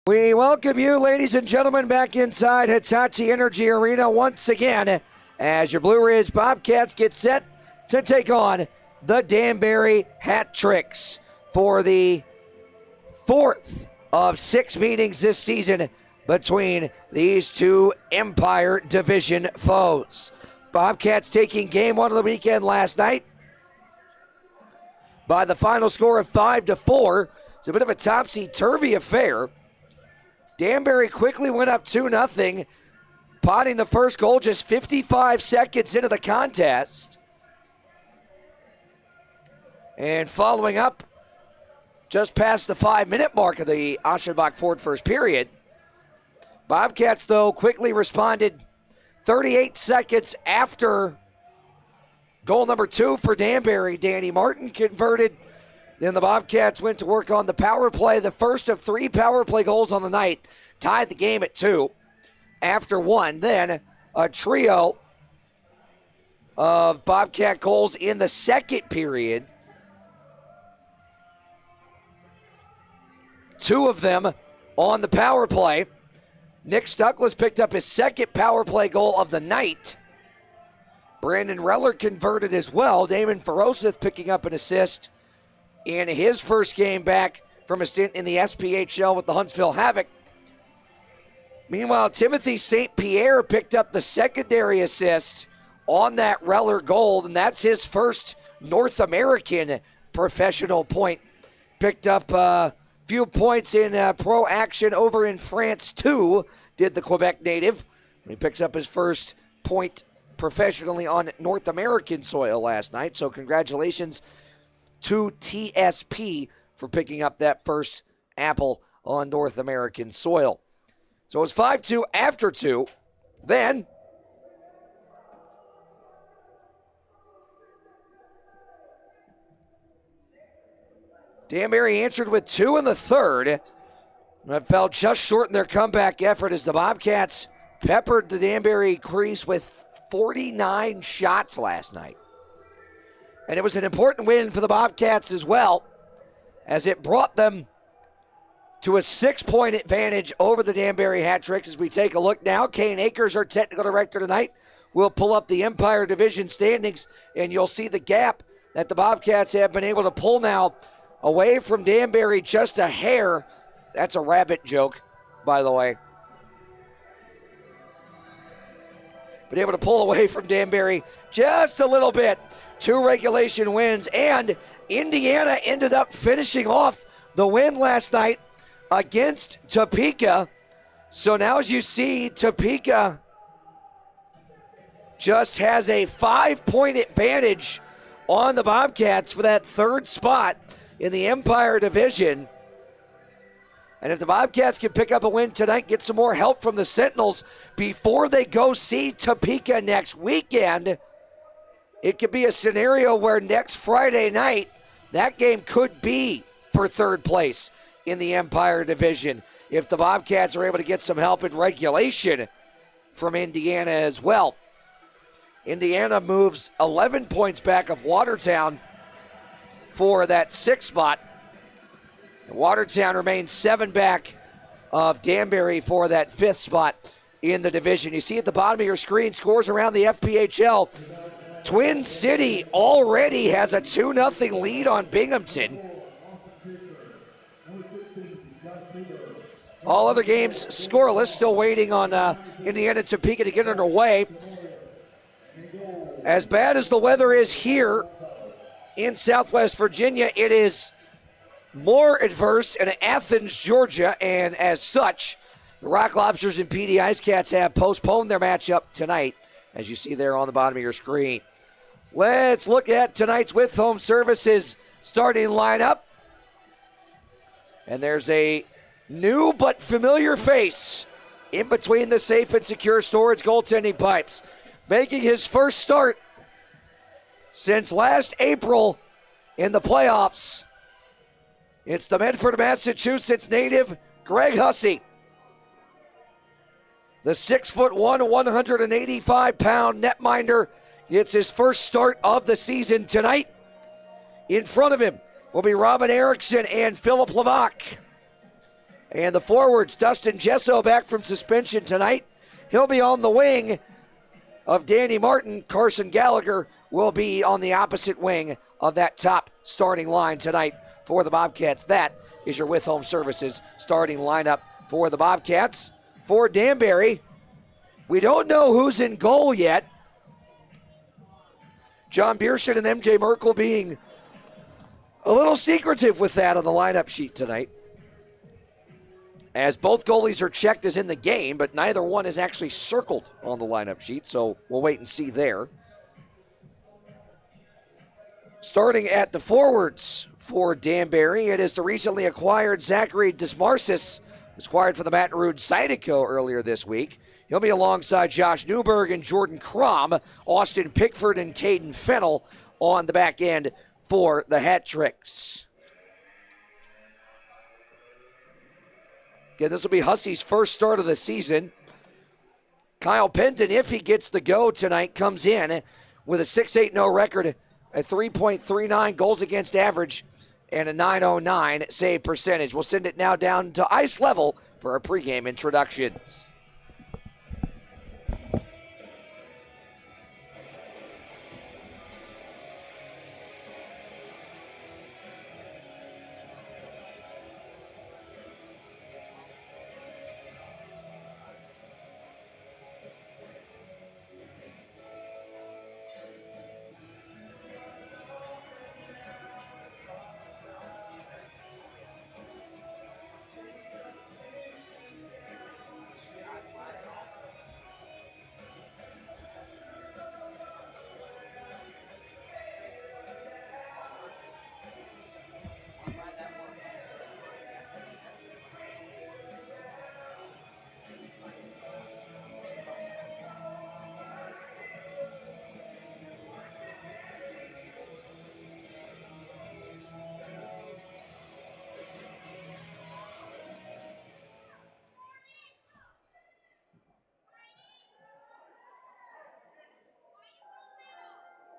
We welcome you, ladies and gentlemen, back inside Hitachi Energy Arena once again as your Blue Ridge Bobcats get set to take on the Danbury Hat Tricks for the fourth of 6 meetings this season between these two Empire Division foes. Bobcats taking game 1 of the weekend last night by the final score of 5-4. It's a bit of a topsy-turvy affair. Danbury quickly went up 2-0, potting the first goal just 55 seconds into the contest. And following up just past the 5-minute mark of the Aschenbach Ford first period. Bobcats, though, quickly responded 38 seconds after goal number 2 for Danbury. Danny Martin converted. Then the Bobcats went to work on the power play, the first of 3 power play goals on the night, tied the game at 2 after 1. Then a trio of Bobcat goals in the second period. 2 of them on the power play. Nick Stuckless picked up his second power play goal of the night. Brandon Reller converted as well. Damon Ferosith picking up an assist in his first game back from a stint in the SPHL with the Huntsville Havoc. Meanwhile, Timothy St. Pierre picked up the secondary assist on that Reller goal, and that's his first North American professional point. Picked up a few points in pro action over in France, too, did the Quebec native. He picks up his first point professionally on North American soil last night, so congratulations to TSP for picking up that first apple on North American soil. So it's 5-2 after 2. Then Danbury answered with 2 in the third. That fell just short in their comeback effort as the Bobcats peppered the Danbury crease with 49 shots last night. And it was an important win for the Bobcats as well, as it brought them to a 6-point advantage over the Danbury Hat Tricks. As we take a look now, Kane Akers, our technical director tonight, will pull up the Empire Division standings, and you'll see the gap that the Bobcats have been able to pull now away from Danbury just a hair. That's a rabbit joke, by the way. Been able to pull away from Danbury just a little bit. 2 regulation wins, and Indiana ended up finishing off the win last night against Topeka. So now as you see, Topeka just has a 5-point advantage on the Bobcats for that 3rd spot in the Empire Division. And if the Bobcats can pick up a win tonight, get some more help from the Sentinels before they go see Topeka next weekend, it could be a scenario where next Friday night, that game could be for 3rd place in the Empire Division if the Bobcats are able to get some help in regulation from Indiana as well. Indiana moves 11 points back of Watertown for that 6th spot. Watertown remains 7 back of Danbury for that 5th spot in the division. You see at the bottom of your screen scores around the FPHL. Twin City already has a 2-0 lead on Binghamton. All other games scoreless, still waiting on Indiana Topeka to get underway. As bad as the weather is here in Southwest Virginia, it is more adverse in Athens, Georgia, and as such, the Rock Lobsters and PD Ice Cats have postponed their matchup tonight, as you see there on the bottom of your screen. Let's look at tonight's With Home Services starting lineup. And there's a new but familiar face in between the safe and secure storage goaltending pipes. Making his first start since last April in the playoffs. It's the Medford, Massachusetts native, Greg Hussey. The 6'1", 185-pound netminder gets his first start of the season tonight. In front of him will be Robin Erickson and Philip Levac. And the forwards, Dustin Gesso back from suspension tonight. He'll be on the wing of Danny Martin. Carson Gallagher will be on the opposite wing of that top starting line tonight for the Bobcats. That is your With Home Services starting lineup for the Bobcats. For Danbury, we don't know who's in goal yet. John Bierschot and MJ Merkel being a little secretive with that on the lineup sheet tonight, as both goalies are checked as in the game, but neither one is actually circled on the lineup sheet, so we'll wait and see there. Starting at the forwards for Danbury, it is the recently acquired Zachary Dismarsis, acquired from the Baton Rouge Zydeco earlier this week. He'll be alongside Josh Newberg and Jordan Crom, Austin Pickford and Caden Fennell on the back end for the Hat Tricks. Again, this will be Hussey's first start of the season. Kyle Penton, if he gets the go tonight, comes in with a 6-8-0 record, a 3.39 goals against average, and a .909 save percentage. We'll send it now down to ice level for our pregame introductions.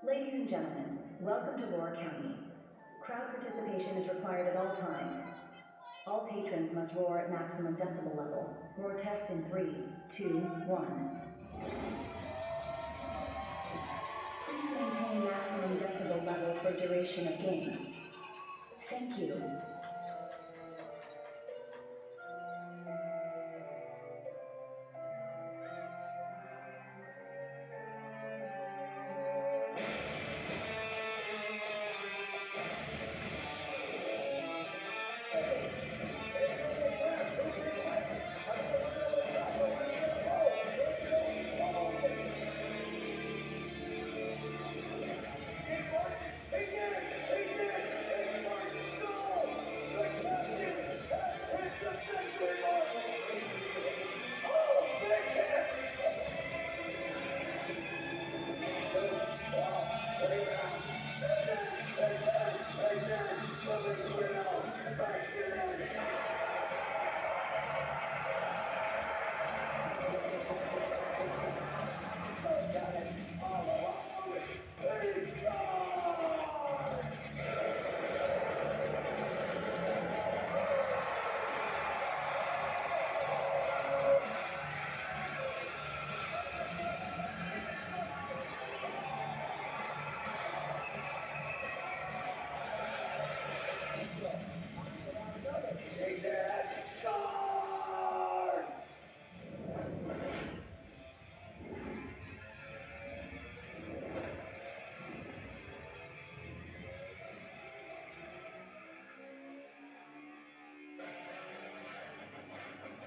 Ladies and gentlemen, welcome to Roar County. Crowd participation is required at all times. All patrons must roar at maximum decibel level. Roar test in 3, 2, 1. Please maintain maximum decibel level for duration of game. Thank you.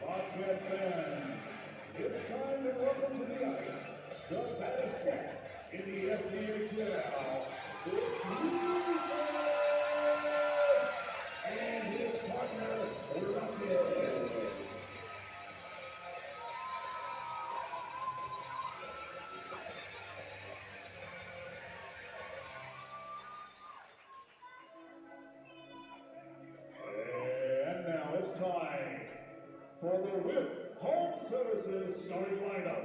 Bobcat fans, it's time to welcome to the ice the baddest cat in the FPHL. It's Rufus and his partner, Rocket. And now it's time for the With Home Services starting lineup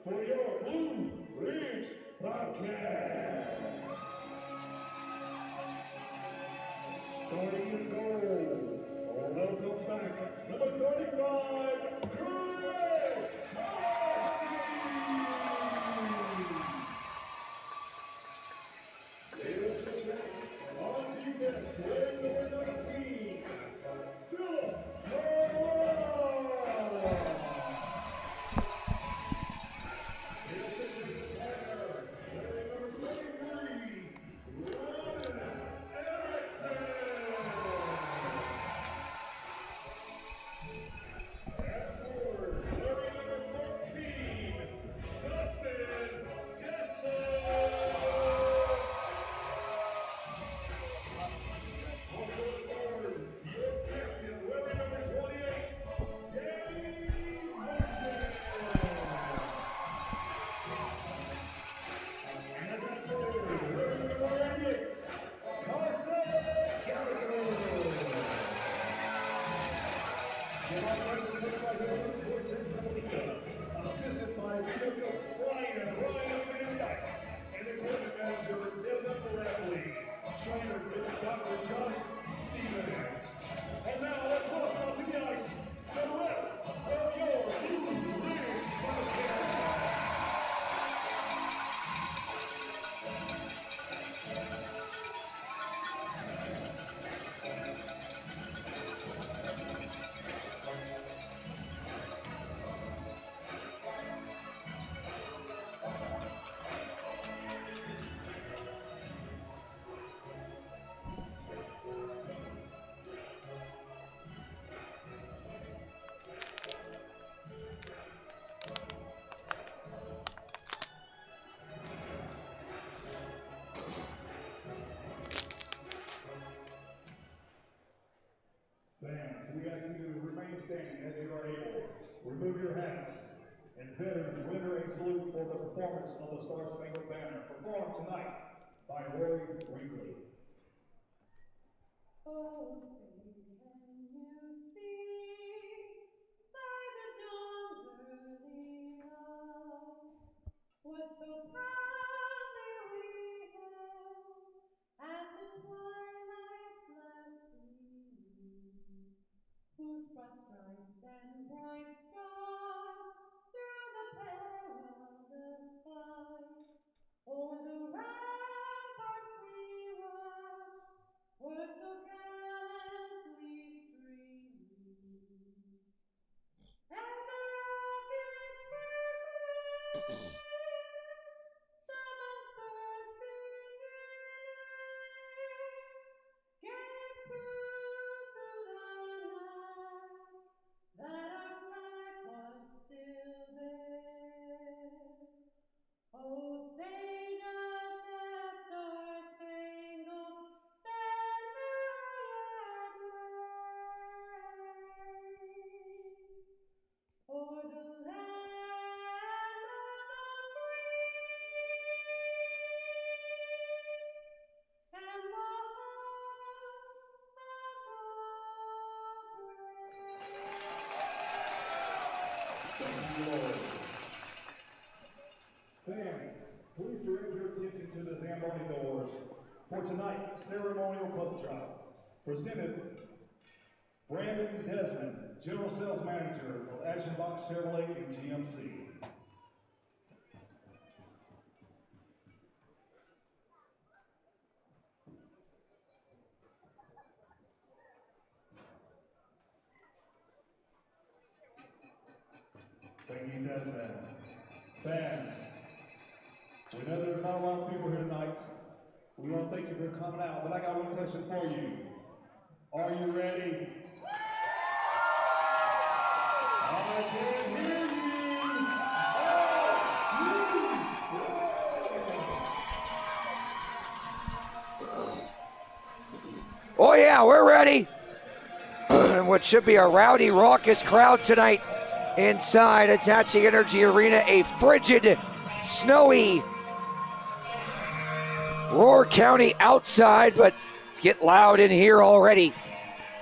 for your Blue Ridge Bobcats. Starting in goal, welcome back, number we ask you to remain standing as you are able. Remove your hats. And veterans, render a salute for the performance of the Star Spangled Banner, performed tonight by Lori Wrigley. Oh, say, can you see by the dawn's early light what so proudly we hailed at the twilight's last gleaming, whose broad stripes and bright stars through the perilous fight o'er the ramparts we watched were so gallantly streaming, and the rockets break through, the bombs bursting in air, gave proof through the night that our flag was still there. Oh, say does that star-spangled banner yet wave o'er the land of the free and the home of the brave? Fans, please direct your attention to the Zamboni doors for tonight's ceremonial pup drop. Presented, Brandon Desmond, General Sales Manager of Action Box Chevrolet and GMC. Thank you, Desmond. Fans, we know there's not a lot of people here tonight. We want to thank you for coming out, but I got one question for you. Are you ready? I can hear you. Oh yeah, we're ready. What should be a rowdy, raucous crowd tonight inside Hitachi Energy Arena. A frigid, snowy Roar County outside, but it's getting loud in here already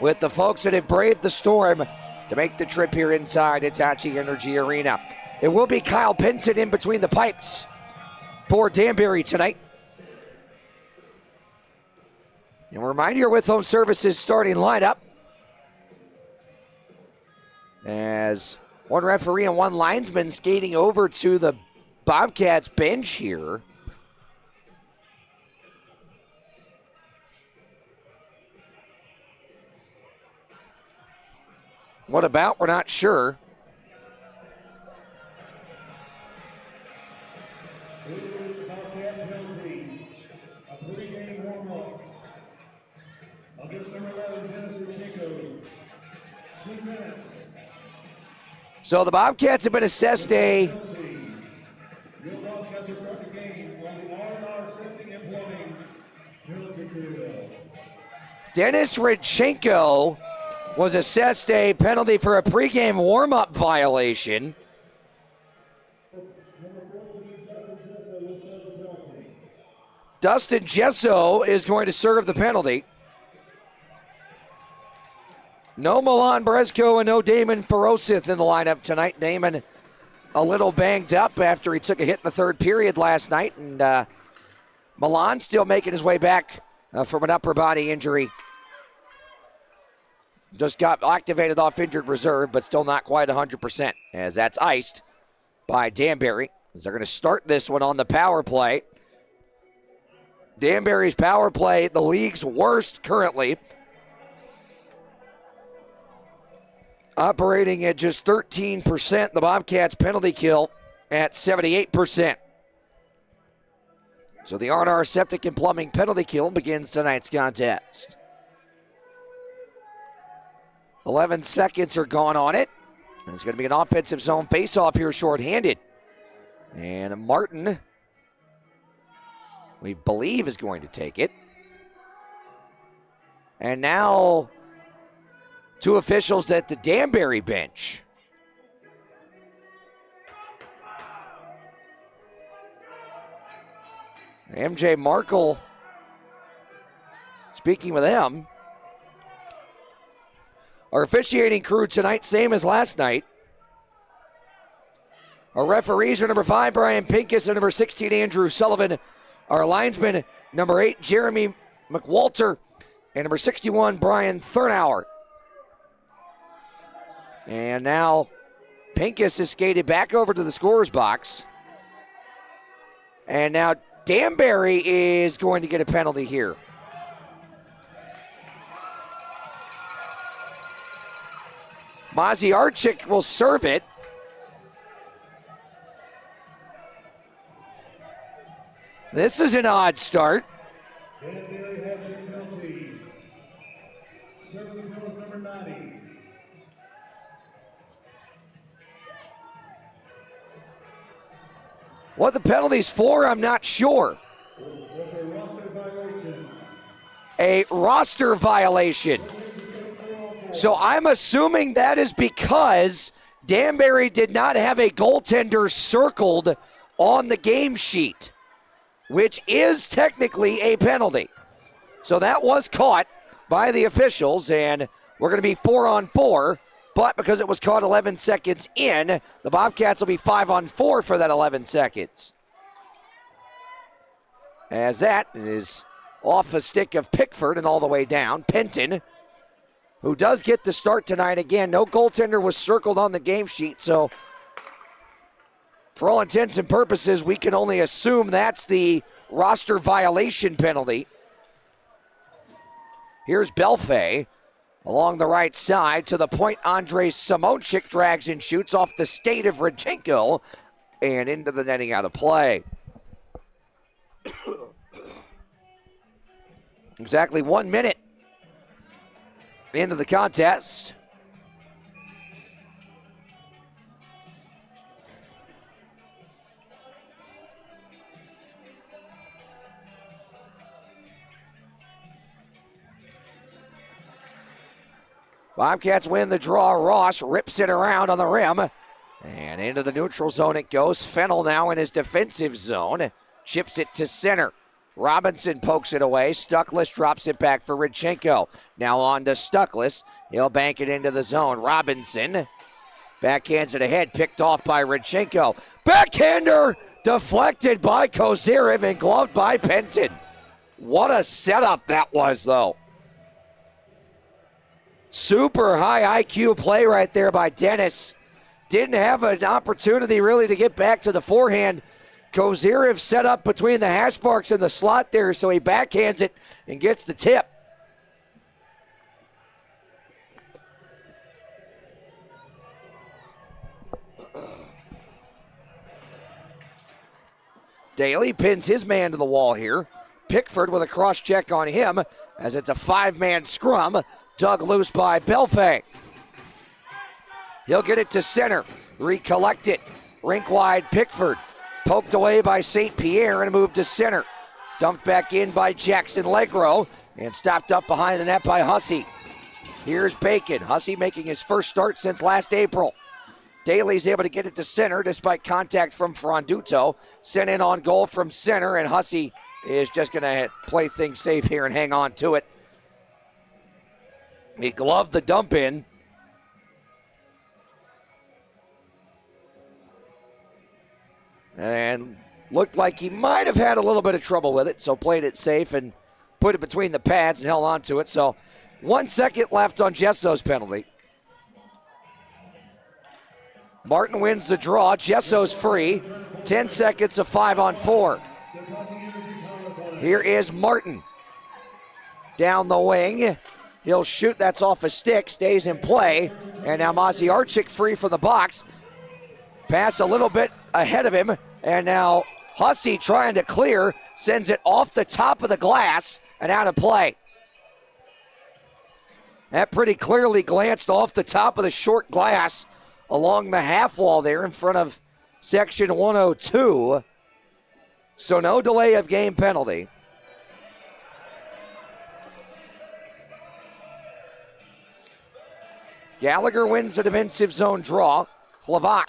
with the folks that have braved the storm to make the trip here inside Hitachi Energy Arena. It will be Kyle Penton in between the pipes for Danbury tonight. And remind your with home services starting lineup, as one referee and one linesman skating over to the Bobcats bench here. What about? We're not sure. It's Bobcat penalty. A pregame warm-up against number 11, Dennis Richenko. 2 minutes. So the Bobcats have been assessed a Penalty. Your Bobcats will start the game on the R&R Safety and Plumbing penalty field. Dennis Richenko was assessed a penalty for a pregame warm-up violation. Number 14, Justin Jesso will serve the penalty. Dustin Jesso is going to serve the penalty. No Milan Brezko and no Damon Ferosith in the lineup tonight. Damon a little banged up after he took a hit in the third period last night, and Milan still making his way back from an upper body injury. Just got activated off injured reserve, but still not quite 100%, as that's iced by Danbury, as they're going to start this one on the power play. Danbury's power play, the league's worst currently, operating at just 13%. The Bobcats penalty kill at 78%. So the R&R Septic and Plumbing penalty kill begins tonight's contest. 11 seconds are gone on it. And it's going to be an offensive zone faceoff here, shorthanded. And Martin, we believe, is going to take it. And now two officials at the Danbury bench. MJ Markle speaking with them. Our officiating crew tonight, same as last night. Our referees are number 5, Brian Pincus, and number 16, Andrew Sullivan. Our linesmen, number 8, Jeremy McWalter, and number 61, Brian Thurnauer. And now Pincus is skated back over to the scorer's box. And now Danbury is going to get a penalty here. Maziarchik will serve it. This is an odd start. Danbury has your penalty. Serving the goal is number 90. What the penalty's for, I'm not sure. That's a roster violation. A roster violation. So I'm assuming that is because Danbury did not have a goaltender circled on the game sheet, which is technically a penalty. So that was caught by the officials, and we're going to be 4-on-4. But because it was caught 11 seconds in, the Bobcats will be 5-on-4 for that 11 seconds. As that is off a stick of Pickford and all the way down. Penton, who does get the start tonight again. No goaltender was circled on the game sheet, so for all intents and purposes, we can only assume that's the roster violation penalty. Here's Belfay along the right side to the point. Andrei Simonchik drags and shoots off the skate of Rodchenko and into the netting out of play. Exactly 1 minute into the contest. Bobcats win the draw. Ross rips it around on the rim. And into the neutral zone it goes. Fennell now in his defensive zone. Chips it to center. Robinson pokes it away. Stuckless drops it back for Rodchenko. Now on to Stuckless. He'll bank it into the zone. Robinson backhands it ahead. Picked off by Rodchenko. Backhander deflected by Kozyrev and gloved by Penton. What a setup that was, though. Super high IQ play right there by Dennis. Didn't have an opportunity really to get back to the forehand. Kozyrev set up between the hash marks and the slot there, so he backhands it and gets the tip. Daly pins his man to the wall here. Pickford with a cross check on him as it's a 5-man scrum. Dug loose by Belfay. He'll get it to center. Recollect it. Rink wide Pickford. Poked away by St. Pierre and moved to center. Dumped back in by Jackson Legro and stopped up behind the net by Hussey. Here's Bacon. Hussey making his first start since last April. Daly's able to get it to center despite contact from Franduto. Sent in on goal from center, and Hussey is just going to play things safe here and hang on to it. He gloved the dump in. And looked like he might have had a little bit of trouble with it, so played it safe and put it between the pads and held on to it. So 1 second left on Jesso's penalty. Martin wins the draw. Jesso's free. 10 seconds of 5-on-4. Here is Martin. Down the wing. He'll shoot. That's off a stick. Stays in play. And now Maziarchik free from the box. Pass a little bit ahead of him. And now Hussey trying to clear. Sends it off the top of the glass and out of play. That pretty clearly glanced off the top of the short glass along the half wall there in front of section 102. So no delay of game penalty. Gallagher wins the defensive zone draw. Hlavak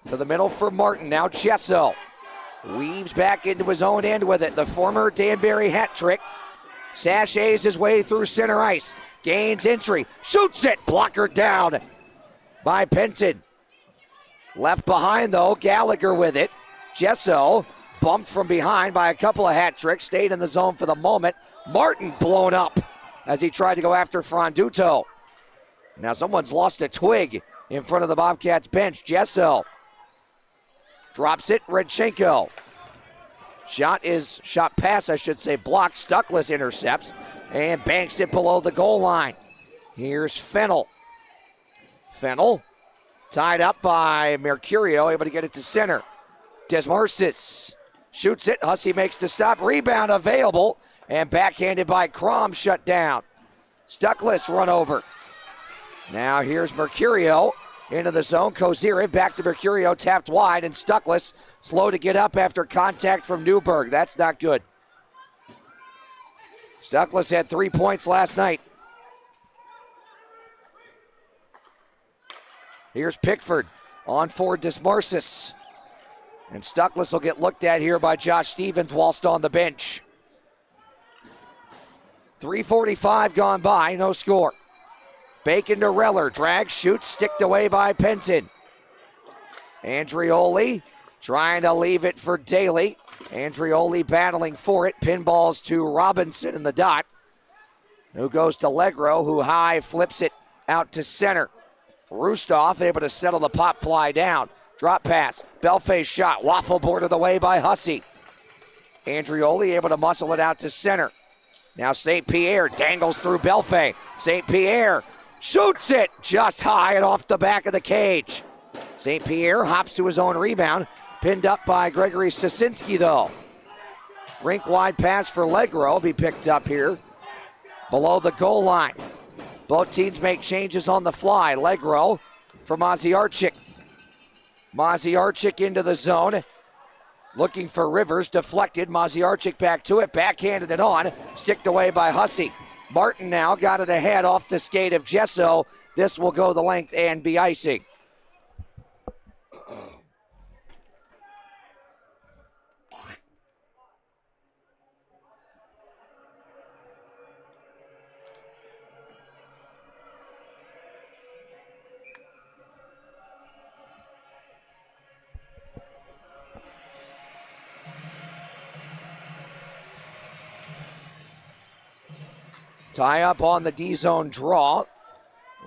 to the middle for Martin. Now Chesso weaves back into his own end with it. The former Danbury hat trick. Sachets his way through center ice. Gains entry. Shoots it. Blocker down by Penton. Left behind, though. Gallagher with it. Chesso bumped from behind by a couple of hat tricks. Stayed in the zone for the moment. Martin blown up as he tried to go after Franduto. Now someone's lost a twig in front of the Bobcats bench. Chesso drops it. Redchenko. Shot pass, I should say, blocked. Stuckless intercepts and banks it below the goal line. Here's Fennell. Fennell tied up by Mercurio, able to get it to center. Desmarsis shoots it. Hussey makes the stop. Rebound available and backhanded by Crom, shut down. Stuckless run over. Now here's Mercurio into the zone. Kozirev back to Mercurio, tapped wide, and Stuckless slow to get up after contact from Newberg. That's not good. Stuckless had 3 points last night. Here's Pickford on for Desmarsis. And Stuckless will get looked at here by Josh Stevens whilst on the bench. 3:45 gone by, no score. Bacon to Reller, drag, shoots, sticked away by Penton. Andrioli trying to leave it for Daly. Andrioli battling for it. Pinballs to Robinson in the dot, who goes to Legro, who high flips it out to center. Rustov able to settle the pop fly down. Drop pass, Belfay's shot, waffle boarded away by Hussey. Andrioli able to muscle it out to center. Now St. Pierre dangles through Belfay. St. Pierre shoots it just high and off the back of the cage. St. Pierre hops to his own rebound, pinned up by Gregory Sasinski though. Rink wide pass for Legro will be picked up here below the goal line. Both teams make changes on the fly. Legro for Maziarchik. Maziarchik into the zone. Looking for Rivers, deflected. Maziarchik back to it, backhanded it on. Sticked away by Hussey. Martin now got it ahead off the skate of Chesso. This will go the length and be icing. Tie up on the D-zone draw.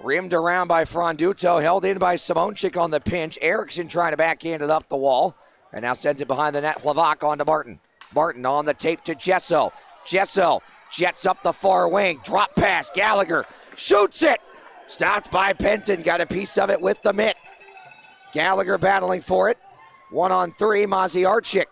Rimmed around by Franduto, held in by Simonchik on the pinch. Erickson trying to backhand it up the wall. And now sends it behind the net. Hlavak on to Martin. Martin on the tape to Chesso. Chesso jets up the far wing. Drop pass. Gallagher shoots it. Stopped by Penton. Got a piece of it with the mitt. Gallagher battling for it. 1-on-3. Maziarchik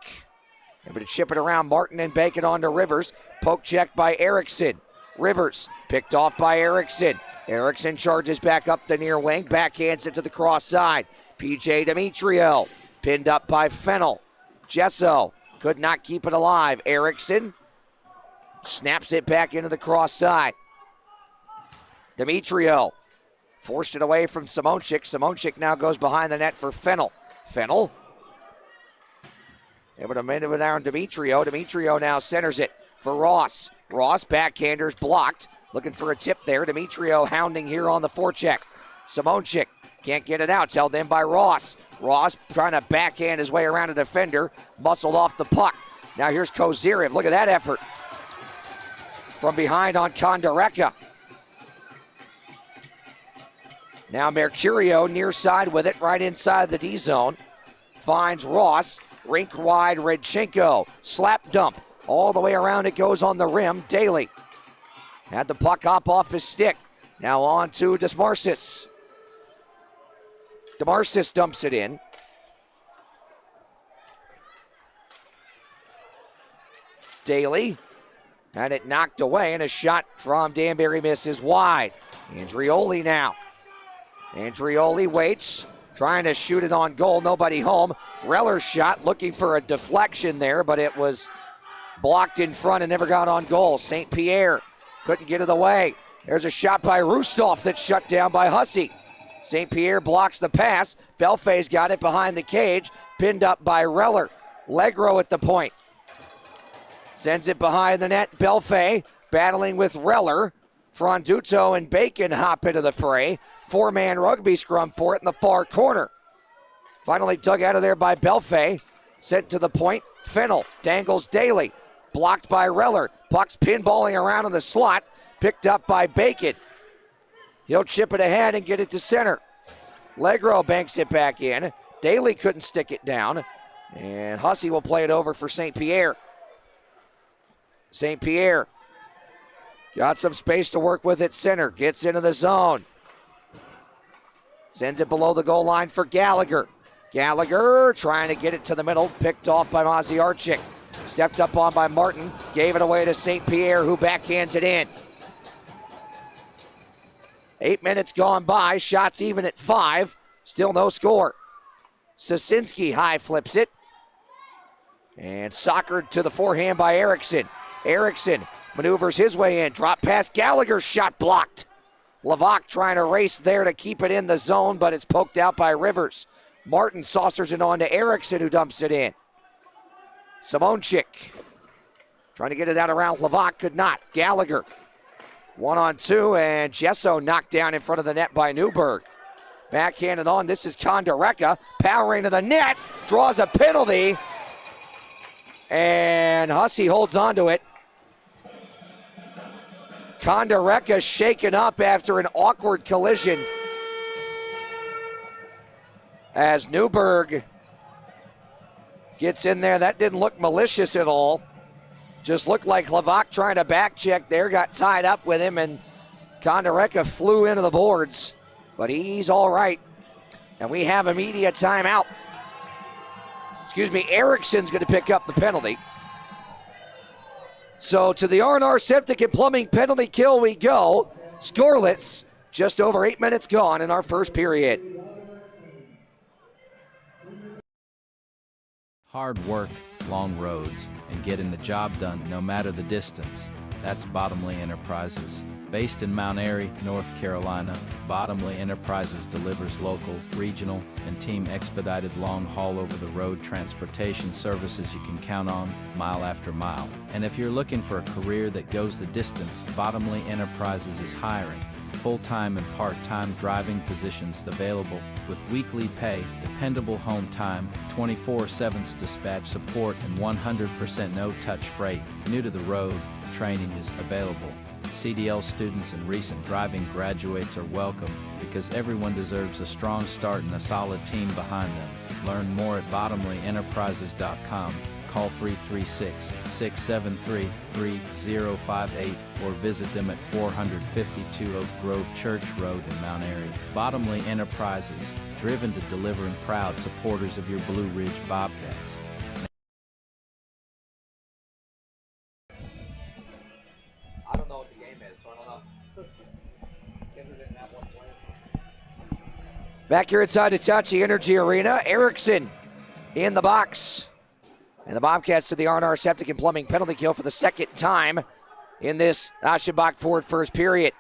able to chip it around Martin and Bacon on to Rivers. Poke check by Erickson. Rivers picked off by Erickson. Erickson charges back up the near wing, backhands it to the cross side. PJ Demetrio pinned up by Fennell. Chesso could not keep it alive. Erickson snaps it back into the cross side. Demetrio forced it away from Simonchik. Simonchik now goes behind the net for Fennell. Fennell able to mend it down Demetrio. Demetrio now centers it for Ross. Ross, backhanders blocked. Looking for a tip there. Demetrio hounding here on the forecheck. Simonchik can't get it out. It's held in by Ross. Ross trying to backhand his way around a defender. Muscled off the puck. Now here's Kozirev. Look at that effort. From behind on Kondareka. Now Mercurio near side with it. Right inside the D zone. Finds Ross. Rink wide Redchenko. Slap dump. All the way around it goes on the rim. Daly had the puck hop off his stick. Now on to Desmarsis. Desmarsis dumps it in. Daly had it knocked away, and a shot from Danbury misses wide. Andrioli now. Andrioli waits, trying to shoot it on goal. Nobody home. Reller's shot looking for a deflection there, but it was blocked in front and never got on goal. St. Pierre couldn't get it away. There's a shot by Rustov that's shut down by Hussey. St. Pierre blocks the pass. Belfay's got it behind the cage, pinned up by Reller. Legro at the point. Sends it behind the net. Belfay battling with Reller. Franduto and Bacon hop into the fray. 4-man rugby scrum for it in the far corner. Finally dug out of there by Belfay. Sent to the point. Fennell dangles Daly. Blocked by Reller. Puck's pinballing around in the slot. Picked up by Bacon. He'll chip it ahead and get it to center. Legro banks it back in. Daly couldn't stick it down. And Hussey will play it over for St. Pierre. St. Pierre got some space to work with at center. Gets into the zone. Sends it below the goal line for Gallagher. Gallagher trying to get it to the middle. Picked off by Maziarchik. Stepped up on by Martin. Gave it away to St. Pierre, who backhands it in. 8 minutes gone by. Shots even at 5. Still no score. Sosinski high flips it. And soccered to the forehand by Erickson. Erickson maneuvers his way in. Drop pass. Gallagher's shot blocked. Levac trying to race there to keep it in the zone, but it's poked out by Rivers. Martin saucers it on to Erickson, who dumps it in. Simonchik trying to get it out around Levac, could not. Gallagher 1-on-2, and Gesso knocked down in front of the net by Newberg. Backhanded on. This is Kondareka powering to the net, draws a penalty, and Hussey holds on to it. Kondareka shaken up after an awkward collision as Newberg gets in there. That didn't look malicious at all. Just looked like Levac trying to back check there, got tied up with him, and Kondareka flew into the boards. But he's all right. And we have a media timeout. Erickson's going to pick up the penalty. So to the R&R Septic and Plumbing penalty kill we go. Scoreless, just over 8 minutes gone in our first period. Hard work, long roads, and getting the job done no matter the distance. That's Bottomley Enterprises. Based in Mount Airy, North Carolina, Bottomley Enterprises delivers local, regional, and team expedited long-haul over-the-road transportation services you can count on, mile after mile. And if you're looking for a career that goes the distance, Bottomley Enterprises is hiring. Full-time and part-time driving positions available with weekly pay, dependable home time, 24/7 dispatch support, and 100% no-touch freight. New to the road, training is available. CDL students and recent driving graduates are welcome because everyone deserves a strong start and a solid team behind them. Learn more at bottomleyenterprises.com. Call 336-673-3058 or visit them at 452 Oak Grove Church Road in Mount Airy. Bottomley Enterprises, driven to deliver and proud supporters of your Blue Ridge Bobcats. I don't know what the game is, so I don't know. Didn't have one play. Back here inside Hitachi Energy Arena, Erickson in the box. And the Bobcats to the R&R Septic and Plumbing penalty kill for the second time in this Aschenbach Ford first period.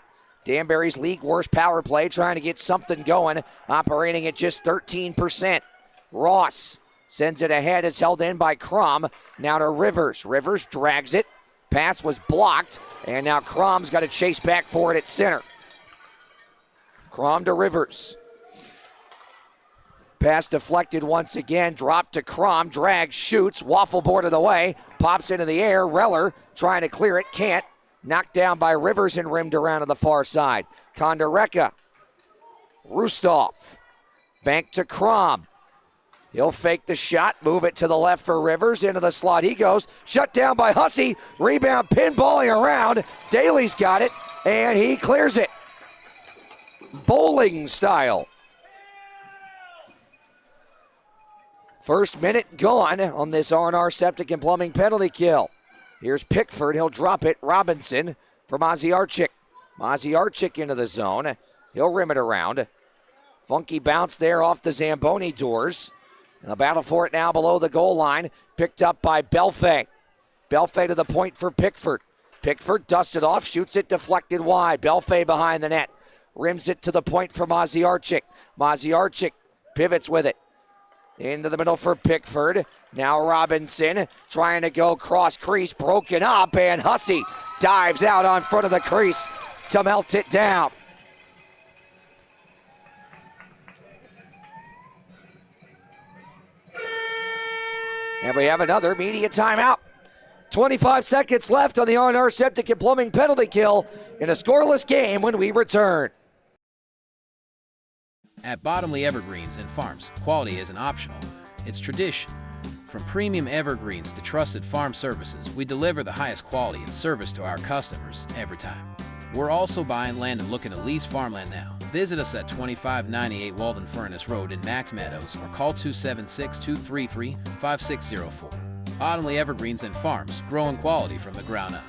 Danbury's league worst power play, trying to get something going, operating at just 13%. Ross sends it ahead. It's held in by Crom. Now to Rivers. Rivers drags it. Pass was blocked, and now Crom's got to chase back for it at center. Crom to Rivers. Pass deflected once again, dropped to Crom, drags, shoots, waffle boarded away, pops into the air. Reller trying to clear it, can't. Knocked down by Rivers and rimmed around to the far side. Kondareka. Rustov. Bank to Crom. He'll fake the shot, move it to the left for Rivers. Into the slot he goes. Shut down by Hussey. Rebound pinballing around. Daly's got it, and he clears it. Bowling style. First minute gone on this R&R Septic and Plumbing penalty kill. Here's Pickford. He'll drop it. Robinson for Maziarchik. Maziarchik into the zone. He'll rim it around. Funky bounce there off the Zamboni doors. And the battle for it now below the goal line. Picked up by Belfay. Belfay to the point for Pickford. Pickford dusts it off, shoots it deflected wide. Belfay behind the net. Rims it to the point for Maziarchik. Maziarchik pivots with it. Into the middle for Pickford. Now Robinson trying to go cross crease, broken up, and Hussey dives out on front of the crease to melt it down. And we have another media timeout. 25 seconds left on the R&R Septic and Plumbing penalty kill in a scoreless game when we return. At Bottomley Evergreens and Farms, quality isn't optional, it's tradition. From premium evergreens to trusted farm services, we deliver the highest quality and service to our customers every time. We're also buying land and looking to lease farmland now. Visit us at 2598 Walden Furnace Road in Max Meadows or call 276-233-5604. Bottomley Evergreens and Farms, growing quality from the ground up.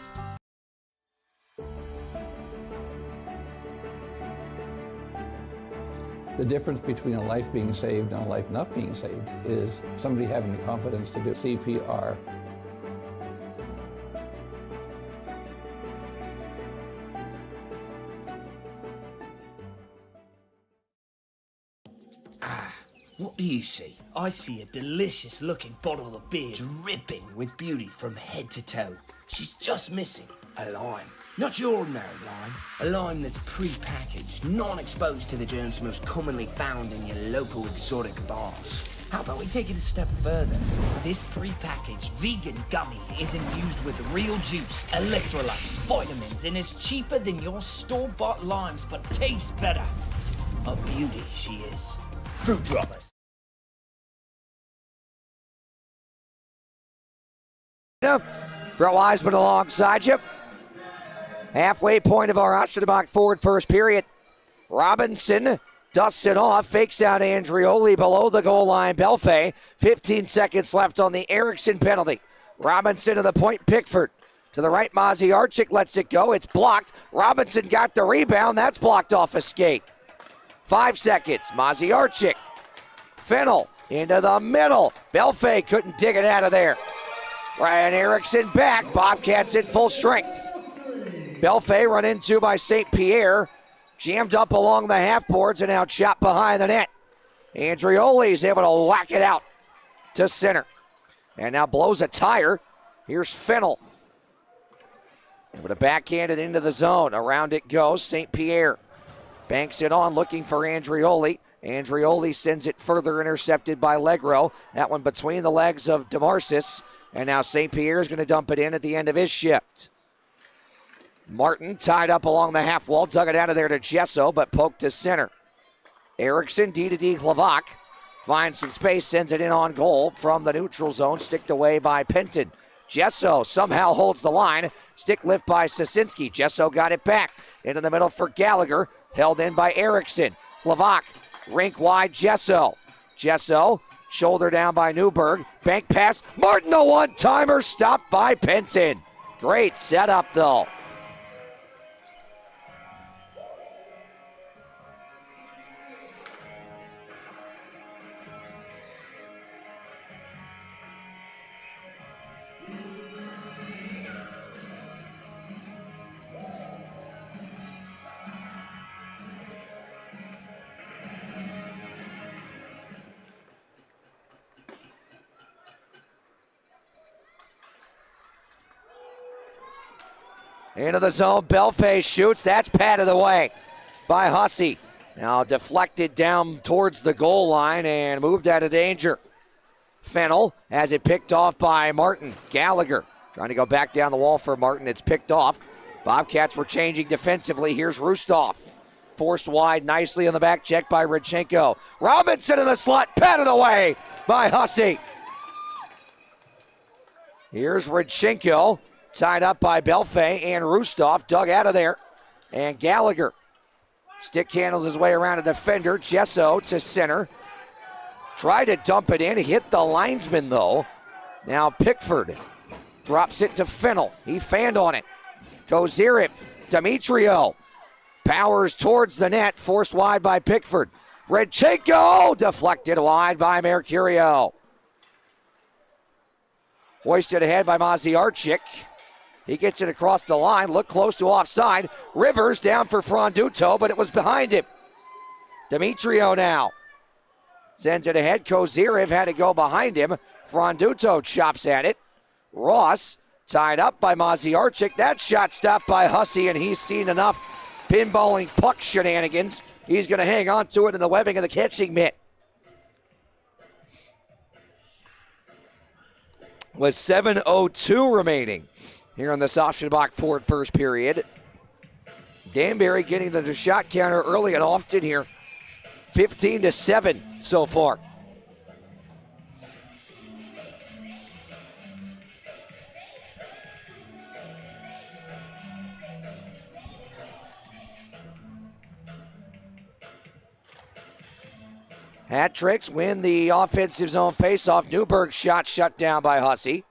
The difference between a life being saved and a life not being saved is somebody having the confidence to do CPR. What do you see? I see a delicious looking bottle of beer dripping with beauty from head to toe. She's just missing a lime. Not your ordinary lime, a lime that's pre-packaged, non-exposed to the germs most commonly found in your local exotic bars. How about we take it a step further? This pre-packaged vegan gummy is infused with real juice, electrolytes, vitamins, and is cheaper than your store-bought limes, but tastes better. A beauty she is. Fruit droppers. Brett Wiseman alongside you. Halfway point of our Aschenbach forward first period. Robinson dusts it off, fakes out Andrioli below the goal line. Belfay, 15 seconds left on the Eriksson penalty. Robinson to the point, Pickford. To the right, Maziarchik lets it go. It's blocked. Robinson got the rebound. That's blocked off a skate. 5 seconds. Maziarchik. Fennell into the middle. Belfay couldn't dig it out of there. Ryan Eriksson back. Bobcats in full strength. Belfay run into by St. Pierre. Jammed up along the half boards and now chopped behind the net. Andrioli is able to whack it out to center. And now blows a tire. Here's Fennell. Able to backhand it into the zone. Around it goes St. Pierre. Banks it on, looking for Andrioli. Andrioli sends it further, intercepted by Legro. That one between the legs of DeMarcis. And now St. Pierre is going to dump it in at the end of his shift. Martin tied up along the half wall, dug it out of there to Gesso, but poked to center. Eriksson, D-to-D, Klavak. Finds some space, sends it in on goal from the neutral zone, sticked away by Penton. Gesso somehow holds the line. Stick lift by Sasinski. Gesso got it back. Into the middle for Gallagher. Held in by Eriksson. Klavak, rink wide, Gesso. Gesso, shoulder down by Newberg. Bank pass. Martin, the one-timer, stopped by Penton. Great setup, though. Into the zone, Belfay shoots. That's patted away by Hussey. Now deflected down towards the goal line and moved out of danger. Fennell has it picked off by Martin. Gallagher trying to go back down the wall for Martin. It's picked off. Bobcats were changing defensively. Here's Rustov. Forced wide nicely on the back check by Rodchenko. Robinson in the slot, patted away by Hussey. Here's Rodchenko. Tied up by Belfay and Rustov, dug out of there. And Gallagher stick handles his way around a defender. Gesso to center. Tried to dump it in, hit the linesman though. Now Pickford drops it to Fennell. He fanned on it. Kozirev, Demetrio powers towards the net, forced wide by Pickford. Rodchenko deflected wide by Mercurio. Hoisted ahead by Maziarchik. He gets it across the line, looked close to offside. Rivers down for Franduto, but it was behind him. Demetrio now sends it ahead. Kozirev had to go behind him. Franduto chops at it. Ross tied up by Maziarchik. That shot stopped by Hussey, and he's seen enough pinballing puck shenanigans. He's going to hang on to it in the webbing of the catching mitt. With 7:02 remaining here on this Offenbach Ford first period. Danbury getting the shot counter early and often here. 15-7 so far. Hat tricks win the offensive zone faceoff. Newberg's shot shut down by Hussey.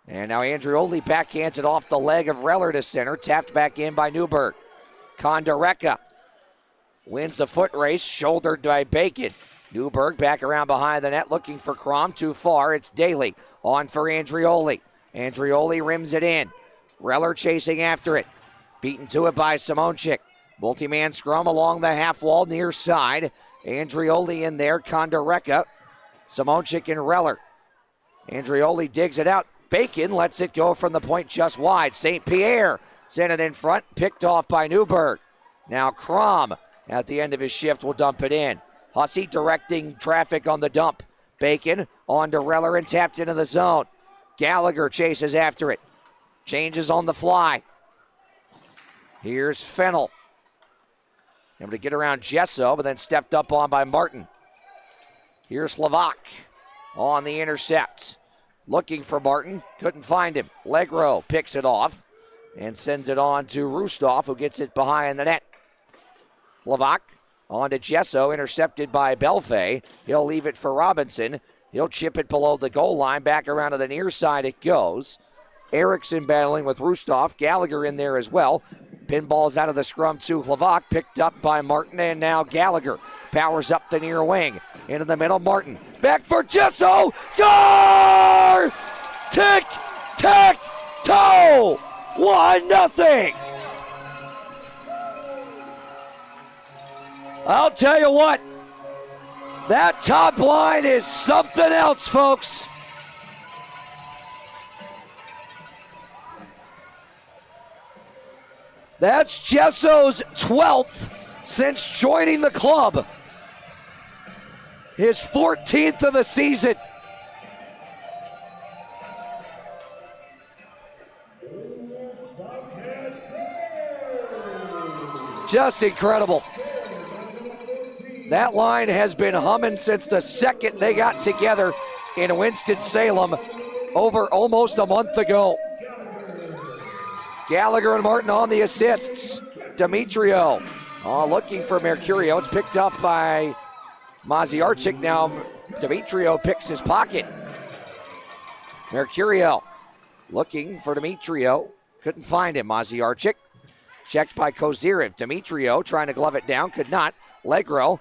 And now Andrioli backhands it off the leg of Reller to center. Tapped back in by Newberg. Kondareka wins the foot race, shouldered by Bacon. Newberg back around behind the net looking for Crom. Too far. It's Daly on for Andrioli. Andrioli rims it in. Reller chasing after it. Beaten to it by Simonchik. Multi-man scrum along the half wall near side. Andrioli in there, Kondareka, Simonchik and Reller. Andrioli digs it out. Bacon lets it go from the point just wide. St. Pierre sent it in front, picked off by Newberg. Now Crom at the end of his shift will dump it in. Hussey directing traffic on the dump. Bacon on to Reller and tapped into the zone. Gallagher chases after it. Changes on the fly. Here's Fennell. Able to get around Jesso, but then stepped up on by Martin. Here's Slovak on the intercept. Looking for Martin, couldn't find him. Legro picks it off and sends it on to Rustov, who gets it behind the net. Slovak on to Jesso, intercepted by Belfay. He'll leave it for Robinson. He'll chip it below the goal line. Back around to the near side it goes. Erickson battling with Rustov. Gallagher in there as well. Pinballs out of the scrum to Slovak, picked up by Martin, and now Gallagher powers up the near wing. Into the middle, Martin. Back for Jesso! Score! Tick, tack, toe! 1-0! I'll tell you what, that top line is something else, folks. That's Jesso's 12th since joining the club. His 14th of the season. Just incredible. That line has been humming since the second they got together in Winston-Salem over almost a month ago. Gallagher and Martin on the assists. Demetrio looking for Mercurio. It's picked up by Maziarchik. Now Demetrio picks his pocket. Mercurio looking for Demetrio. Couldn't find him. Maziarchik checked by Kozirev. Demetrio trying to glove it down. Could not. Legro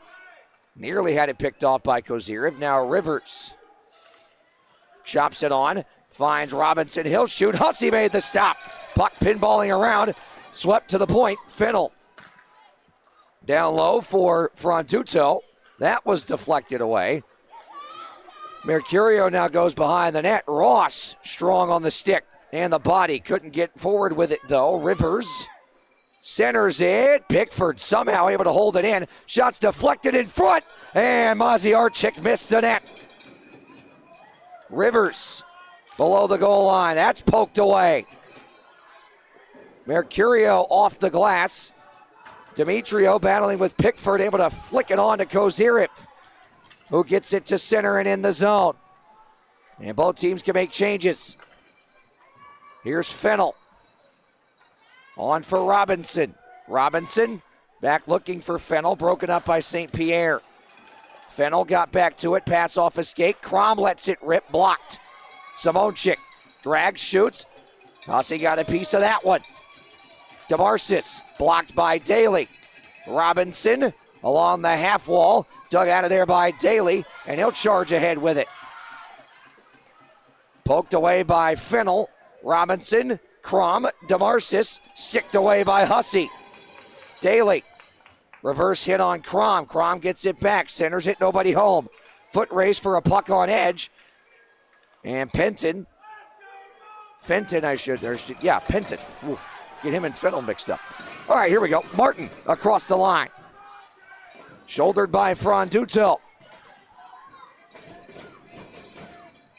nearly had it picked off by Kozirev. Now Rivers chops it on. Finds Robinson. He'll shoot. Hussey made the stop. Puck pinballing around. Swept to the point. Fennell down low for Franduto. That was deflected away. Mercurio now goes behind the net. Ross strong on the stick and the body. Couldn't get forward with it though. Rivers centers it. Pickford somehow able to hold it in. Shots deflected in front. And Maziarchik missed the net. Rivers below the goal line. That's poked away. Mercurio off the glass. Demetrio battling with Pickford, able to flick it on to Kozirev, who gets it to center and in the zone. And both teams can make changes. Here's Fennell. On for Robinson. Robinson back looking for Fennell, broken up by St. Pierre. Fennell got back to it, pass off a skate. Crom lets it rip, blocked. Simonchik drags, shoots. Hussey got a piece of that one. DeMarcis blocked by Daly. Robinson along the half wall, dug out of there by Daly, and he'll charge ahead with it. Poked away by Fennell. Robinson Crom, DeMarcis, sticked away by Hussey. Daly, reverse hit on Crom. Crom gets it back, centers it, nobody home. Foot race for a puck on edge. And Fenton. Penton. Ooh, get him and Fennel mixed up. All right, here we go. Martin across the line. Shouldered by Franduto.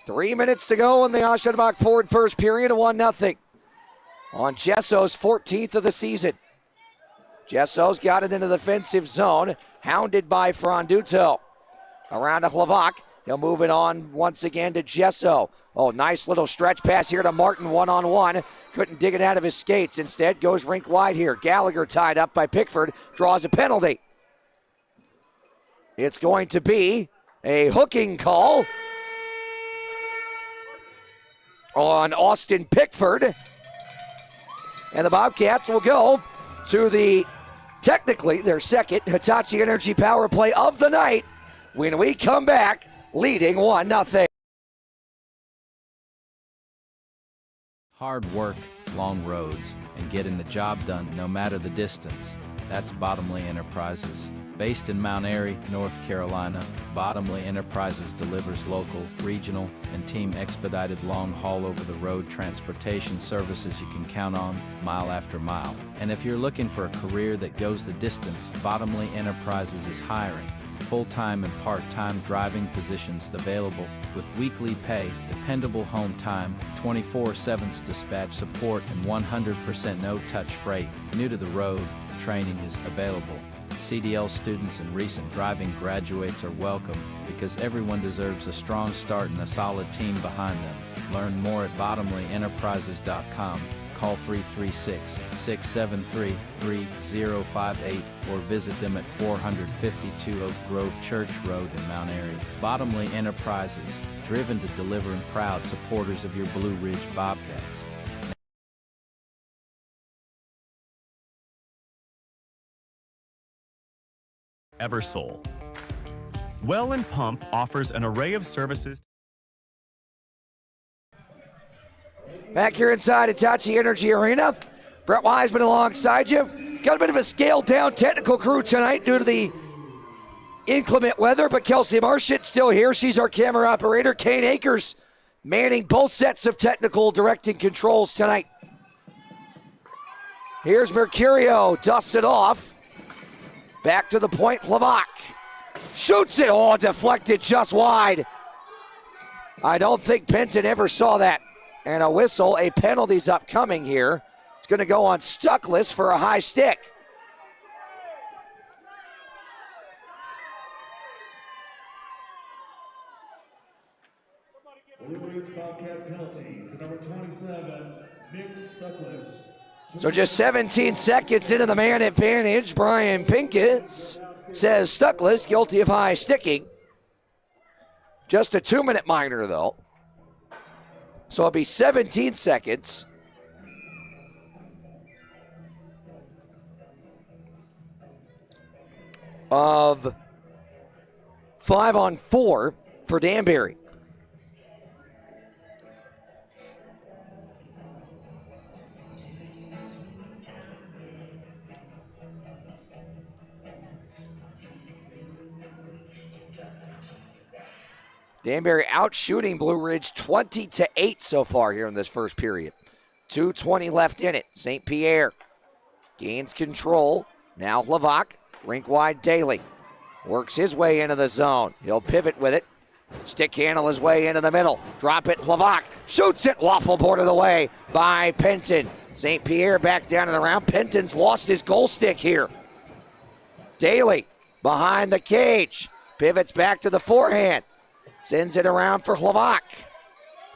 3 minutes to go in the Aschenbach Ford first period, 1-0. On Jesso's 14th of the season. Jesso's got it into the defensive zone, hounded by Franduto. Around to Hlavak. He'll move it on once again to Jesso. Oh, nice little stretch pass here to Martin, one-on-one. Couldn't dig it out of his skates. Instead, goes rink wide here. Gallagher tied up by Pickford, draws a penalty. It's going to be a hooking call on Austin Pickford. And the Bobcats will go to technically their second Hitachi Energy power play of the night when we come back leading 1-0. Hard work, long roads, and getting the job done no matter the distance. That's Bottomley Enterprises. Based in Mount Airy, North Carolina, Bottomley Enterprises delivers local, regional, and team expedited long-haul over-the-road transportation services you can count on, mile after mile. And if you're looking for a career that goes the distance, Bottomley Enterprises is hiring. Full-time and part-time driving positions available with weekly pay, dependable home time, 24/7 dispatch support, and 100% no-touch freight. New to the road, training is available. CDL students and recent driving graduates are welcome because everyone deserves a strong start and a solid team behind them. Learn more at bottomleyenterprises.com. Call 336-673-3058 or visit them at 452 Oak Grove Church Road in Mount Airy. Bottomley Enterprises, driven to deliver and proud supporters of your Blue Ridge Bobcats. Eversole. Well and Pump offers an array of services. Back here inside Hitachi Energy Arena. Brett Wiseman alongside you. Got a bit of a scaled-down technical crew tonight due to the inclement weather, but Kelsey Marchant still here. She's our camera operator. Kane Akers manning both sets of technical directing controls tonight. Here's Mercurio, dusts it off. Back to the point, Hlavak. Shoots it, oh, deflected just wide. I don't think Penton ever saw that. And a whistle, a penalty's upcoming here. It's going to go on Stuckless for a high stick. Blue Ridge Bobcat penalty to number 27, Nick Stuckless. So just 17 seconds into the man advantage, Brian Pincus says Stuckless guilty of high sticking. Just a 2-minute minor though. So it'll be 17 seconds. Of 5-on-4 for Danbury. Danbury out shooting Blue Ridge 20-8 so far here in this first period. 2:20 left in it. St. Pierre gains control. Now Hlavak, rink wide Daly. Works his way into the zone. He'll pivot with it. Stick handle his way into the middle. Drop it, Hlavak. Shoots it, waffle boarded away by Penton. St. Pierre back down in the round. Penton's lost his goal stick here. Daly behind the cage. Pivots back to the forehand. Sends it around for Hlavak.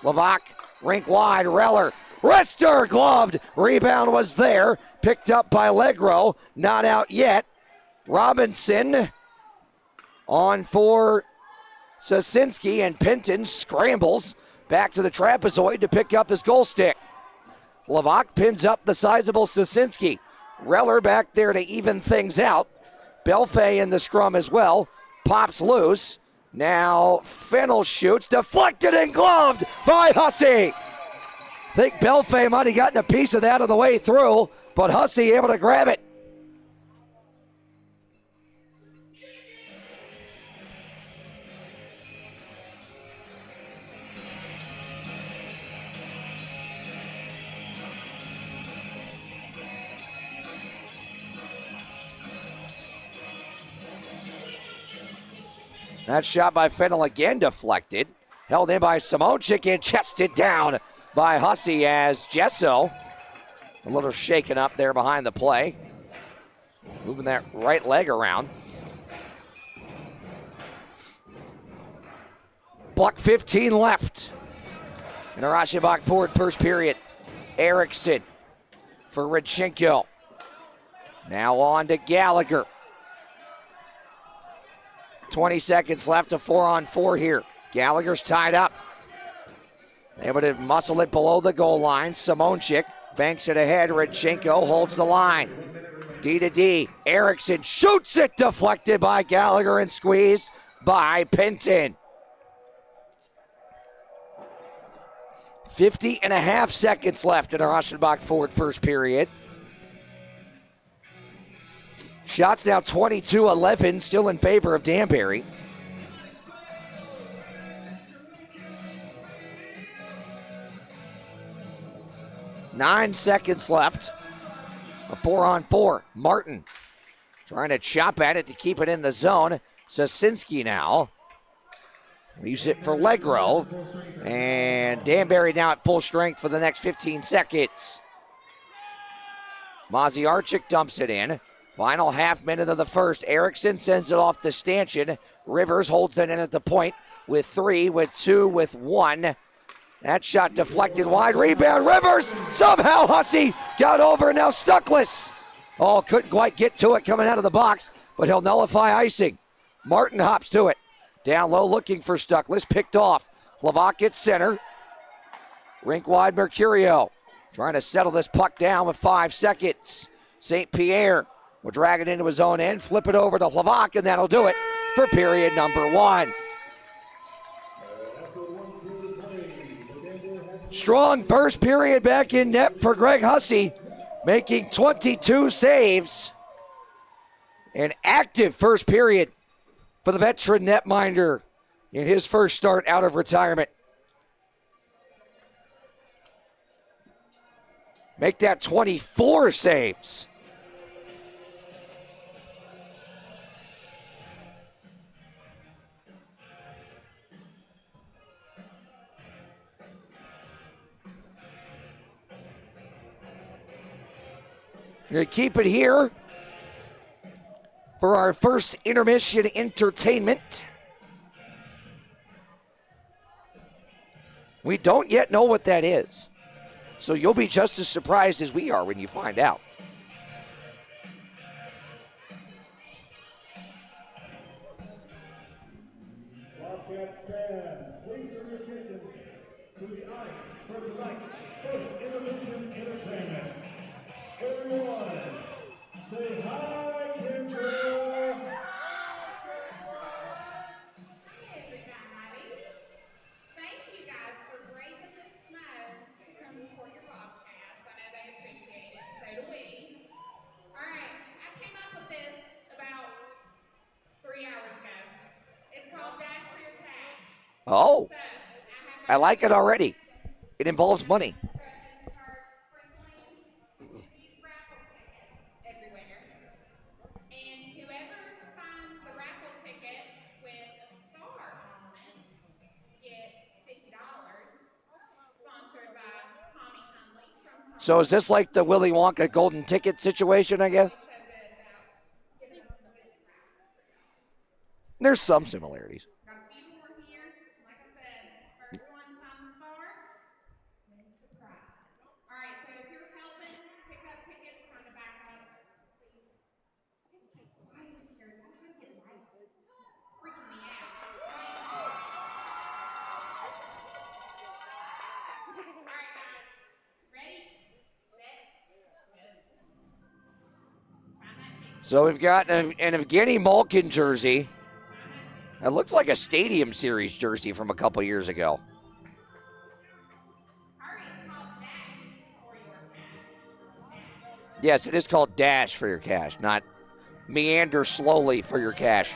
Hlavak, rink wide, Reller. Wrister gloved. Rebound was there. Picked up by Legro. Not out yet. Robinson on for Sasinski, and Penton scrambles back to the trapezoid to pick up his goal stick. Hlavak pins up the sizable Sasinski. Reller back there to even things out. Belfay in the scrum as well. Pops loose. Now Fennel shoots, deflected and gloved by Hussey. Think Belfay might have gotten a piece of that on the way through, but Hussey able to grab it. That shot by Fennell again deflected. Held in by Simonchik and chested down by Hussey as Gesso. A little shaken up there behind the play. Moving that right leg around. Buck 15 left. And Arashabak forward first period. Erickson for Rodchenko. Now on to Gallagher. 20 seconds left, a 4-on-4 here. Gallagher's tied up. Able to muscle it below the goal line. Simonchik banks it ahead. Rodchenko holds the line. D to D. Erickson shoots it, deflected by Gallagher and squeezed by Penton. 50.5 seconds left in our Aschenbach forward first period. Shots now 22-11, still in favor of Danbury. Nine seconds left. A 4-on-4. Martin trying to chop at it to keep it in the zone. Sasinski now leaves it for Legro. And Danbury now at full strength for the next 15 seconds. Maziarchik dumps it in. Final half minute of the first. Erickson sends it off to Stanchion. Rivers holds it in at the point with 3, with 2, with 1. That shot deflected wide. Rebound. Rivers. Somehow Hussey got over. Now Stuckless. Oh, couldn't quite get to it coming out of the box, but he'll nullify icing. Martin hops to it. Down low looking for Stuckless. Picked off. Hlavak at center. Rink wide Mercurio. Trying to settle this puck down with 5 seconds. St. Pierre will drag it into his own end, flip it over to Hlavak, and that'll do it for period number 1. Strong first period back in net for Greg Hussey, making 22 saves. An active first period for the veteran netminder in his first start out of retirement. Make that 24 saves. We're going to keep it here for our first intermission entertainment. We don't yet know what that is, so you'll be just as surprised as we are when you find out. Bobcats fans, please turn your attention to the ice for tonight's first intermission entertainment. Everyone, say hi, Kendra. Thank you guys for braving the snow to come support your Bobcats. I know they appreciate it, so do we. All right, I came up with this about 3 hours ago. It's called Dash for Your Cash. Oh, So, I like it already. It involves money. these raffle tickets everywhere. And whoever finds the raffle ticket with a star on it gets $50. Sponsored by Tommy Hunley from Tommy. So is this like the Willy Wonka golden ticket situation, I guess? So good about giving us some good prizes. There's some similarities. Got a few more here. Like I said, first one finds the star wins the prize. All right, so if you're helping pick up tickets, kind of back up, please. It's so quiet in here. Y'all gotta get light. It's freaking me out. Right? All right, guys. Ready? Set. Go. Find that ticket. So we've got an Evgeny Malkin jersey. It looks like a Stadium Series jersey from a couple years ago. Hurry, it's called Dash Yes, it is called dash for your cash, not meander slowly for your cash.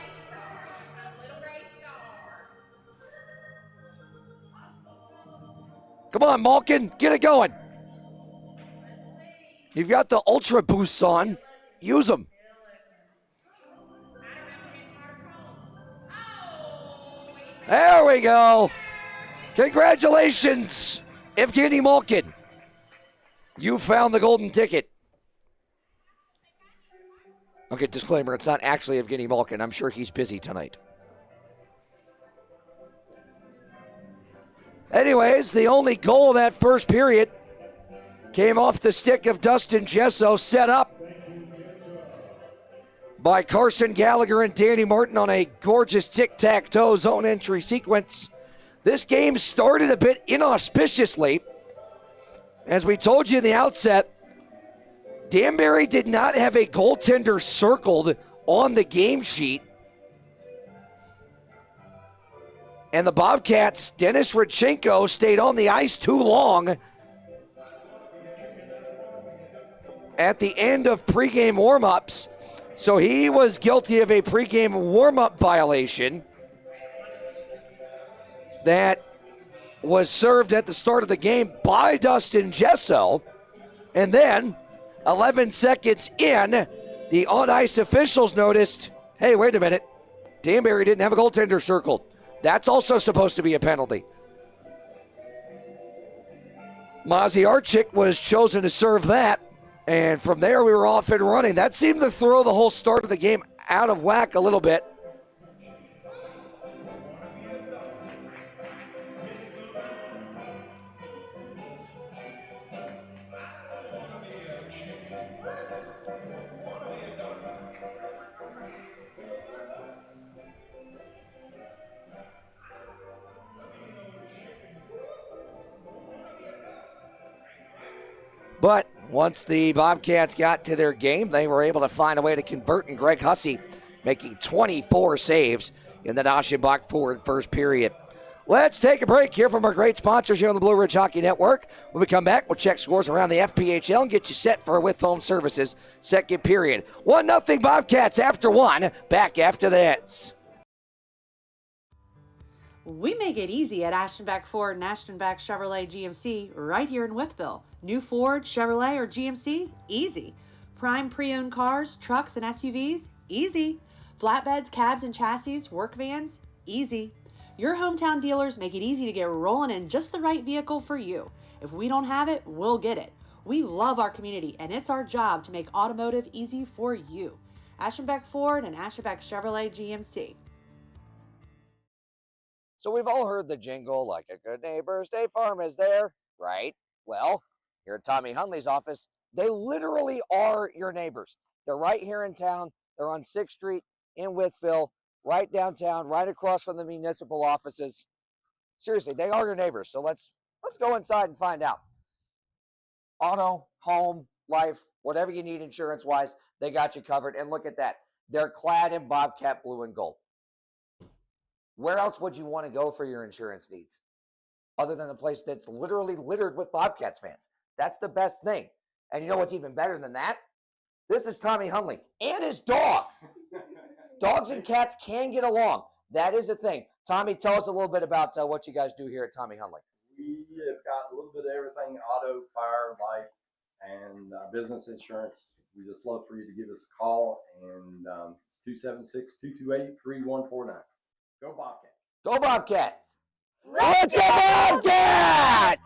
Come on, Malkin, get it going. You've got the Ultra Boosts on. Use them. There we go. Congratulations, Evgeny Malkin. You found the golden ticket. Okay, disclaimer, it's not actually Evgeny Malkin. I'm sure he's busy tonight. Anyways, the only goal of that first period came off the stick of Dustin Gesso, set up by Carson Gallagher and Danny Martin on a gorgeous tic-tac-toe zone entry sequence. This game started a bit inauspiciously. As we told you in the outset, Danbury did not have a goaltender circled on the game sheet. And the Bobcats, Dennis Rodchenko, stayed on the ice too long at the end of pregame warmups. So he was guilty of a pregame warm-up violation that was served at the start of the game by Dustin Gesso. And then, 11 seconds in, the on-ice officials noticed, hey, wait a minute, Danbury didn't have a goaltender circled. That's also supposed to be a penalty. Maziarchik was chosen to serve that, and from there we were off and running. That seemed to throw the whole start of the game out of whack a little bit. But once the Bobcats got to their game, they were able to find a way to convert, and Greg Hussey making 24 saves in the Aschenbach forward first period. Let's take a break here from our great sponsors here on the Blue Ridge Hockey Network. When we come back, we'll check scores around the FPHL and get you set for a with home services second period. 1-0 Bobcats after one. Back after this. We make it easy at Aschenbach Ford and Aschenbach Chevrolet GMC right here in Wytheville. New Ford, Chevrolet, or GMC? Easy. Prime pre-owned cars, trucks, and SUVs? Easy. Flatbeds, cabs, and chassis, work vans? Easy. Your hometown dealers make it easy to get rolling in just the right vehicle for you. If we don't have it, we'll get it. We love our community, and it's our job to make automotive easy for you. Aschenbach Ford and Aschenbach Chevrolet GMC. So we've all heard the jingle, like a good neighbor, State Farm is there, right? Well, here at Tommy Hunley's office, they literally are your neighbors. They're right here in town. They're on 6th Street in Wytheville, right downtown, right across from the municipal offices. Seriously, they are your neighbors. So let's go inside and find out. Auto, home, life, whatever you need insurance-wise, they got you covered. And look at that. They're clad in Bobcat blue and gold. Where else would you want to go for your insurance needs other than a place that's literally littered with Bobcats fans? That's the best thing. And you know what's even better than that? This is Tommy Hunley and his dog. Dogs and cats can get along. That is a thing. Tommy, tell us a little bit about what you guys do here at Tommy Hunley. We have got a little bit of everything: auto, fire, life, and business insurance. We just love for you to give us a call, and it's 276-228-3149. Go Bobcats. Go Bobcats. Let's go Bobcats!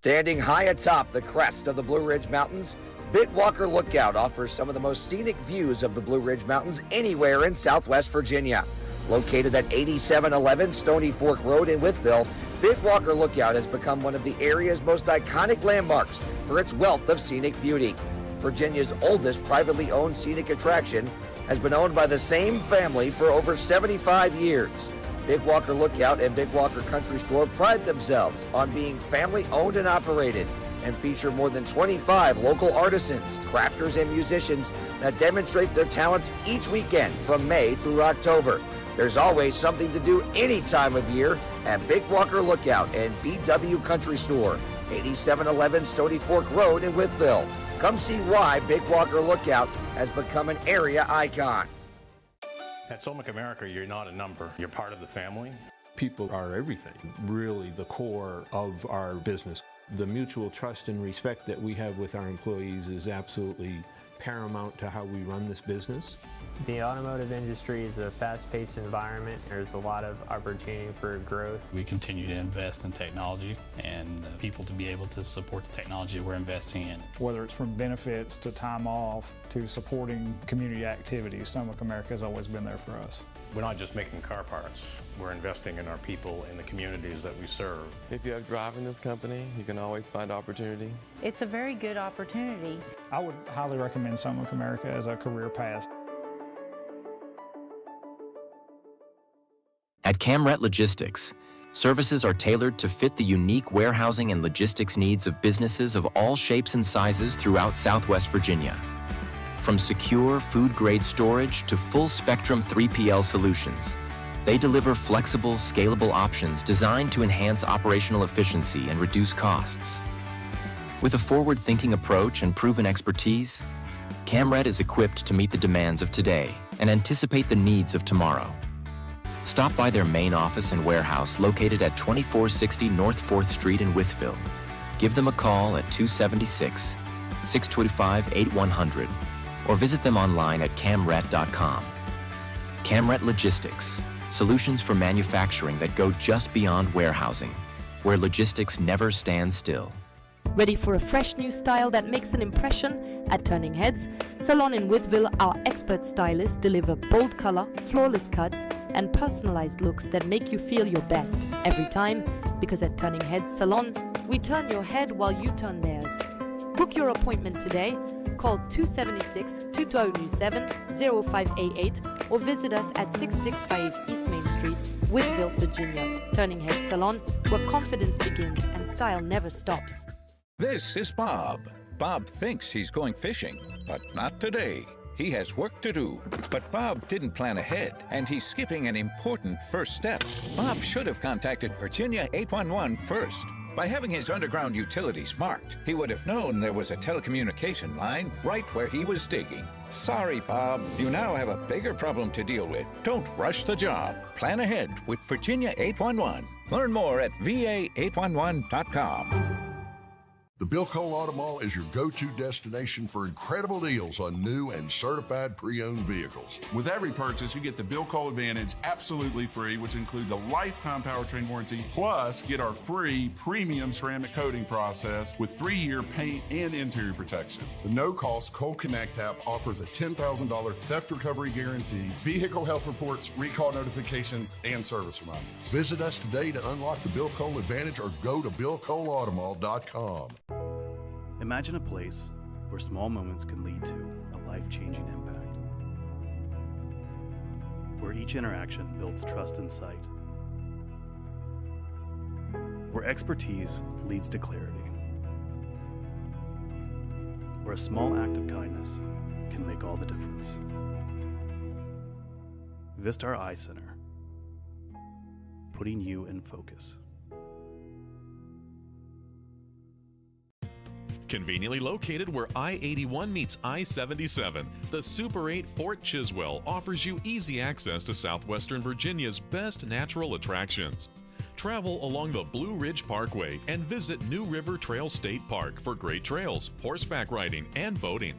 Standing high atop the crest of the Blue Ridge Mountains, Bitwalker Lookout offers some of the most scenic views of the Blue Ridge Mountains anywhere in Southwest Virginia. Located at 8711 Stony Fork Road in Wytheville, Bitwalker Lookout has become one of the area's most iconic landmarks for its wealth of scenic beauty. Virginia's oldest privately owned scenic attraction, has been owned by the same family for over 75 years. Big Walker Lookout and Big Walker Country Store pride themselves on being family owned and operated and feature more than 25 local artisans, crafters, and musicians that demonstrate their talents each weekend from May through October. There's always something to do any time of year at Big Walker Lookout and BW Country Store, 8711 Stony Fork Road in Wytheville. Come see why Big Walker Lookout has become an area icon. At Solmic America, you're not a number. You're part of the family. People are everything, really the core of our business. The mutual trust and respect that we have with our employees is absolutely paramount to how we run this business. The automotive industry is a fast-paced environment. There's a lot of opportunity for growth. We continue to invest in technology and people to be able to support the technology we're investing in. Whether it's from benefits to time off to supporting community activities, Solmic America has always been there for us. We're not just making car parts. We're investing in our people in the communities that we serve. If you have drive in this company, you can always find opportunity. It's a very good opportunity. I would highly recommend Solmic America as a career path. At Camret Logistics, services are tailored to fit the unique warehousing and logistics needs of businesses of all shapes and sizes throughout Southwest Virginia. From secure food-grade storage to full-spectrum 3PL solutions, they deliver flexible, scalable options designed to enhance operational efficiency and reduce costs. With a forward-thinking approach and proven expertise, Camret is equipped to meet the demands of today and anticipate the needs of tomorrow. Stop by their main office and warehouse located at 2460 North 4th Street in Wytheville. Give them a call at 276-625-8100 or visit them online at camret.com. Camret Logistics, solutions for manufacturing that go just beyond warehousing, where logistics never stands still. Ready for a fresh new style that makes an impression? At Turning Heads Salon in Wytheville, our expert stylists deliver bold color, flawless cuts, and personalized looks that make you feel your best every time, because at Turning Heads Salon, we turn your head while you turn theirs. Book your appointment today. Call 276-2297-0588 or visit us at 665 East Main Street, Wytheville, Virginia. Turning Heads Salon, where confidence begins and style never stops. This is Bob. Bob thinks he's going fishing, but not today. He has work to do. But Bob didn't plan ahead, and he's skipping an important first step. Bob should have contacted Virginia 811 first. By having his underground utilities marked, he would have known there was a telecommunication line right where he was digging. Sorry, Bob. You now have a bigger problem to deal with. Don't rush the job. Plan ahead with Virginia 811. Learn more at va811.com. The Bill Cole Auto Mall is your go-to destination for incredible deals on new and certified pre-owned vehicles. With every purchase, you get the Bill Cole Advantage absolutely free, which includes a lifetime powertrain warranty, plus get our free premium ceramic coating process with 3-year paint and interior protection. The no-cost Cole Connect app offers a $10,000 theft recovery guarantee, vehicle health reports, recall notifications, and service reminders. Visit us today to unlock the Bill Cole Advantage or go to BillColeAutomall.com. Imagine a place where small moments can lead to a life-changing impact. Where each interaction builds trust and sight. Where expertise leads to clarity. Where a small act of kindness can make all the difference. Vistar Eye Center. Putting you in focus. Conveniently located where I-81 meets I-77, the Super 8 Fort Chiswell offers you easy access to southwestern Virginia's best natural attractions. Travel along the Blue Ridge Parkway and visit New River Trail State Park for great trails, horseback riding, and boating.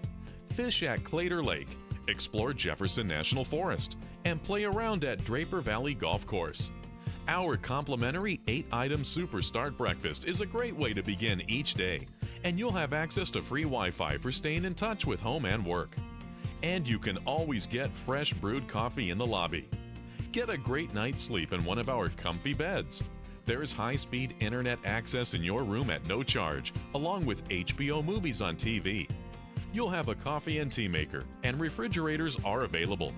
Fish at Clater Lake, explore Jefferson National Forest, and play around at Draper Valley Golf Course. Our complimentary 8-item Super Start breakfast is a great way to begin each day, and you'll have access to free Wi-Fi for staying in touch with home and work. And you can always get fresh brewed coffee in the lobby. Get a great night's sleep in one of our comfy beds. There's high-speed internet access in your room at no charge, along with HBO movies on TV. You'll have a coffee and tea maker, and refrigerators are available.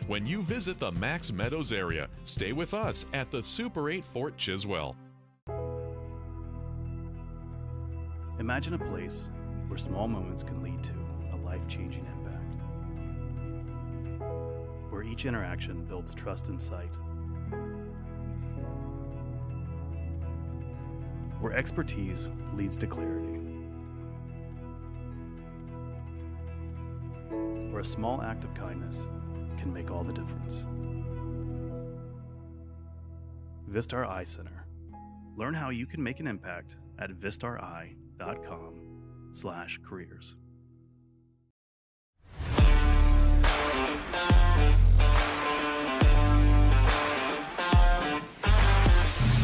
When you visit the Max Meadows area, stay with us at the Super 8 Fort Chiswell. Imagine a place where small moments can lead to a life-changing impact. Where each interaction builds trust and sight. Where expertise leads to clarity. Where a small act of kindness can make all the difference. Vistar Eye Center. Learn how you can make an impact at vistareye.com/careers.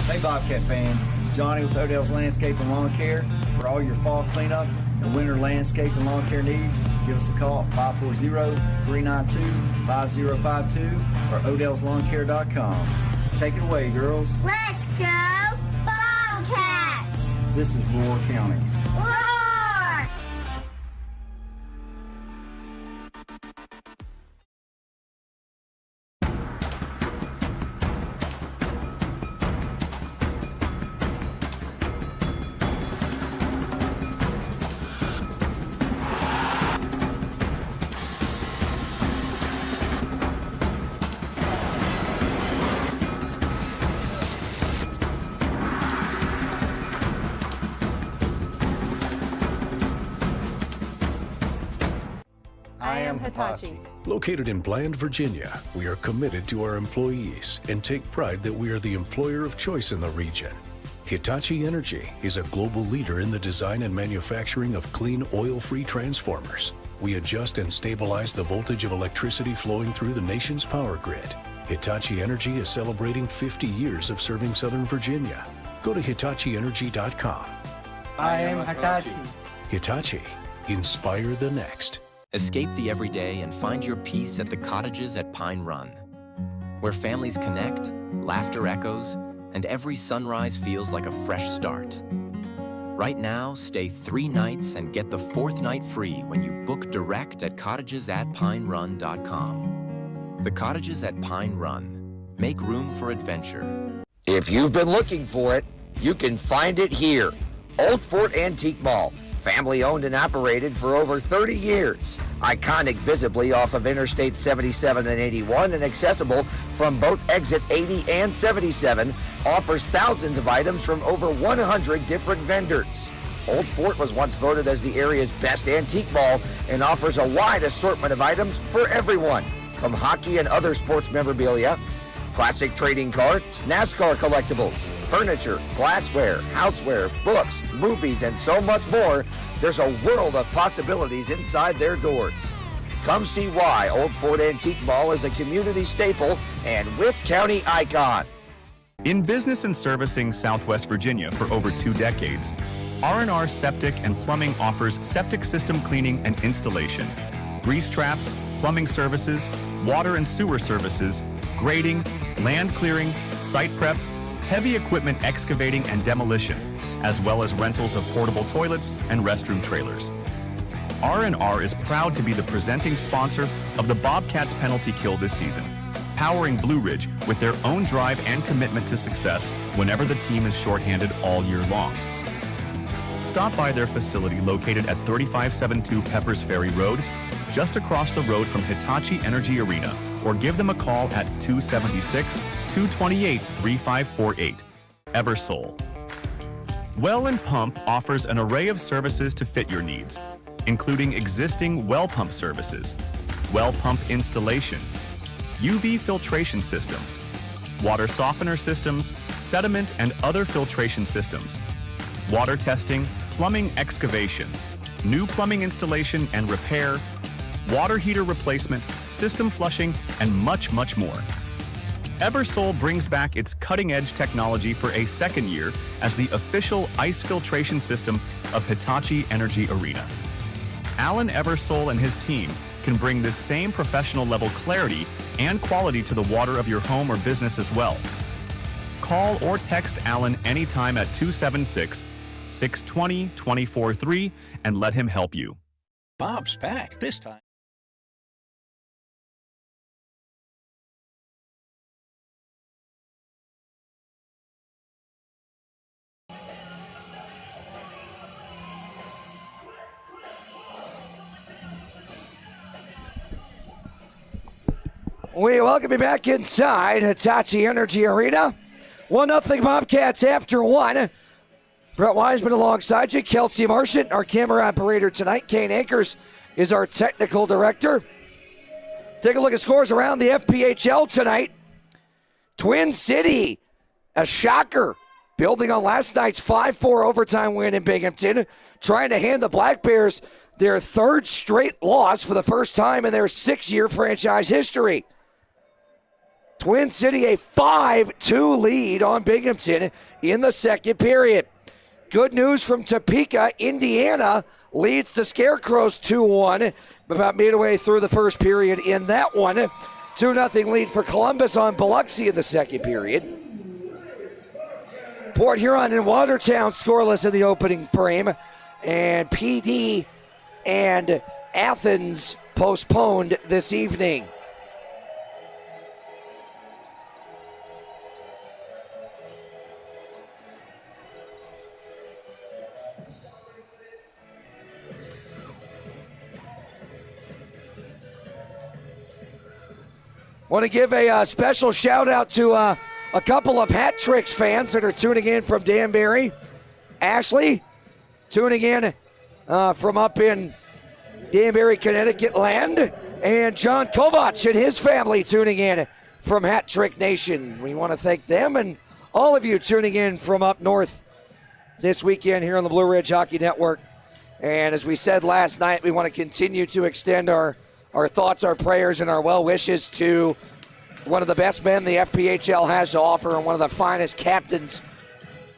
Hey Bobcat fans, it's Johnny with Odell's Landscape and Lawn Care. For all your fall cleanup and winter landscape and lawn care needs, give us a call at 540-392-5052 or odellslawnCare.com. Take it away, girls. Let's go Bobcats! This is Roar County. Roar! Hitachi. Located in Bland, Virginia, we are committed to our employees and take pride that we are the employer of choice in the region. Hitachi Energy is a global leader in the design and manufacturing of clean, oil-free transformers. We adjust and stabilize the voltage of electricity flowing through the nation's power grid. Hitachi Energy is celebrating 50 years of serving Southern Virginia. Go to HitachiEnergy.com. I am Hitachi. Hitachi. Inspire the next. Escape the everyday and find your peace at the Cottages at Pine Run, where families connect, laughter echoes, and every sunrise feels like a fresh start. Right now, stay 3 nights and get the 4th night free when you book direct at cottagesatpinerun.com. The Cottages at Pine Run. Make room for adventure. If you've been looking for it, you can find it here. Old Fort Antique Mall. Family owned and operated for over 30 years. Iconic visibly off of Interstate 77 and 81 and accessible from both exit 80 and 77, offers thousands of items from over 100 different vendors. Old Fort was once voted as the area's best antique mall and offers a wide assortment of items for everyone, from hockey and other sports memorabilia, classic trading cards, NASCAR collectibles, furniture, glassware, houseware, books, movies, and so much more. There's a world of possibilities inside their doors. Come see why Old Fort Antique Mall is a community staple and Wythe County icon. In business and servicing Southwest Virginia for over 2 decades, R&R Septic and Plumbing offers septic system cleaning and installation, grease traps, plumbing services, water and sewer services, grading, land clearing, site prep, heavy equipment excavating and demolition, as well as rentals of portable toilets and restroom trailers. R&R is proud to be the presenting sponsor of the Bobcats penalty kill this season, powering Blue Ridge with their own drive and commitment to success whenever the team is shorthanded all year long. Stop by their facility located at 3572 Peppers Ferry Road, just across the road from Hitachi Energy Arena, or give them a call at 276-228-3548. Eversole. Well and Pump offers an array of services to fit your needs, including existing well pump services, well pump installation, UV filtration systems, water softener systems, sediment and other filtration systems, water testing, plumbing excavation, new plumbing installation and repair, water heater replacement, system flushing, and much, much more. Eversole brings back its cutting-edge technology for a second year as the official ice filtration system of Hitachi Energy Arena. Alan Eversole and his team can bring this same professional level clarity and quality to the water of your home or business as well. Call or text Alan anytime at 276-620-243 and let him help you. Bob's back this time. We welcome you back inside Hitachi Energy Arena. 1-0 Bobcats after one. Brett Wiseman alongside you. Kelsey Marchant, our camera operator tonight. Kane Akers is our technical director. Take a look at scores around the FPHL tonight. Twin City, a shocker, building on last night's 5-4 overtime win in Binghamton, trying to hand the Black Bears their third straight loss for the first time in their 6-year franchise history. Twin City a 5-2 lead on Binghamton in the second period. Good news from Topeka, Indiana leads the Scarecrows 2-1 about midway through the first period in that one. 2-0 lead for Columbus on Biloxi in the second period. Port Huron and Watertown scoreless in the opening frame. And PD and Athens postponed this evening. Want to give a special shout out to a couple of Hat Tricks fans that are tuning in from Danbury. Ashley, tuning in from up in Danbury, Connecticut land. And John Kovac and his family tuning in from Hat Trick Nation. We want to thank them and all of you tuning in from up north this weekend here on the Blue Ridge Hockey Network. And as we said last night, we want to continue to extend our thoughts, our prayers, and our well wishes to one of the best men the FPHL has to offer and one of the finest captains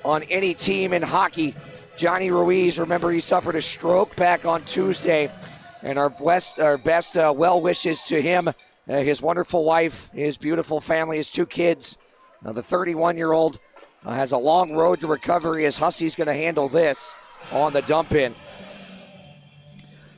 on any team in hockey, Johnny Ruiz. Remember, he suffered a stroke back on Tuesday, and our best well wishes to him, his wonderful wife, his beautiful family, his two kids. The 31-year-old has a long road to recovery as Hussey's going to handle this on the dump-in.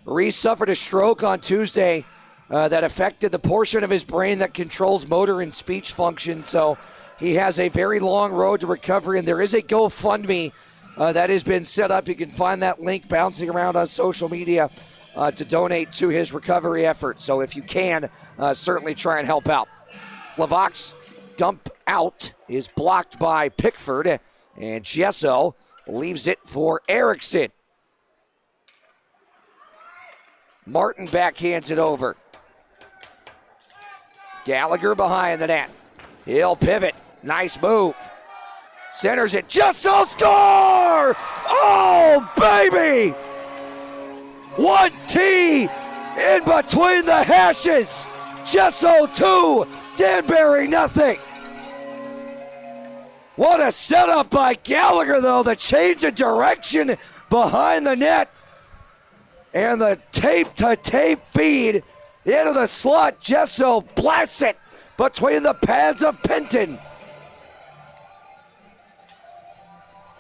Ruiz suffered a stroke on Tuesday that affected the portion of his brain that controls motor and speech function. So he has a very long road to recovery, and there is a GoFundMe that has been set up. You can find that link bouncing around on social media to donate to his recovery effort. So if you can, certainly try and help out. Lavac's dump out is blocked by Pickford, and Gesso leaves it for Erickson. Martin backhands it over. Gallagher behind the net. He'll pivot. Nice move. Centers it. Gesso score! Oh, baby! 1T in between the hashes. Gesso 2, Danbury nothing. What a setup by Gallagher, though. The change of direction behind the net. And the tape-to-tape feed into the slot. Gesso blasts it between the pads of Penton.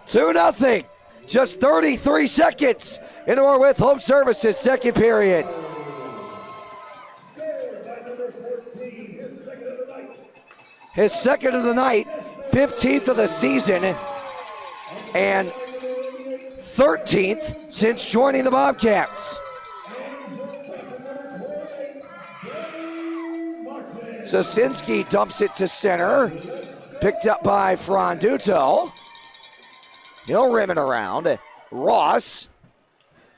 2-0. Just 33 seconds into our With Home Services second period. His second of the night, 15th of the season, and 13th since joining the Bobcats. Sosinski dumps it to center. Picked up by Franduto. He'll rim it around. Ross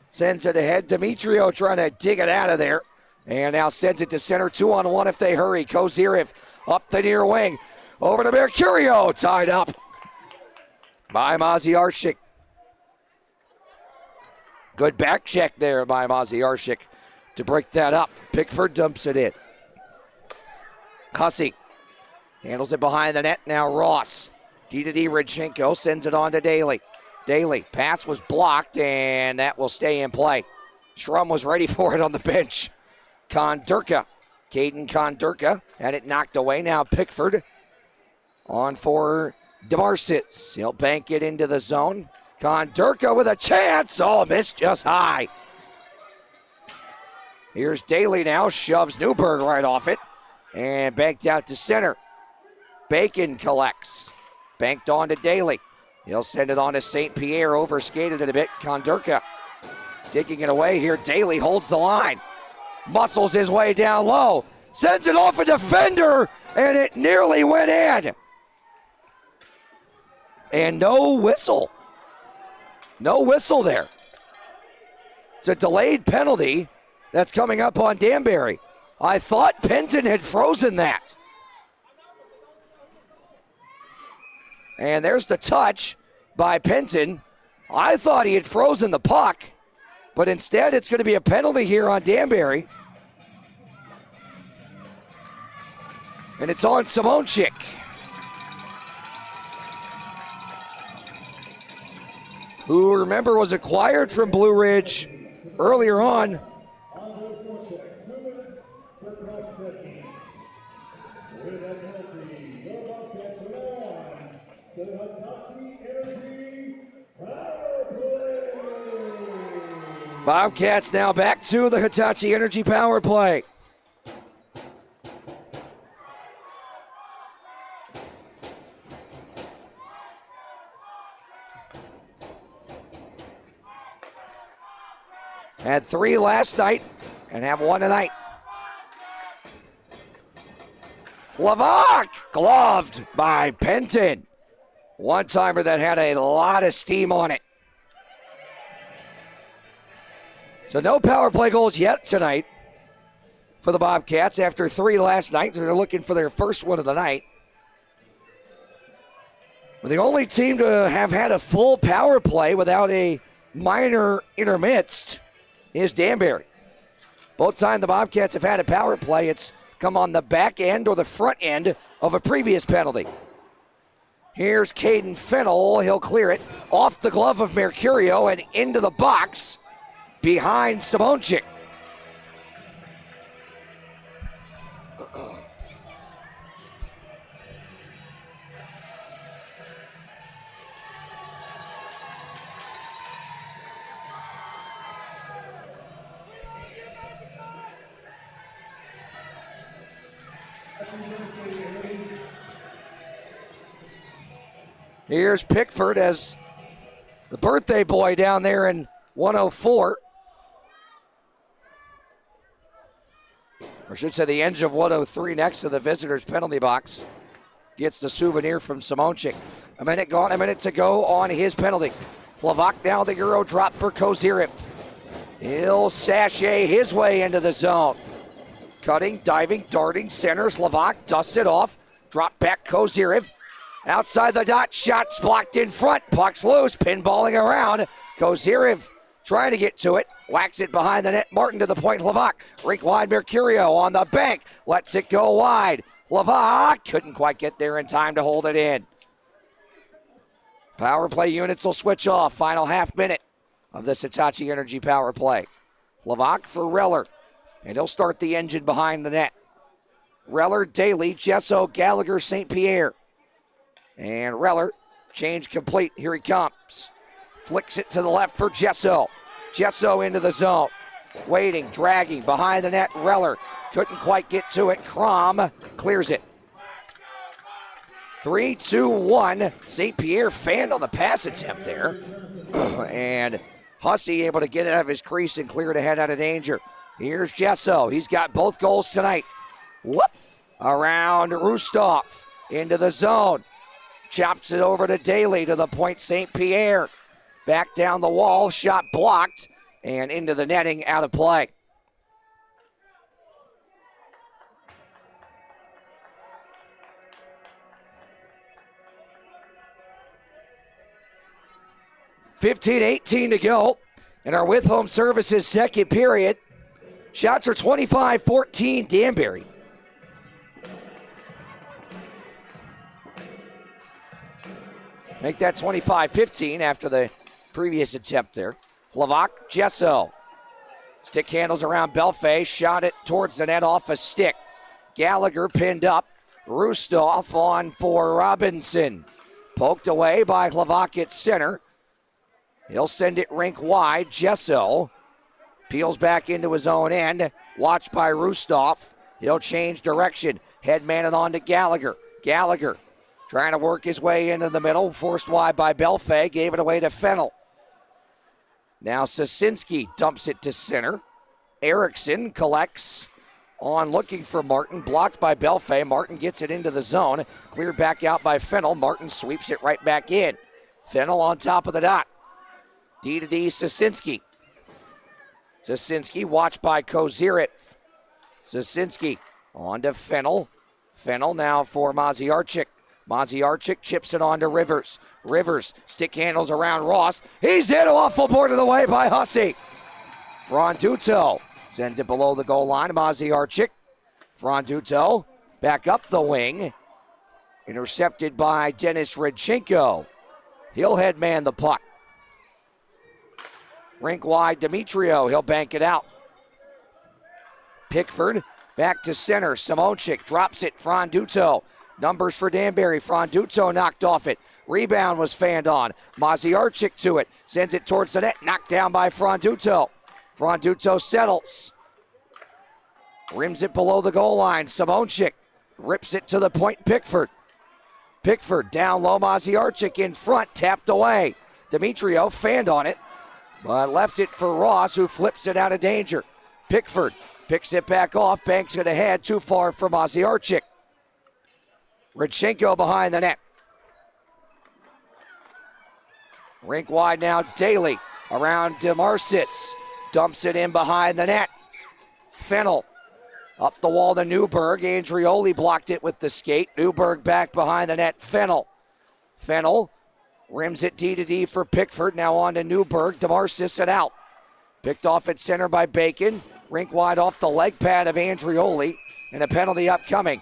sends it ahead. Demetrio trying to dig it out of there. And now sends it to center. 2-on-1 if they hurry. Kozirev up the near wing. Over to Mercurio. Tied up by Maziarchik. Good back check there by Maziarchik to break that up. Pickford dumps it in. Hussey handles it behind the net. Now Ross. D-to-D Rodchenko sends it on to Daly. Daly, pass was blocked, and that will stay in play. Schrum was ready for it on the bench. Kondurka. Caden Kondurka had it knocked away. Now Pickford on for DeMarcitz. He'll bank it into the zone. Kondurka with a chance. Oh, missed just high. Here's Daly now, shoves Newberg right off it, and banked out to center. Bacon collects, banked on to Daly. He'll send it on to St. Pierre, overskated it a bit. Kondurka digging it away here. Daly holds the line, muscles his way down low, sends it off a defender, and it nearly went in. And no whistle. No whistle there. It's a delayed penalty that's coming up on Danbury. I thought Penton had frozen that. And there's the touch by Penton. I thought he had frozen the puck, but instead it's going to be a penalty here on Danbury. And it's on Simonchik. Who, remember, was acquired from Blue Ridge earlier on. Bobcats now back to the Hitachi Energy power play. Had 3 last night and have 1 tonight. Lavak gloved by Penton. One-timer that had a lot of steam on it. So no power play goals yet tonight for the Bobcats after 3 last night. They're looking for their first one of the night. We're the only team to have had a full power play without a minor intermixed is Danbury. Both times the Bobcats have had a power play, it's come on the back end or the front end of a previous penalty. Here's Caden Fennell. He'll clear it off the glove of Mercurio and into the box behind Simonchik. Here's Pickford as the birthday boy down there in 104. Or I should say the edge of 103 next to the visitors' penalty box. Gets the souvenir from Simonchik. A minute gone, a minute to go on his penalty. Lavak now the Euro drop for Kozirev. He'll sashay his way into the zone. Cutting, diving, darting, centers. Lavak dusts it off. Drop back Kozirev. Outside the dot, shots blocked in front. Puck's loose, pinballing around. Kozirev trying to get to it. Whacks it behind the net. Martin to the point. Lavak. Rink wide. Mercurio on the bank. Lets it go wide. Lavak couldn't quite get there in time to hold it in. Power play units will switch off. Final half minute of this Hitachi Energy power play. Lavak for Reller. And he'll start the engine behind the net. Reller, Daly, Jesso, Gallagher, St. Pierre. And Reller, change complete. Here he comes. Flicks it to the left for Jesso. Jesso into the zone. Waiting, dragging, behind the net. Reller couldn't quite get to it. Crom clears it. 3-2-1. St. Pierre fanned on the pass attempt there. And Hussey able to get it out of his crease and clear it ahead out of danger. Here's Jesso. He's got both goals tonight. Whoop! Around Rustov. Into the zone. Chops it over to Daly to the point. St. Pierre. Back down the wall. Shot blocked. And into the netting, out of play. $15-18 to go in our With Home Services second period. Shots are 25-14 Danbury. Make that 25-15 after the previous attempt there. Lavak, Jesso. Stick handles around Belfay. Shot it towards the net off a stick. Gallagher pinned up. Rustov on for Robinson. Poked away by Lavak at center. He'll send it rink wide. Jesso peels back into his own end. Watched by Rustov. He'll change direction. Head manning on to Gallagher. Gallagher trying to work his way into the middle. Forced wide by Belfay. Gave it away to Fennell. Now Sosinski dumps it to center. Erickson collects on looking for Martin. Blocked by Belfay. Martin gets it into the zone. Cleared back out by Fennell. Martin sweeps it right back in. Fennell on top of the dot. D to D Sosinski. Sosinski watched by Kozirit. Sosinski on to Fennell. Fennell now for Maziarchik. Maziarchik chips it on to Rivers. Rivers stick handles around Ross. He's hit off the board of the way by Hussey. Fronduto sends it below the goal line. Maziarchik. Fronduto back up the wing. Intercepted by Dennis Redchenko. He'll head man the puck. Rink wide, Demetrio. He'll bank it out. Pickford back to center. Simonchik drops it. Fronduto. Numbers for Danbury. Fronduto knocked off it. Rebound was fanned on. Maziarchik to it. Sends it towards the net. Knocked down by Fronduto. Fronduto settles. Rims it below the goal line. Simonchik rips it to the point. Pickford. Pickford down low. Maziarchik in front. Tapped away. Demetrio fanned on it, but left it for Ross, who flips it out of danger. Pickford picks it back off, banks it ahead, too far for Maziarchik. Redchenko behind the net. Rink wide now, Daly around DeMarcis. Dumps it in behind the net. Fennell up the wall to Newberg. Andrioli blocked it with the skate. Newberg back behind the net. Fennell. Fennell rims it D to D for Pickford. Now on to Newberg. DeMarcis it out. Picked off at center by Bacon. Rink wide off the leg pad of Andrioli. And a penalty upcoming.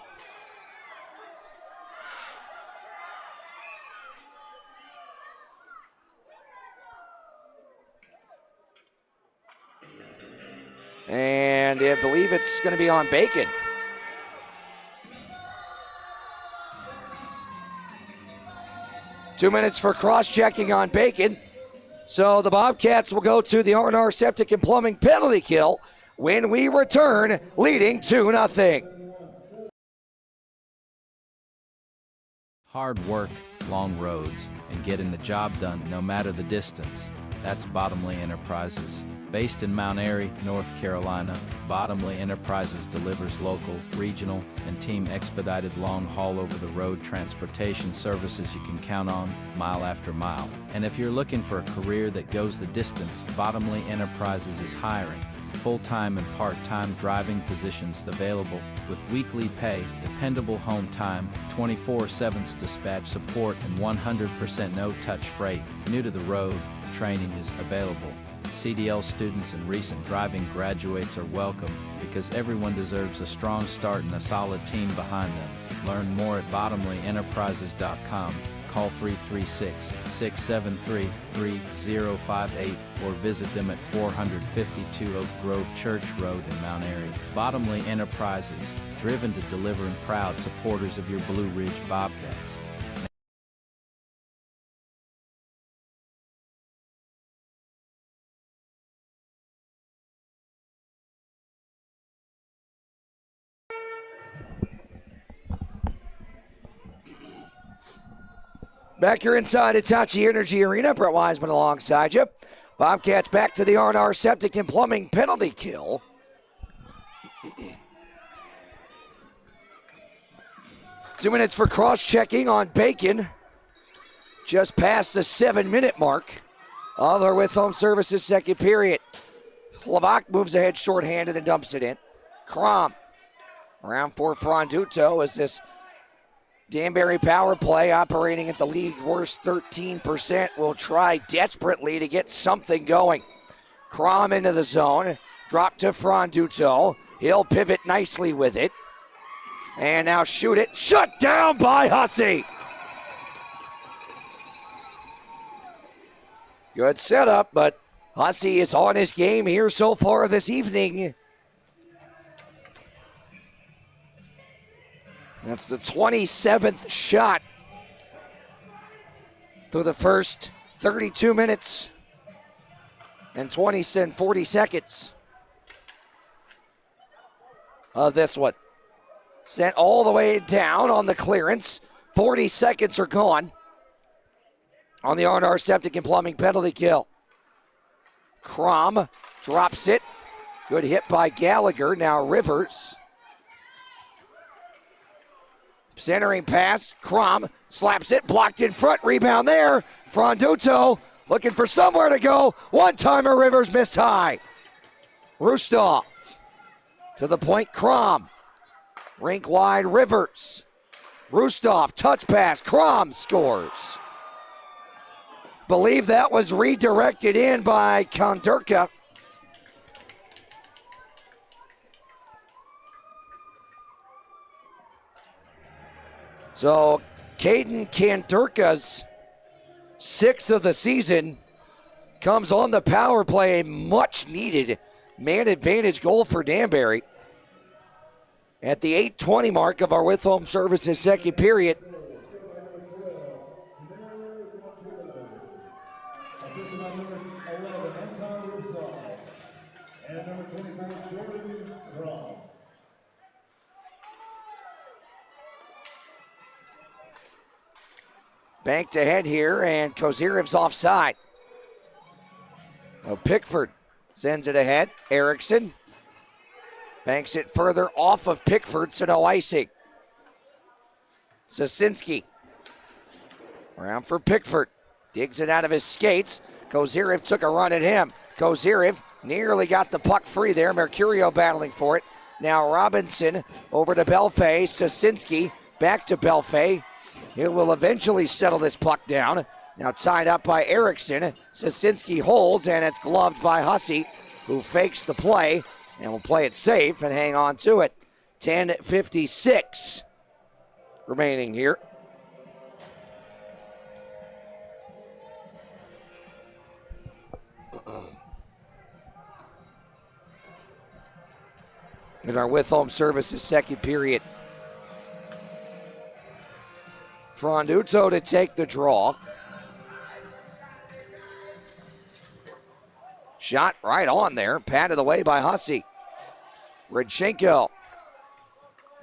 And I believe it's going to be on Bacon. Two minutes for cross-checking on Bacon. So the Bobcats will go to the R&R Septic and Plumbing penalty kill when we return, leading 2-0. Hard work, long roads, and getting the job done no matter the distance. That's Bottomley Enterprises. Based in Mount Airy, North Carolina, Bottomley Enterprises delivers local, regional, and team expedited long-haul over-the-road transportation services you can count on, mile after mile. And if you're looking for a career that goes the distance, Bottomley Enterprises is hiring. Full-time and part-time driving positions available with weekly pay, dependable home time, 24/7 dispatch support, and 100% no-touch freight. New to the road, training is available. CDL students and recent driving graduates are welcome because everyone deserves a strong start and a solid team behind them. Learn more at bottomleyenterprises.com. Call 336-673-3058 or visit them at 452 Oak Grove Church Road in Mount Airy. Bottomley Enterprises, driven to deliver and proud supporters of your Blue Ridge Bobcats. Back here inside Hitachi Energy Arena, Brett Wiseman alongside you. Bobcats back to the R&R Septic and Plumbing penalty kill. Two minutes for cross-checking on Bacon. Just past the 7-minute mark of our With Home Services second period. Slovak moves ahead shorthanded and dumps it in. Crom around for Fronduto as this Danbury power play operating at the league worst 13% will try desperately to get something going. Crom into the zone, drop to Fronduto. He'll pivot nicely with it. And now shoot it. Shut down by Hussey. Good setup, but Hussey is on his game here so far this evening. That's the 27th shot through the first 32 minutes and 40 seconds. of this one. Sent all the way down on the clearance. 40 seconds are gone on the R&R Septic and Plumbing penalty kill. Crom drops it. Good hit by Gallagher. Now Rivers. Centering pass. Crom slaps it. Blocked in front. Rebound there. Franduto looking for somewhere to go. One-timer. Rivers missed high. Rustov to the point. Crom. Rink wide. Rivers. Rustov. Touch pass. Crom scores. Believe that was redirected in by Kondurka. So Caden Kondurka's 6th of the season comes on the power play. A much needed man advantage goal for Danbury. At the 8:20 mark of our With Home Services second period. Assisted by number 11, Anton Rustov, and number 24, Jordan Crom. Banked ahead here, and Kozyrev's offside. Pickford sends it ahead. Erickson banks it further off of Pickford, so no icing. Sosinski around for Pickford. Digs it out of his skates. Kozyrev took a run at him. Kozyrev nearly got the puck free there. Mercurio battling for it. Now Robinson over to Belfay. Sosinski back to Belfay. He will eventually settle this puck down. Now tied up by Erickson. Sosinski holds, and it's gloved by Hussey, who fakes the play and will play it safe and hang on to it. 10:56 remaining here. In our With Home Services second period. Franduto to take the draw. Shot right on there, patted away by Hussey. Radchenko.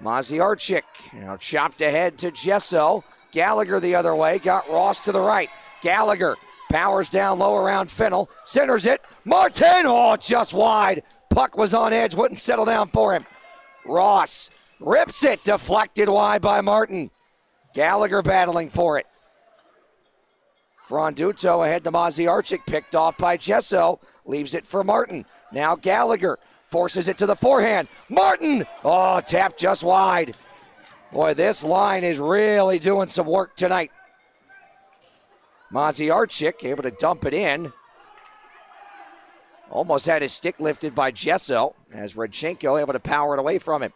Maziarchik now chopped ahead to Jesso. Gallagher the other way, got Ross to the right. Gallagher powers down low around Fennell, centers it. Martin, oh, just wide. Puck was on edge, wouldn't settle down for him. Ross rips it, deflected wide by Martin. Gallagher battling for it. Franduto ahead to Maziarchik, picked off by Jesso, leaves it for Martin. Now Gallagher forces it to the forehand. Martin, oh, tapped just wide. Boy, this line is really doing some work tonight. Maziarchik able to dump it in. Almost had his stick lifted by Jesso as Radchenko able to power it away from him.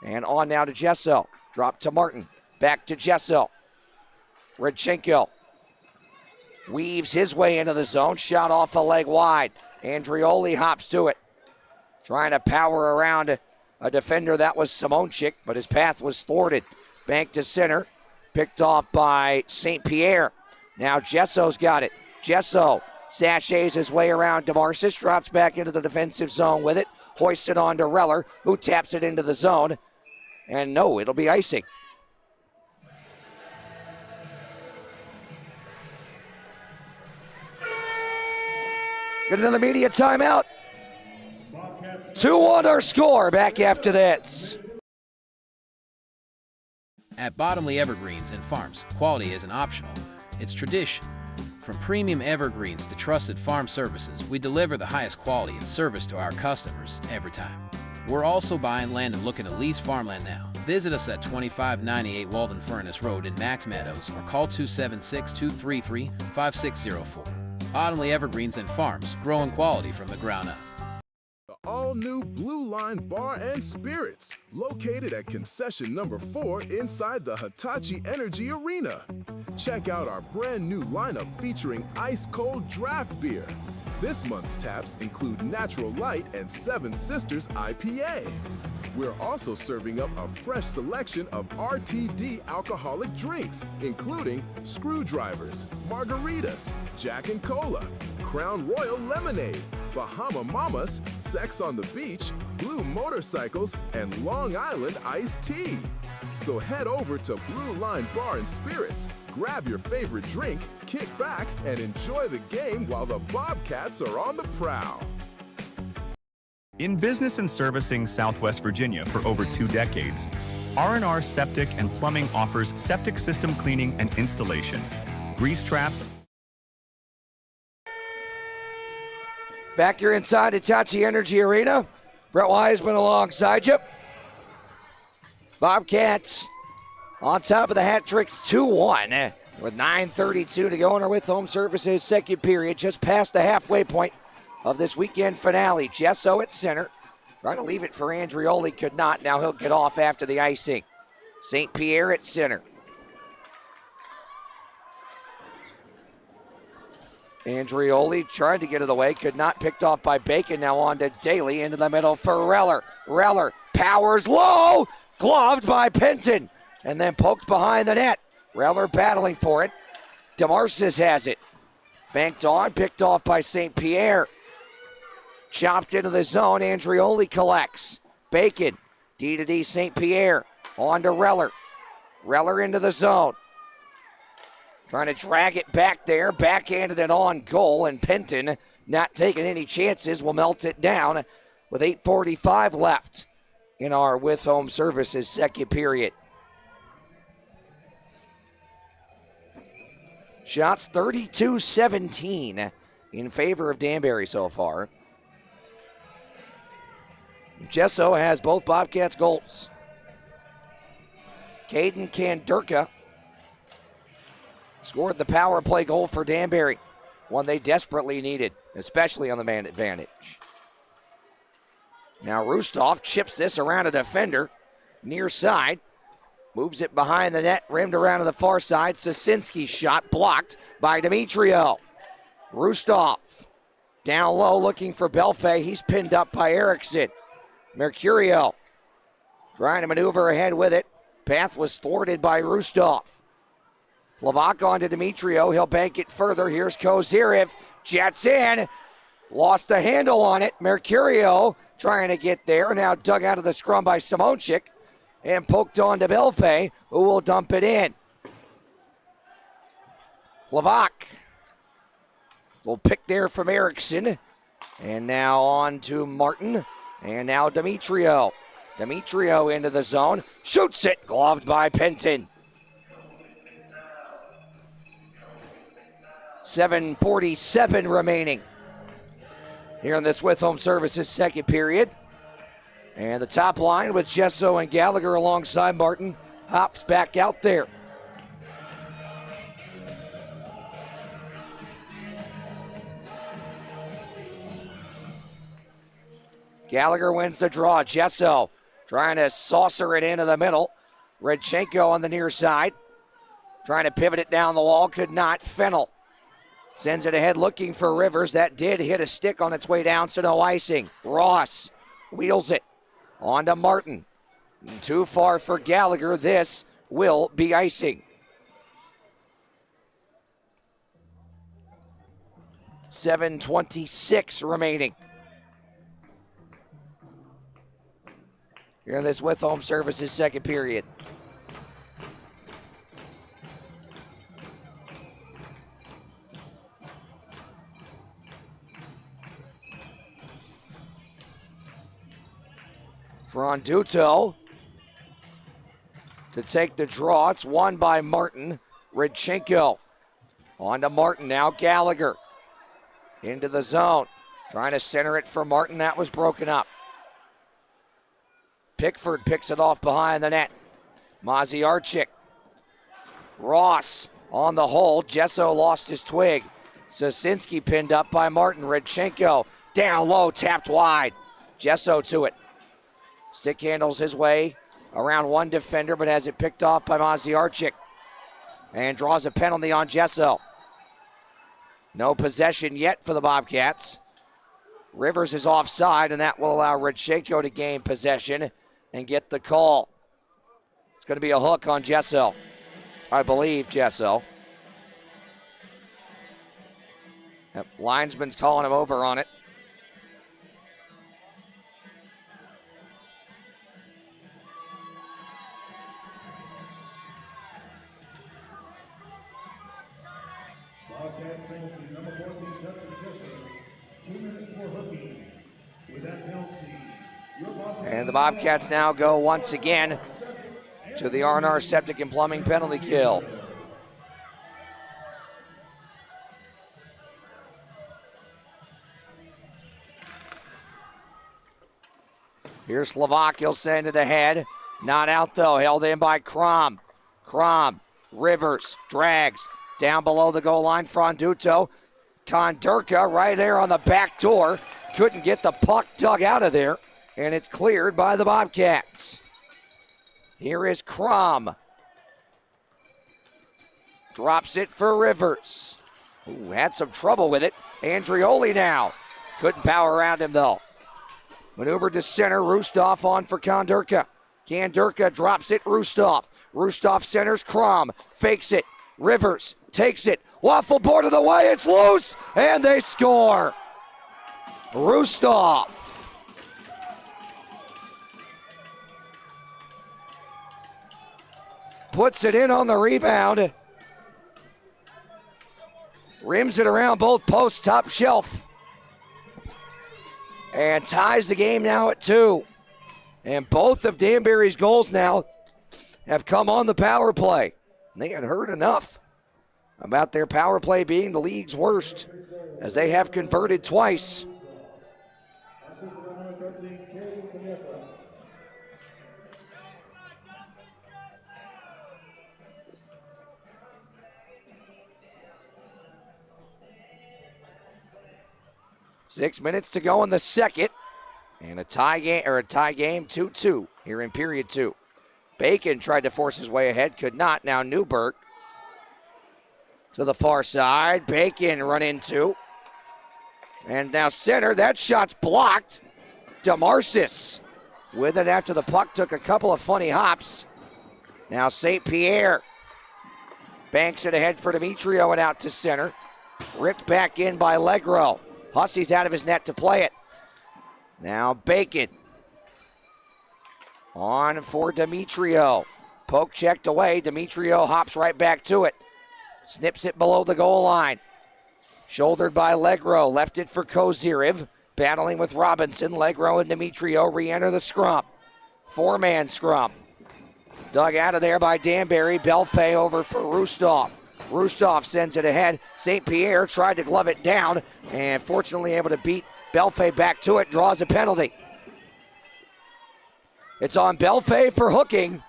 And on now to Jesso. Drop to Martin. Back to Jesso. Radchenko weaves his way into the zone. Shot off a leg wide. Andrioli hops to it. Trying to power around a defender. That was Simonchik, but his path was thwarted. Bank to center. Picked off by St. Pierre. Now Jesso's got it. Jesso sachets his way around DeMarcis. Drops back into the defensive zone with it. Hoists it on to Reller, who taps it into the zone. And no, it'll be icing. Get another media timeout. 2-1 our score. Back after this. At Bottomley Evergreens and Farms, quality isn't optional, it's tradition. From premium evergreens to trusted farm services, we deliver the highest quality and service to our customers every time. We're also buying land and looking to lease farmland now. Visit us at 2598 Walden Furnace Road in Max Meadows or call 276-233-5604. Bottomley Evergreens and Farms, growing quality from the ground up. The all-new Blue Line Bar and Spirits, located at concession number 4 inside the Hitachi Energy Arena. Check out our brand new lineup featuring ice-cold draft beer, This month's taps include Natural Light and Seven Sisters IPA. We're also serving up a fresh selection of RTD alcoholic drinks, including Screwdrivers, Margaritas, Jack and Cola, Crown Royal Lemonade, Bahama Mamas, Sex on the Beach, Blue Motorcycles, and Long Island Iced Tea. So head over to Blue Line Bar and Spirits, grab your favorite drink, kick back, and enjoy the game while the Bobcats are on the prowl. In business and servicing Southwest Virginia for over 2 decades, R&R Septic and Plumbing offers septic system cleaning and installation, grease traps. Back here inside Hitachi Energy Arena. Brett Wiseman alongside you. Bobcats on top of the hat tricks 2-1 with 9:32 to go in our with home services second period, just past the halfway point of this weekend finale. Gesso at center, trying to leave it for Andrioli, could not. Now he'll get off after the icing. St. Pierre at center. Andrioli tried to get it away, could not, picked off by Bacon. Now on to Daly, into the middle for Reller. Reller powers low, gloved by Penton, and then poked behind the net. Reller battling for it. DeMarcis has it. Banked on, picked off by St. Pierre. Chopped into the zone, Andrioli collects. Bacon, D-to-D St. Pierre, on to Reller. Reller into the zone. Trying to drag it back there, backhanded it on goal, and Penton, not taking any chances, will melt it down with 8:45 left in our with home services second period. Shots 32-17 in favor of Danbury so far. Gesso has both Bobcats goals. Caden Kanderka scored the power play goal for Danbury, one they desperately needed, especially on the man advantage. Now Rustov chips this around a defender, near side, moves it behind the net, rimmed around to the far side. Sosinski's shot blocked by Demetrio. Rustov down low looking for Belfay. He's pinned up by Erickson. Mercurio trying to maneuver ahead with it. Path was thwarted by Rustov. Lavak on to Demetrio. He'll bank it further. Here's Kozirev. Jets in. Lost the handle on it. Mercurio trying to get there. Now dug out of the scrum by Simonchik. And poked on to Belfay, who will dump it in. Lavak. Little pick there from Erickson. And now on to Martin. And now Demetrio. Demetrio into the zone. Shoots it. Gloved by Penton. 7:47 remaining here in this with home services second period. And the top line with Gesso and Gallagher alongside Martin hops back out there. Gallagher wins the draw. Gesso trying to saucer it into the middle. Redchenko on the near side. Trying to pivot it down the wall. Could not. Fennel sends it ahead looking for Rivers. That did hit a stick on its way down, so no icing. Ross wheels it. On to Martin. Too far for Gallagher. This will be icing. .26 remaining here in this with home services second period. Fronduto to take the draw. It's won by Martin. Redchenko on to Martin. Now Gallagher into the zone. Trying to center it for Martin. That was broken up. Pickford picks it off behind the net. Maziarchik. Ross on the hold. Gesso lost his twig. Sosinski pinned up by Martin. Redchenko down low, tapped wide. Gesso to it. Stick handles his way around one defender, but has it picked off by Maziarchik. And draws a penalty on Gesso. No possession yet for the Bobcats. Rivers is offside, and that will allow Rodcheco to gain possession and get the call. It's going to be a hook on Gesso. I believe Gesso. Yep, linesman's calling him over on it. Bobcats penalty, number 14, Justin Jessup. 2 minutes for hooking. With that penalty, and the Bobcats now go once again to the R&R Septic and Plumbing penalty kill. Here's Slovak, he'll send it ahead. Not out though, held in by Crom. Crom, Rivers, drags, down below the goal line, Franduto. Kondurka right there on the back door. Couldn't get the puck dug out of there, and it's cleared by the Bobcats. Here is Crom. Drops it for Rivers. Ooh, had some trouble with it. Andrioli now. Couldn't power around him though. Maneuver to center, Rustov on for Kondurka. Kondurka drops it, Rustov. Rustov centers, Crom. Fakes it. Rivers takes it. Waffle board of the way, it's loose, and they score. Rustov. Puts it in on the rebound. Rims it around both posts, top shelf. And ties the game now at 2. And both of Danbury's goals now have come on the power play. They had heard enough about their power play being the league's worst, as they have converted twice. Six minutes to go in the second, and a tie game 2-2 here in period 2. Bacon tried to force his way ahead, could not. Now Newberg to the far side. Bacon run into, and now center. That shot's blocked. DeMarcis with it after the puck took a couple of funny hops. Now St. Pierre banks it ahead for Demetrio and out to center. Ripped back in by Legro. Hussey's out of his net to play it. Now Bacon. On for Demetrio. Poke checked away. Demetrio hops right back to it. Snips it below the goal line. Shouldered by Legro. Left it for Koziriv. Battling with Robinson. Legro and Demetrio re-enter the scrum. 4-man scrum. Dug out of there by Danbury. Belfay over for Rustov. Rustov sends it ahead. St. Pierre tried to glove it down and fortunately able to beat Belfay back to it. Draws a penalty. It's on Belfay for hooking.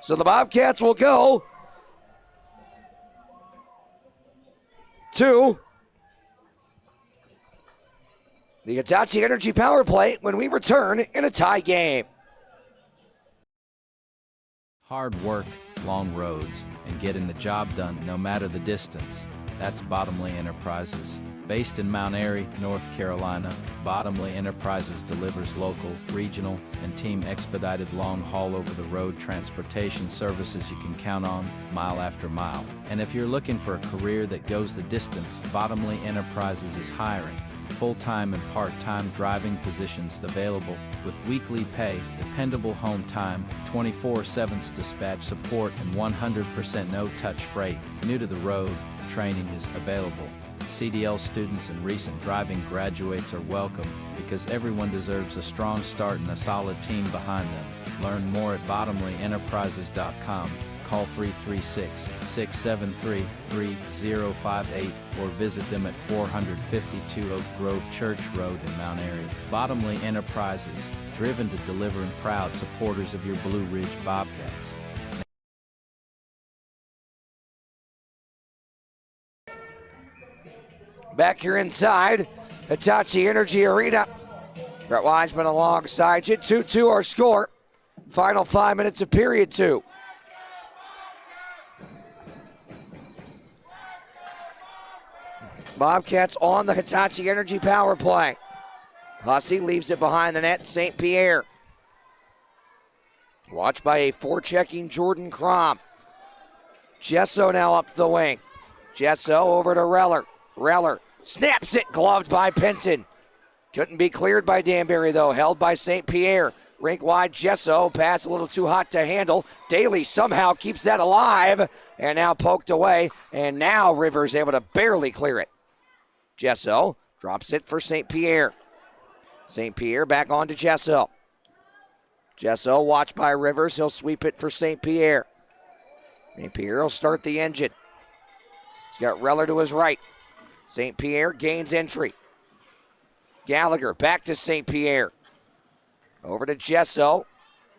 So the Bobcats will go to the Hitachi Energy power play when we return in a tie game. Hard work, long roads, and getting the job done no matter the distance. That's Bottomley Enterprises. Based in Mount Airy, North Carolina, Bottomley Enterprises delivers local, regional, and team expedited long-haul over-the-road transportation services you can count on mile after mile. And if you're looking for a career that goes the distance, Bottomley Enterprises is hiring. Full-time and part-time driving positions available with weekly pay, dependable home time, 24/7 dispatch support, and 100% no-touch freight. New to the road, training is available. CDL students and recent driving graduates are welcome because everyone deserves a strong start and a solid team behind them. Learn more at bottomleyenterprises.com. Call 336-673-3058 or visit them at 452 Oak Grove Church Road in Mount Airy. Bottomley Enterprises, driven to deliver and proud supporters of your Blue Ridge Bobcats. Back here inside, Hitachi Energy Arena. Brett Wiseman alongside you. 2-2 our score. Final 5 minutes of period 2. Bobcats on the Hitachi Energy power play. Hussey leaves it behind the net. St. Pierre. Watched by a forechecking Jordan Crom. Gesso now up the wing. Gesso over to Reller. Reller snaps it, gloved by Penton. Couldn't be cleared by Danbury, though. Held by St. Pierre. Rink wide, Gesso. Pass a little too hot to handle. Daly somehow keeps that alive. And now poked away. And now Rivers able to barely clear it. Gesso drops it for St. Pierre. St. Pierre back on to Gesso. Gesso watched by Rivers. He'll sweep it for St. Pierre. St. Pierre will start the engine. He's got Reller to his right. St. Pierre gains entry. Gallagher back to St. Pierre. Over to Gesso.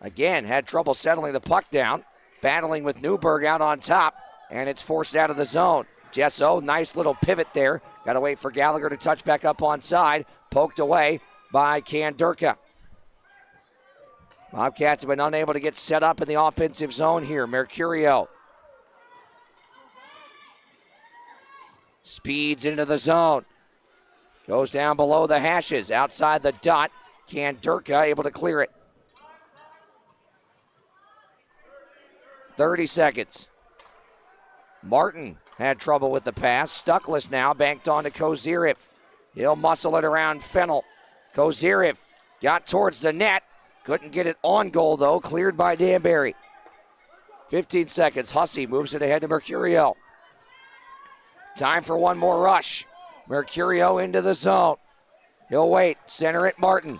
Again, had trouble settling the puck down. Battling with Newberg out on top. And it's forced out of the zone. Gesso, nice little pivot there. Got to wait for Gallagher to touch back up on side. Poked away by Kandurka. Bobcats have been unable to get set up in the offensive zone here. Mercurio speeds into the zone. Goes down below the hashes, outside the dot. Kandurka able to clear it. 30 seconds. Martin had trouble with the pass. Stuckless now, banked on to Kozyrev. He'll muscle it around Fennel. Kozyrev got towards the net. Couldn't get it on goal, though. Cleared by Danbury. 15 seconds. Hussey moves it ahead to Mercurio. Time for one more rush. Mercurio into the zone. He'll wait. Center it, Martin.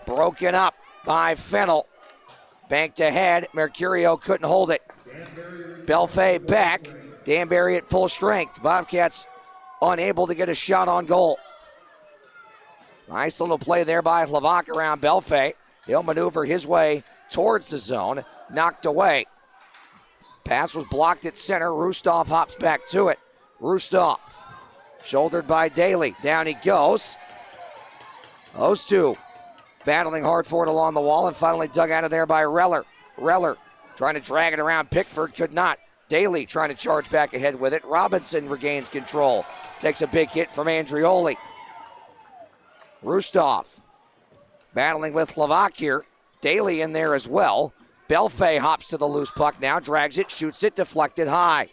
Broken up by Fennel. Banked ahead. Mercurio couldn't hold it. Belfay back. Danbury at full strength. Bobcats unable to get a shot on goal. Nice little play there by Hlavak around Belfay. He'll maneuver his way towards the zone. Knocked away. Pass was blocked at center. Rustov hops back to it. Rustov, shouldered by Daly. Down he goes. Those two battling hard for it along the wall and finally dug out of there by Reller. Reller trying to drag it around Pickford, could not. Daly trying to charge back ahead with it. Robinson regains control. Takes a big hit from Andrioli. Rustov battling with Hlavak here. Daly in there as well. Belfay hops to the loose puck now, drags it, shoots it, deflected high.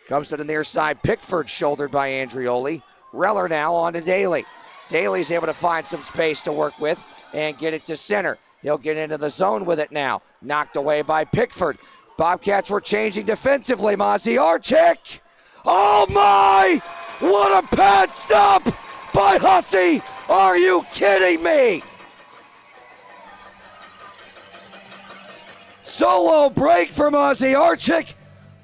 Comes to the near side. Pickford shouldered by Andrioli. Reller now on to Daly. Daly's able to find some space to work with and get it to center. He'll get into the zone with it now. Knocked away by Pickford. Bobcats were changing defensively. Maziarchik. Oh my! What a pad stop by Hussey! Are you kidding me? Solo break for Maziarchik,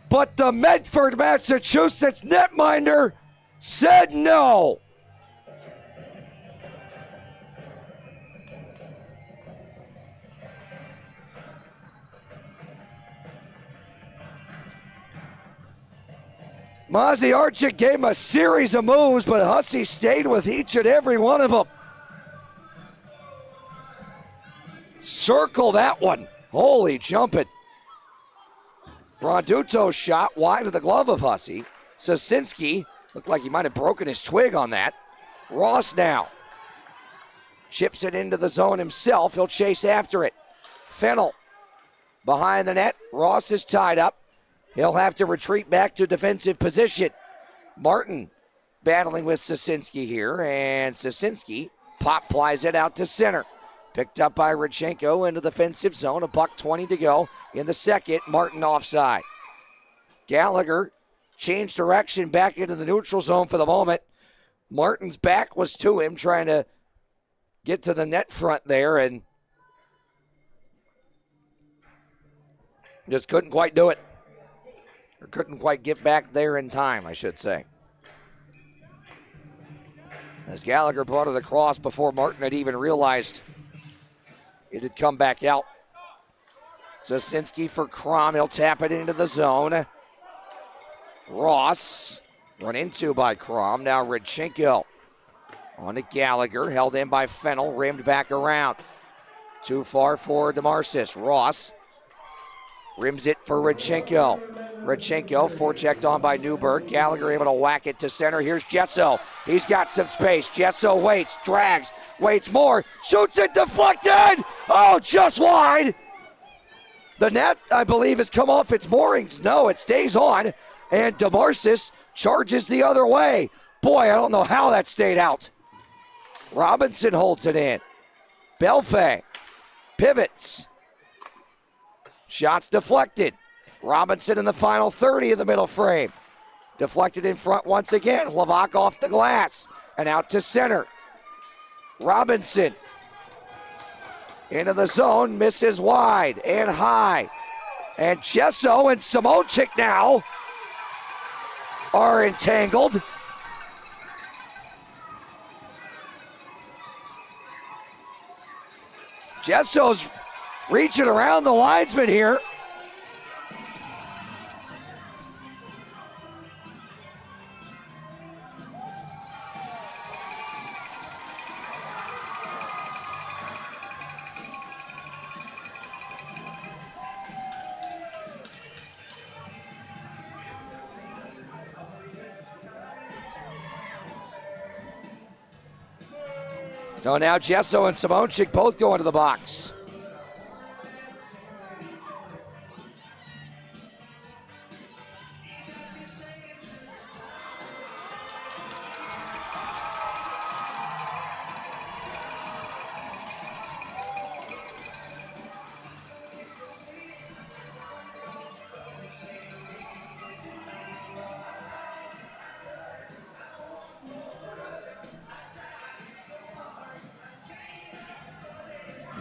but the Medford, Massachusetts netminder said no. Maziarchik gave him a series of moves, but Hussey stayed with each and every one of them. Circle that one. Holy jumping. Branduto's shot wide of the glove of Hussey. Sosinski looked like he might have broken his twig on that. Ross now chips it into the zone himself. He'll chase after it. Fennel behind the net. Ross is tied up. He'll have to retreat back to defensive position. Martin battling with Sosinski here, and Sosinski pop flies it out to center. Picked up by Rodchenko into the defensive zone. $1:20 to go in the second. Martin offside. Gallagher changed direction back into the neutral zone for the moment. Martin's back was to him, trying to get to the net front there, and just couldn't quite do it. Or couldn't quite get back there in time, I should say. As Gallagher brought it across before Martin had even realized it had come back out. Sosinski for Crom. He'll tap it into the zone. Ross run into by Crom. Now Rodchenko On to Gallagher, held in by Fennell, rimmed back around. Too far for DeMarcis. Ross rims it for Rodchenko. Rodchenko forechecked on by Newberg. Gallagher able to whack it to center. Here's Gesso. He's got some space. Gesso waits, drags, waits more, shoots it, deflected! Oh, just wide! The net, I believe, has come off its moorings. No, it stays on, and DeMarcis charges the other way. Boy, I don't know how that stayed out. Robinson holds it in. Belfay pivots. Shots deflected. Robinson in the final 30 of the middle frame. Deflected in front once again. Hlavac off the glass and out to center. Robinson into the zone, misses wide and high. And Gesso and Simonchik now are entangled. Jesso's reaching around the linesman here. So now Gesso and Simonchik both go into the box.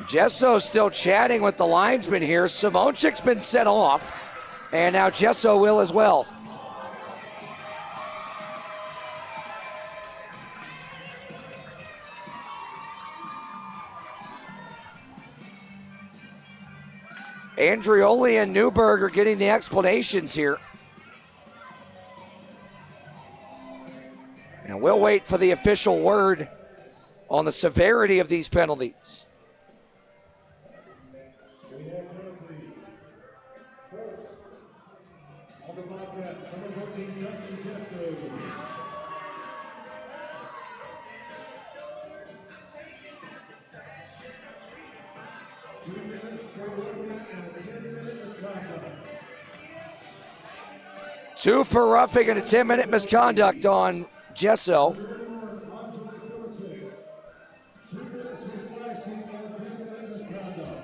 Jesso's still chatting with the linesman here. Simonchik's been set off, and now Gesso will as well. Andrioli and Newberg are getting the explanations here. And we'll wait for the official word on the severity of these penalties. Two for roughing and a 10-minute misconduct on Gesso.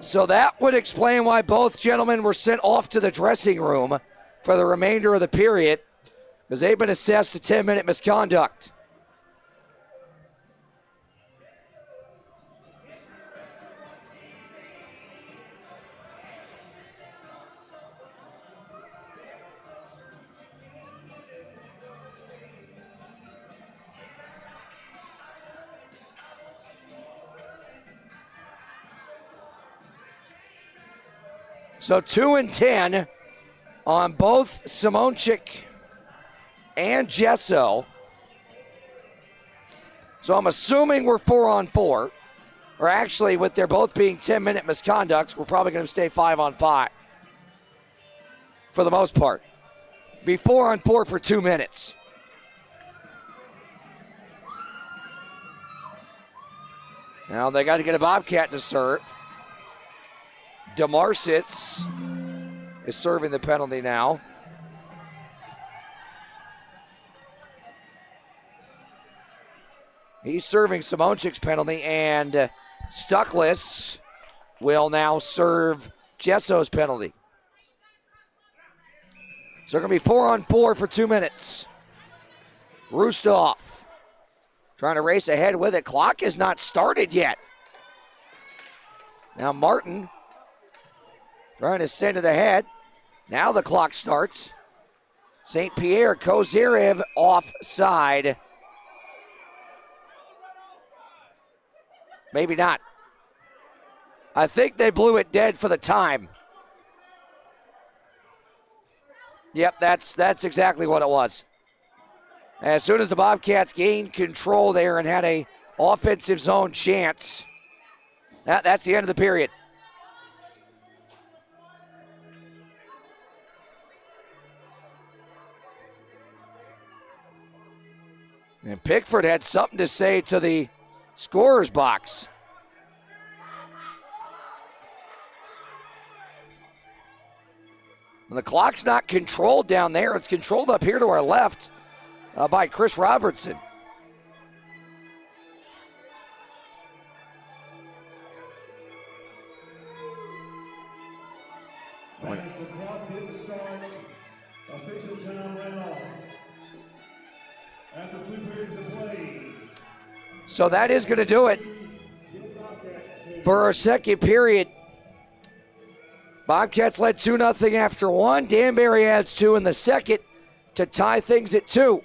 So that would explain why both gentlemen were sent off to the dressing room for the remainder of the period, because they've been assessed a 10-minute misconduct. So 2 and 10 on both Simonchik and Gesso. So I'm assuming we're 4 on 4. Or actually, with their both being 10-minute misconducts, we're probably going to stay 5 on 5 for the most part. Be 4 on 4 for 2 minutes. Now they got to get a Bobcat to serve. DeMarcis is serving the penalty now. He's serving Simonchik's penalty, and Stuckless will now serve Jesso's penalty. So they're going to be 4 on 4 for 2 minutes. Rustov trying to race ahead with it. Clock is not started yet. Now Martin trying to send it ahead. Now the clock starts. St. Pierre, Kozyrev offside. Maybe not. I think they blew it dead for the time. Yep, that's exactly what it was. As soon as the Bobcats gained control there and had a offensive zone chance. That's the end of the period. And Pickford had something to say to the scorer's box. And the clock's not controlled down there. It's controlled up here to our left by Chris Robertson. As the clock didn't start, official time ran off. After 2 periods of play. So that is going to do it for our second period. Bobcats led 2-0 after one. Danbury adds 2 in the second to tie things at 2.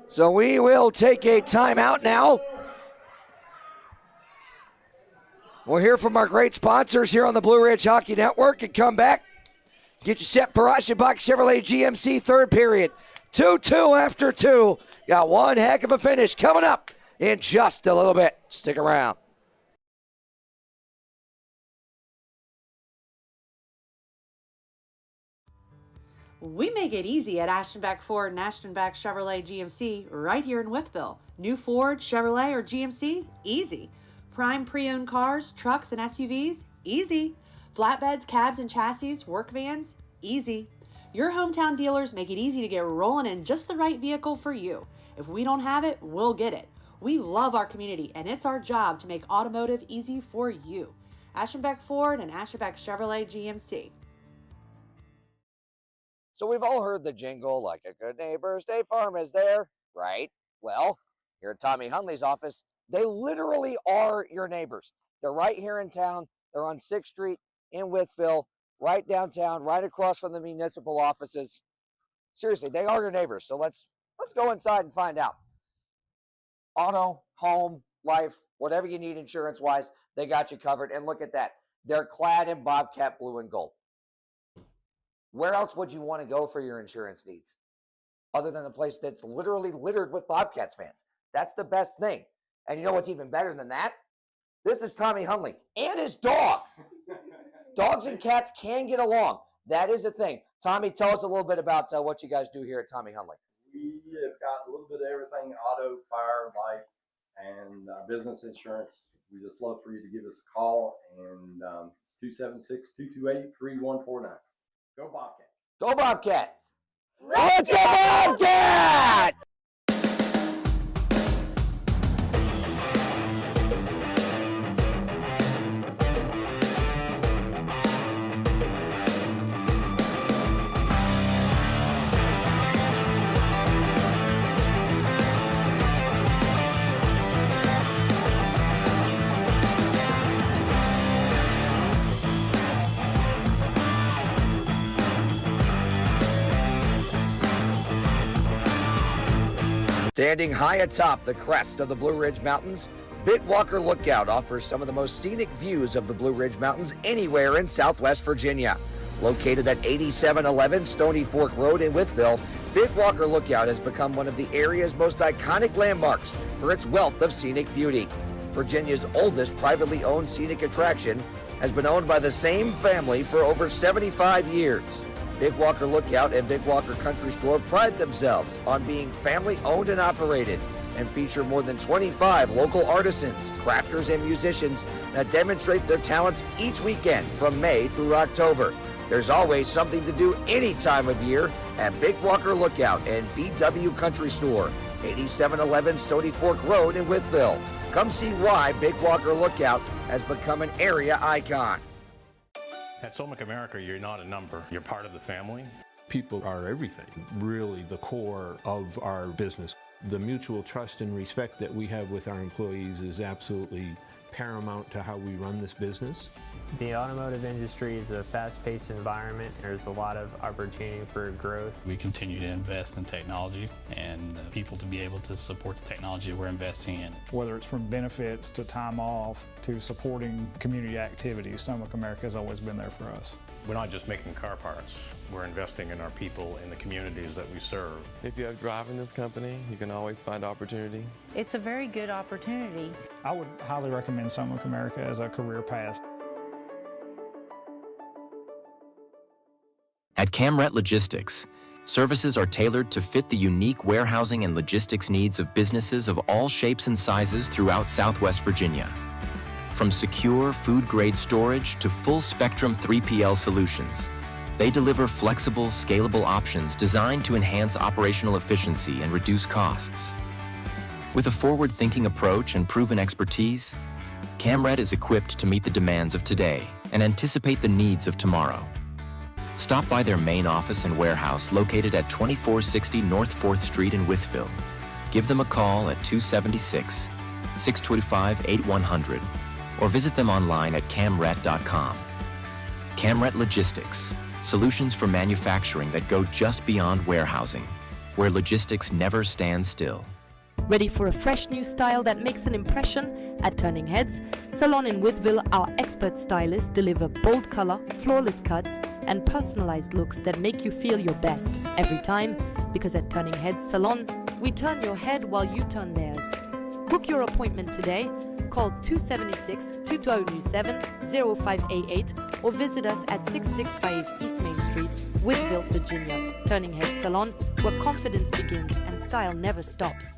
So we will take a timeout now. We'll hear from our great sponsors here on the Blue Ridge Hockey Network and come back. Get you set for Aschenbach Chevrolet GMC third period. 2-2 after 2. Got one heck of a finish coming up in just a little bit. Stick around. We make it easy at Aschenbach Ford and Aschenbach Chevrolet GMC right here in Wytheville. New Ford, Chevrolet, or GMC? Easy. Prime pre-owned cars, trucks, and SUVs? Easy. Flatbeds, cabs, and chassis, work vans? Easy. Your hometown dealers make it easy to get rolling in just the right vehicle for you. If we don't have it, we'll get it. We love our community, and it's our job to make automotive easy for you. Aschenbach Ford and Aschenbach Chevrolet GMC. So we've all heard the jingle, like a good neighbor, State Farm is there, right? Well, here at Tommy Hunley's office, they literally are your neighbors. They're right here in town. They're on 6th Street in Wytheville, right downtown, right across from the municipal offices. Seriously, they are your neighbors. So let's go inside and find out. Auto, home, life, whatever you need insurance-wise, they got you covered. And look at that. They're clad in Bobcat blue and gold. Where else would you want to go for your insurance needs other than a place that's literally littered with Bobcats fans? That's the best thing. And you know what's even better than that? This is Tommy Hunley and his dog. Dogs and cats can get along. That is a thing. Tommy, tell us a little bit about what you guys do here at Tommy Hunley. We have got a little bit of everything: auto, fire, life, and business insurance. We just love for you to give us a call, and it's 276-228-3149. Go Bobcats. Go Bobcats. Let's go Bobcats! Standing high atop the crest of the Blue Ridge Mountains, Big Walker Lookout offers some of the most scenic views of the Blue Ridge Mountains anywhere in Southwest Virginia. Located at 8711 Stony Fork Road in Wytheville, Big Walker Lookout has become one of the area's most iconic landmarks for its wealth of scenic beauty. Virginia's oldest privately owned scenic attraction has been owned by the same family for over 75 years. Big Walker Lookout and Big Walker Country Store pride themselves on being family owned and operated and feature more than 25 local artisans, crafters, and musicians that demonstrate their talents each weekend from May through October. There's always something to do any time of year at Big Walker Lookout and BW Country Store, 8711 Stony Fork Road in Wytheville. Come see why Big Walker Lookout has become an area icon. At Somic America, you're not a number. You're part of the family. People are everything, really the core of our business. The mutual trust and respect that we have with our employees is absolutely paramount to how we run this business. The automotive industry is a fast-paced environment. There's a lot of opportunity for growth. We continue to invest in technology and people to be able to support the technology we're investing in. Whether it's from benefits to time off to supporting community activities, Stomach America has always been there for us. We're not just making car parts. We're investing in our people, in the communities that we serve. If you have drive in this company, you can always find opportunity. It's a very good opportunity. I would highly recommend Stomach America as a career path. At Camret Logistics, services are tailored to fit the unique warehousing and logistics needs of businesses of all shapes and sizes throughout Southwest Virginia. From secure food-grade storage to full-spectrum 3PL solutions, they deliver flexible, scalable options designed to enhance operational efficiency and reduce costs. With a forward-thinking approach and proven expertise, Camret is equipped to meet the demands of today and anticipate the needs of tomorrow. Stop by their main office and warehouse located at 2460 North 4th Street in Wytheville. Give them a call at 276-625-8100 or visit them online at camret.com. Camret Logistics, solutions for manufacturing that go just beyond warehousing, where logistics never stands still. Ready for a fresh new style that makes an impression? At Turning Heads Salon in Wytheville, our expert stylists deliver bold color, flawless cuts, and personalized looks that make you feel your best every time, because at Turning Heads Salon, we turn your head while you turn theirs. Book your appointment today. Call 276-2097-0588 or visit us at 665 East Main Street, Wytheville, Virginia. Turning Heads Salon, where confidence begins and style never stops.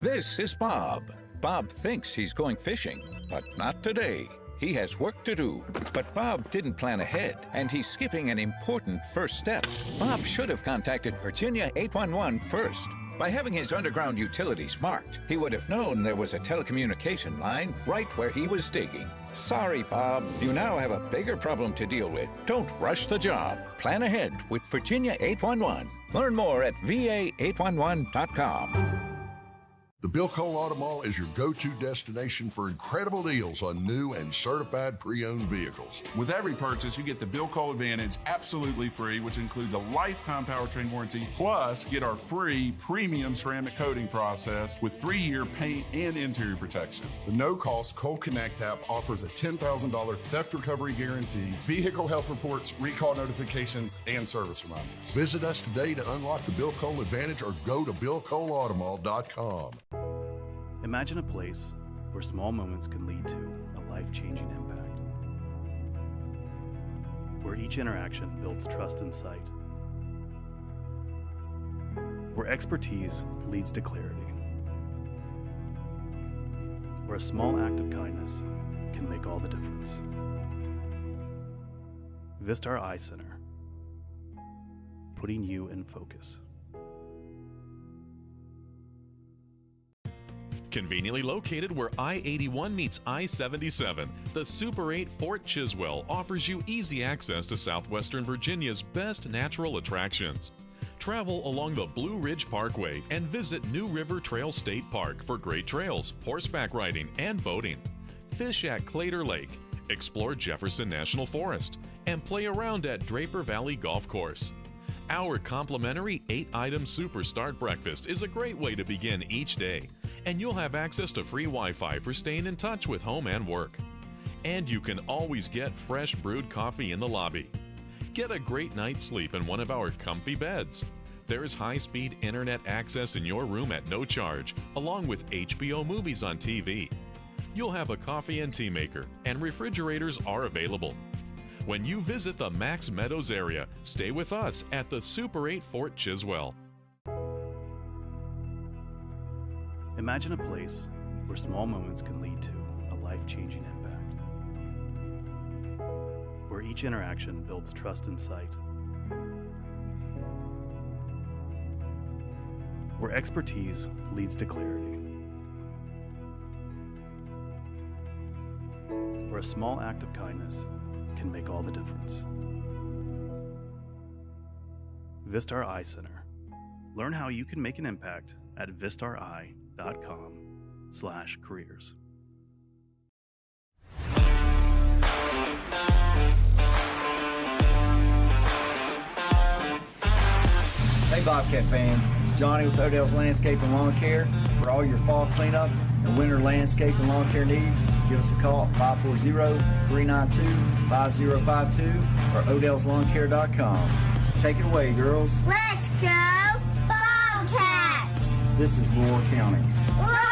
This is Bob. Bob thinks he's going fishing, but not today. He has work to do. But Bob didn't plan ahead, and he's skipping an important first step. Bob should have contacted Virginia 811 first. By having his underground utilities marked, he would have known there was a telecommunication line right where he was digging. Sorry, Bob. You now have a bigger problem to deal with. Don't rush the job. Plan ahead with Virginia 811. Learn more at va811.com. The Bill Cole Auto Mall is your go-to destination for incredible deals on new and certified pre-owned vehicles. With every purchase, you get the Bill Cole Advantage absolutely free, which includes a lifetime powertrain warranty, plus get our free premium ceramic coating process with 3-year paint and interior protection. The no-cost Cole Connect app offers a $10,000 theft recovery guarantee, vehicle health reports, recall notifications, and service reminders. Visit us today to unlock the Bill Cole Advantage or go to BillColeAutomall.com. Imagine a place where small moments can lead to a life-changing impact. Where each interaction builds trust and sight. Where expertise leads to clarity. Where a small act of kindness can make all the difference. Vistar Eye Center, putting you in focus. Conveniently located where I-81 meets I-77, the Super 8 Fort Chiswell offers you easy access to southwestern Virginia's best natural attractions. Travel along the Blue Ridge Parkway and visit New River Trail State Park for great trails, horseback riding, and boating. Fish at Clater Lake, explore Jefferson National Forest, and play around at Draper Valley Golf Course. Our complimentary 8-item Super Start breakfast is a great way to begin each day, and you'll have access to free Wi-Fi for staying in touch with home and work. And you can always get fresh brewed coffee in the lobby. Get a great night's sleep in one of our comfy beds. There's high-speed internet access in your room at no charge, along with HBO movies on TV. You'll have a coffee and tea maker, and refrigerators are available. When you visit the Max Meadows area, stay with us at the Super 8 Fort Chiswell. Imagine a place where small moments can lead to a life-changing impact. Where each interaction builds trust and sight. Where expertise leads to clarity. Where a small act of kindness can make all the difference. Vistar Eye Center. Learn how you can make an impact at vistareye.com/careers. Hey Bobcat fans, it's Johnny with Odell's Landscape and Lawn Care. For all your fall cleanup and winter landscape and lawn care needs, give us a call at 540-392-5052 or odellslawn.care.com. Take it away, girls. Let's go Bobcats! This is Roar County. Roar!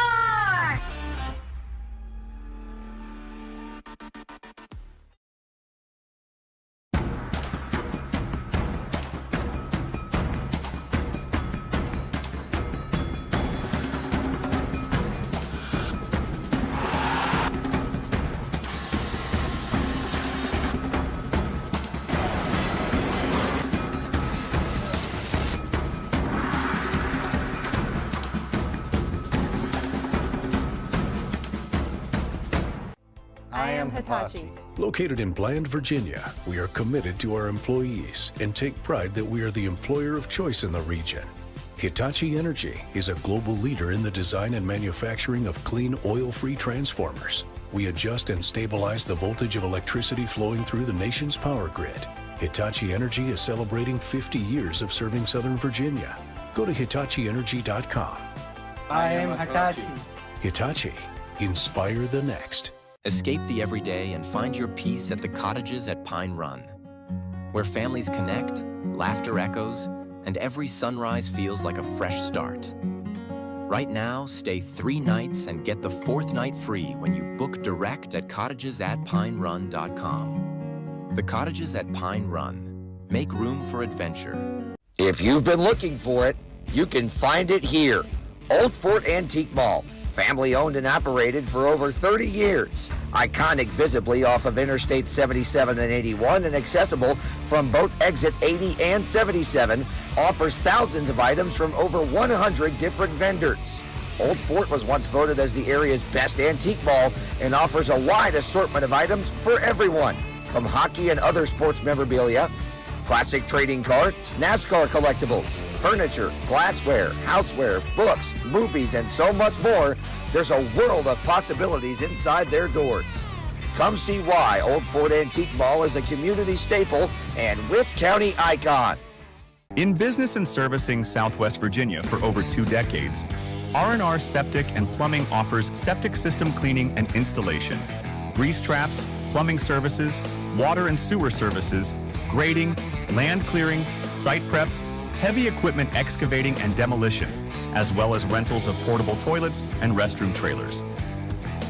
Hitachi. Located in Bland, Virginia, we are committed to our employees and take pride that we are the employer of choice in the region. Hitachi Energy is a global leader in the design and manufacturing of clean, oil-free transformers. We adjust and stabilize the voltage of electricity flowing through the nation's power grid. Hitachi Energy is celebrating 50 years of serving Southern Virginia. Go to HitachiEnergy.com. I am Hitachi. Hitachi. Inspire the next. Escape the everyday and find your peace at the Cottages at Pine Run, where families connect, laughter echoes, and every sunrise feels like a fresh start. Right now, stay 3 nights and get the 4th night free when you book direct at cottagesatpinerun.com. The Cottages at Pine Run. Make room for adventure. If you've been looking for it, you can find it here. Old Fort Antique Mall. Family owned and operated for over 30 years. Iconic visibly off of Interstate 77 and 81 and accessible from both exit 80 and 77, offers thousands of items from over 100 different vendors. Old Fort was once voted as the area's best antique mall and offers a wide assortment of items for everyone, from hockey and other sports memorabilia, classic trading cards, NASCAR collectibles, furniture, glassware, houseware, books, movies, and so much more. There's a world of possibilities inside their doors. Come see why Old Fort Antique Mall is a community staple and Wythe County icon. In business and servicing Southwest Virginia for over 2 decades, R&R Septic and Plumbing offers septic system cleaning and installation, grease traps, plumbing services, water and sewer services, grading, land clearing, site prep, heavy equipment excavating and demolition, as well as rentals of portable toilets and restroom trailers.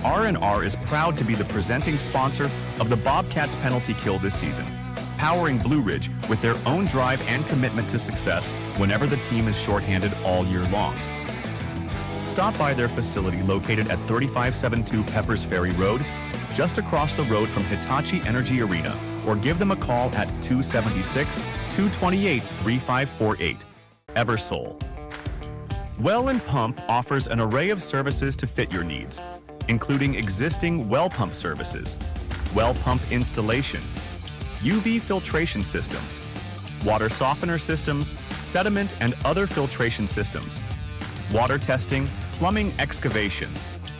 R&R is proud to be the presenting sponsor of the Bobcats penalty kill this season, powering Blue Ridge with their own drive and commitment to success whenever the team is shorthanded all year long. Stop by their facility located at 3572 Peppers Ferry Road, just across the road from Hitachi Energy Arena, or give them a call at 276-228-3548. Eversole. Well and Pump offers an array of services to fit your needs, including existing well pump services, well pump installation, UV filtration systems, water softener systems, sediment and other filtration systems, water testing, plumbing excavation,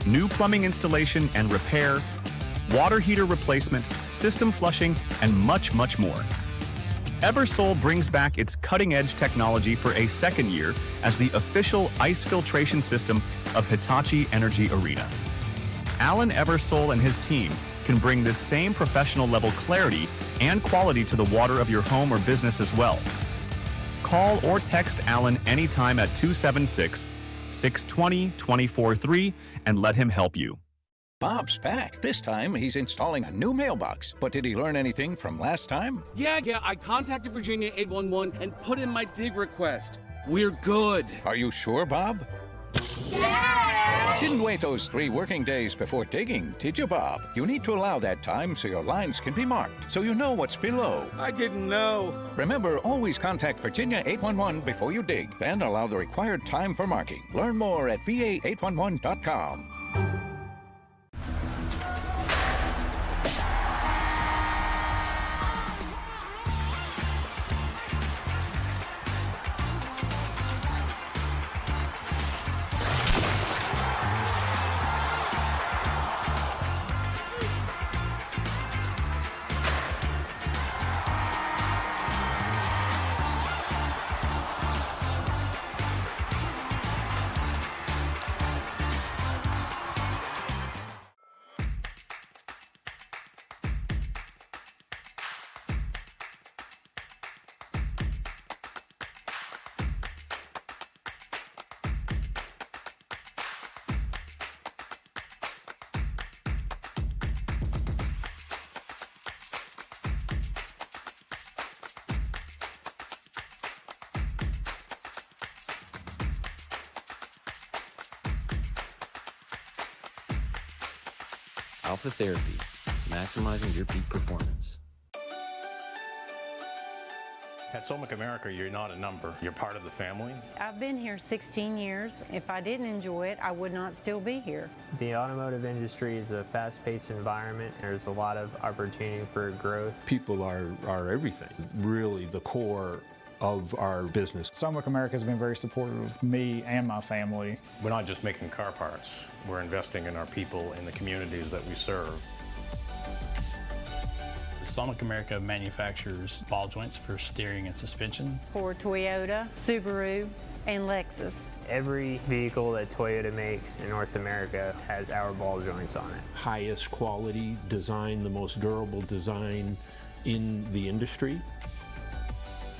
new plumbing installation and repair, water heater replacement, system flushing, and much, much more. Eversole brings back its cutting-edge technology for a second year as the official ice filtration system of Hitachi Energy Arena. Alan Eversole and his team can bring this same professional level clarity and quality to the water of your home or business as well. Call or text Alan anytime at 276-620-243 and let him help you. Bob's back. This time, he's installing a new mailbox. But did he learn anything from last time? Yeah, I contacted Virginia 811 and put in my dig request. We're good. Are you sure, Bob? Yeah! Didn't wait those 3 working days before digging, did you, Bob? You need to allow that time so your lines can be marked, so you know what's below. I didn't know. Remember, always contact Virginia 811 before you dig, then allow the required time for marking. Learn more at va811.com. Alpha Therapy, maximizing your peak performance. At Somic America, you're not a number. You're part of the family. I've been here 16 years. If I didn't enjoy it, I would not still be here. The automotive industry is a fast-paced environment. There's a lot of opportunity for growth. People are everything, really the core of our business. Somic America has been very supportive of me and my family. We're not just making car parts. We're investing in our people in the communities that we serve. Somic America manufactures ball joints for steering and suspension. For Toyota, Subaru, and Lexus. Every vehicle that Toyota makes in North America has our ball joints on it. Highest quality design, the most durable design in the industry.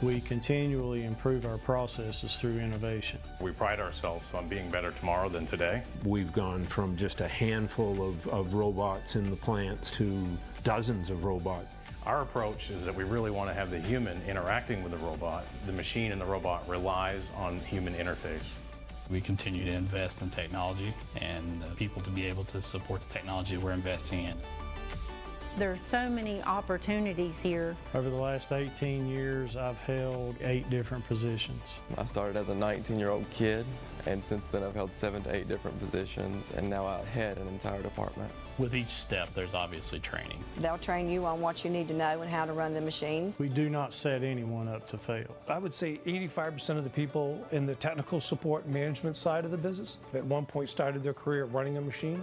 We continually improve our processes through innovation. We pride ourselves on being better tomorrow than today. We've gone from just a handful of robots in the plants to dozens of robots. Our approach is that we really want to have the human interacting with the robot. The machine and the robot relies on human interface. We continue to invest in technology and people to be able to support the technology we're investing in. There are so many opportunities here. Over the last 18 years, I've held 8 different positions. I started as a 19-year-old kid, and since then I've held 7 to 8 different positions, and now I head an entire department. With each step, there's obviously training. They'll train you on what you need to know and how to run the machine. We do not set anyone up to fail. I would say 85% of the people in the technical support management side of the business at one point started their career running a machine.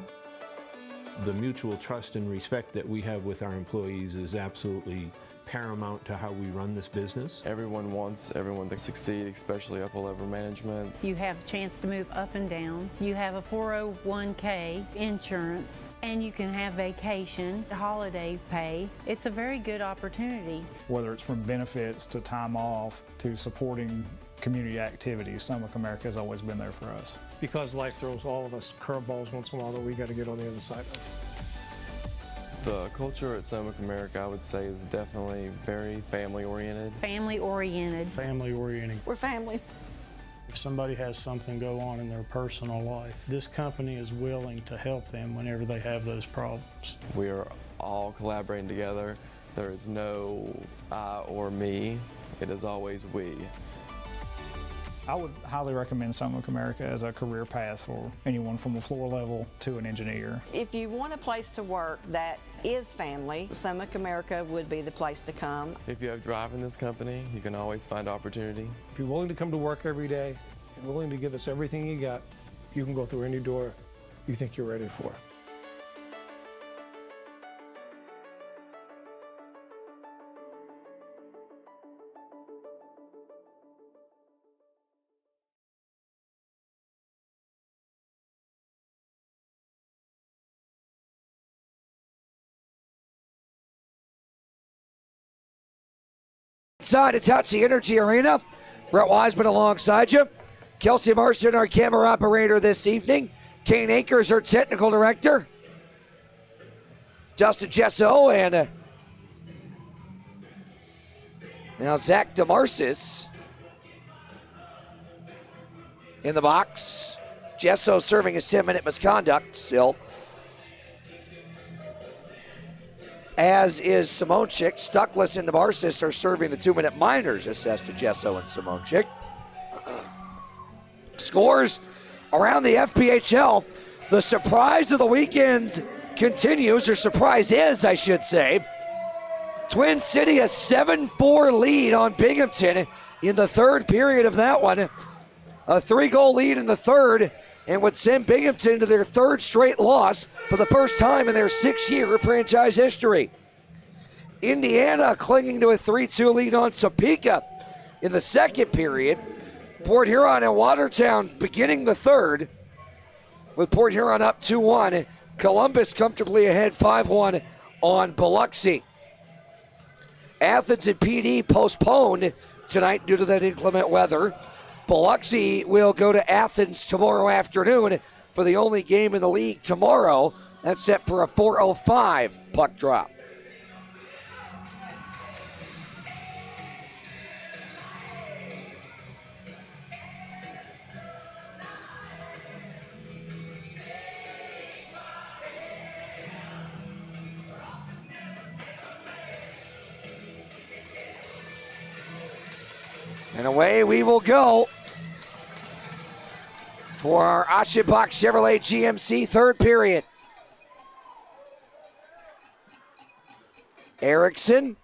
The mutual trust and respect that we have with our employees is absolutely paramount to how we run this business. Everyone wants everyone to succeed, especially upper level management. You have a chance to move up and down. You have a 401k, insurance, and you can have vacation, holiday pay. It's a very good opportunity. Whether it's from benefits to time off to supporting community activities, Somic America has always been there for us. Because life throws all of us curveballs once in a while that we got to get on the other side of. The culture at Somic America, I would say, is definitely very family-oriented. Family-oriented. Family-oriented. We're family. If somebody has something go on in their personal life, this company is willing to help them whenever they have those problems. We are all collaborating together. There is no I or me. It is always we. I would highly recommend Somic America as a career path for anyone from a floor level to an engineer. If you want a place to work that is family, Somic America would be the place to come. If you have drive in this company, you can always find opportunity. If you're willing to come to work every day and willing to give us everything you got, you can go through any door you think you're ready for. Inside Hitachi Energy Arena, Brett Wiseman alongside you. Kelsey Marston, our camera operator this evening. Kane Akers, our technical director. Justin Gesso and now Zach DeMarcis in the box. Gesso serving his 10-minute misconduct still. As is Simonchik. Stuckless and DeMarcis are serving the 2-minute minors, assessed to Gesso and Simonchik. Scores around the FPHL. The surprise of the weekend continues, or surprise is, I should say. Twin City a 7-4 lead on Binghamton in the third period of that one. A 3-goal lead in the third, and would send Binghamton to their third straight loss for the first time in their 6-year franchise history. Indiana clinging to a 3-2 lead on Topeka in the second period. Port Huron and Watertown beginning the third, with Port Huron up 2-1. Columbus comfortably ahead 5-1 on Biloxi. Athens and PD postponed tonight due to that inclement weather. Biloxi will go to Athens tomorrow afternoon for the only game in the league tomorrow. That's set for a 4:05 puck drop. And away we will go for our Aschenbach Chevrolet GMC third period. Erickson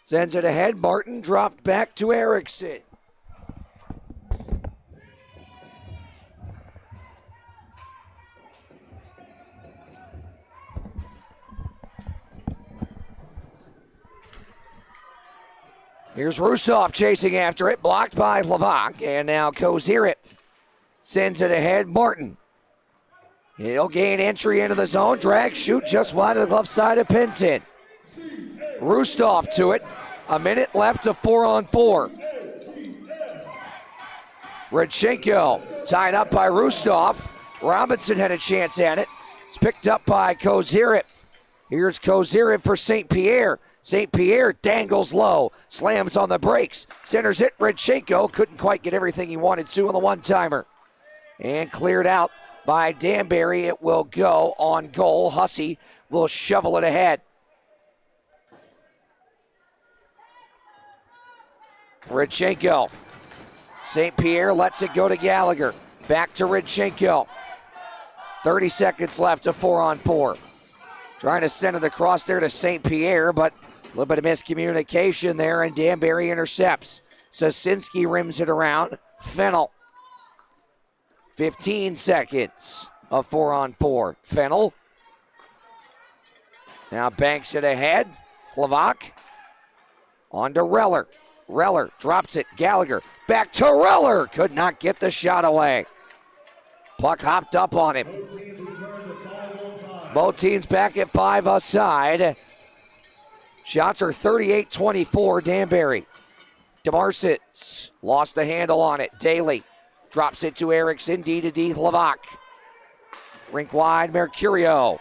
sends it ahead. Martin dropped back to Erickson. Here's Rustov chasing after it, blocked by Levac, and now Kozirev sends it ahead. Martin. He'll gain entry into the zone, drag, shoot just wide of the glove side of Pinton. Rustov to it. A minute left to 4-on-4. Redchenko tied up by Rustov. Robinson had a chance at it. It's picked up by Kozirev. Here's Kozirev for St. Pierre. St. Pierre dangles low, slams on the brakes, centers it. Redchenko couldn't quite get everything he wanted to on the one-timer. And cleared out by Danbury. It will go on goal. Hussey will shovel it ahead. Redchenko. St. Pierre lets it go to Gallagher. Back to Redchenko. 30 seconds left to 4-on-4. Trying to send it across there to St. Pierre, but a little bit of miscommunication there, and Danbury intercepts. Sosinski rims it around. Fennel. 15 seconds of 4-on-4. Fennel. Now banks it ahead. Levac. On to Reller. Reller drops it. Gallagher. Back to Reller. Could not get the shot away. Puck hopped up on him. Both teams back at 5 aside. Shots are 38-24, Danbury. DeMarcus lost the handle on it. Daly drops it to Erickson, D to D, Levac. Rink wide, Mercurio.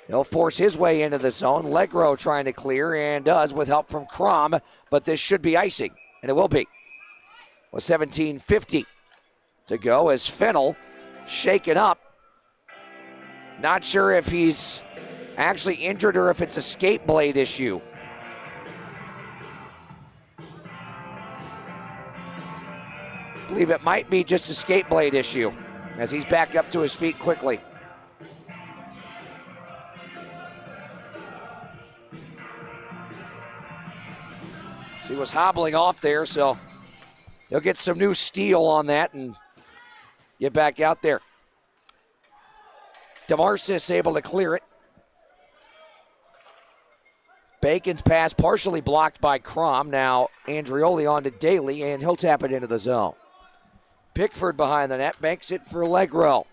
He'll force his way into the zone. Legro trying to clear, and does with help from Crom, but this should be icing, and it will be. With 17:50 to go as Fennel shaken up. Not sure if he's actually injured or if it's a skate blade issue. I believe it might be just a skate blade issue as he's back up to his feet quickly. He was hobbling off there, so he'll get some new steel on that and get back out there. DeMarcus able to clear it. Bacon's pass partially blocked by Crom. Now Andrioli on to Daly, and he'll tap it into the zone. Pickford behind the net, banks it for Legro.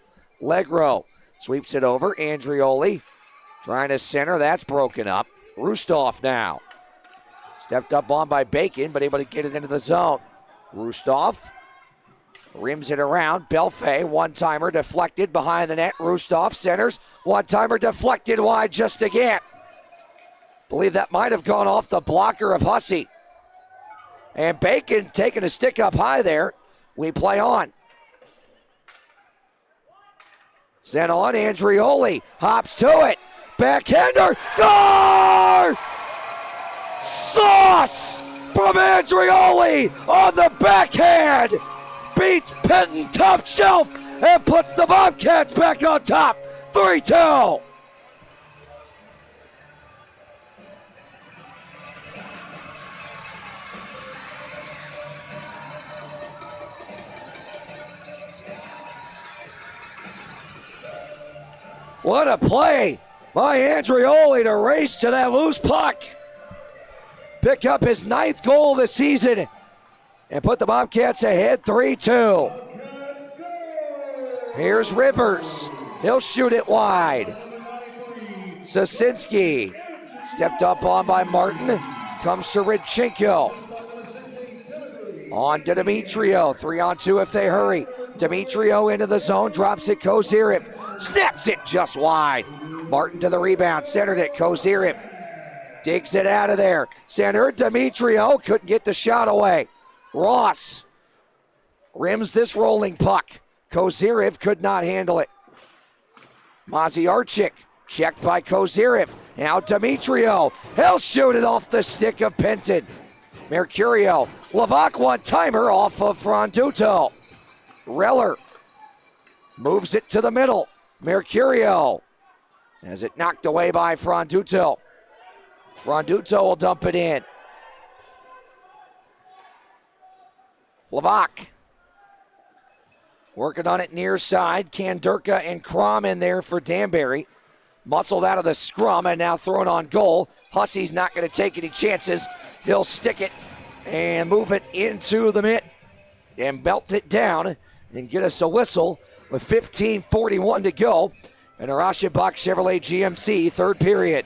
Legro sweeps it over. Andrioli trying to center. That's broken up. Rustov now. Stepped up on by Bacon, but able to get it into the zone. Rustov rims it around. Belfay, one-timer deflected behind the net. Rustov centers. One-timer deflected wide just again. Believe that might have gone off the blocker of Hussey. And Bacon taking a stick up high there. We play on. Sent on, Andrioli hops to it. Backhander, score! Sauce from Andrioli on the backhand. Beats Penton top shelf and puts the Bobcats back on top. 3-2. What a play by Andrioli to race to that loose puck. Pick up his 9th goal of the season and put the Bobcats ahead 3-2. Here's Rivers. He'll shoot it wide. Sosinski stepped up on by Martin. Comes to Redchenko. On to Demetrio. 3-on-2 if they hurry. Demetrio into the zone. Drops it. Kozirev snaps it just wide. Martin to the rebound. Centered it. Kozirev digs it out of there. Centered. Demetrio couldn't get the shot away. Ross rims this rolling puck. Kozirev could not handle it. Maziarchik checked by Kozirev. Now Demetrio. He'll shoot it off the stick of Penton. Mercurio, Levac one-timer off of Franduto. Reller moves it to the middle. Mercurio has it knocked away by Franduto. Franduto will dump it in. Levac working on it near side. Kandurka and Crom in there for Danbury. Muscled out of the scrum and now thrown on goal. Hussey's not going to take any chances. He'll stick it and move it into the mitt and belt it down and get us a whistle with 15:41 to go in Arashabak Chevrolet GMC third period.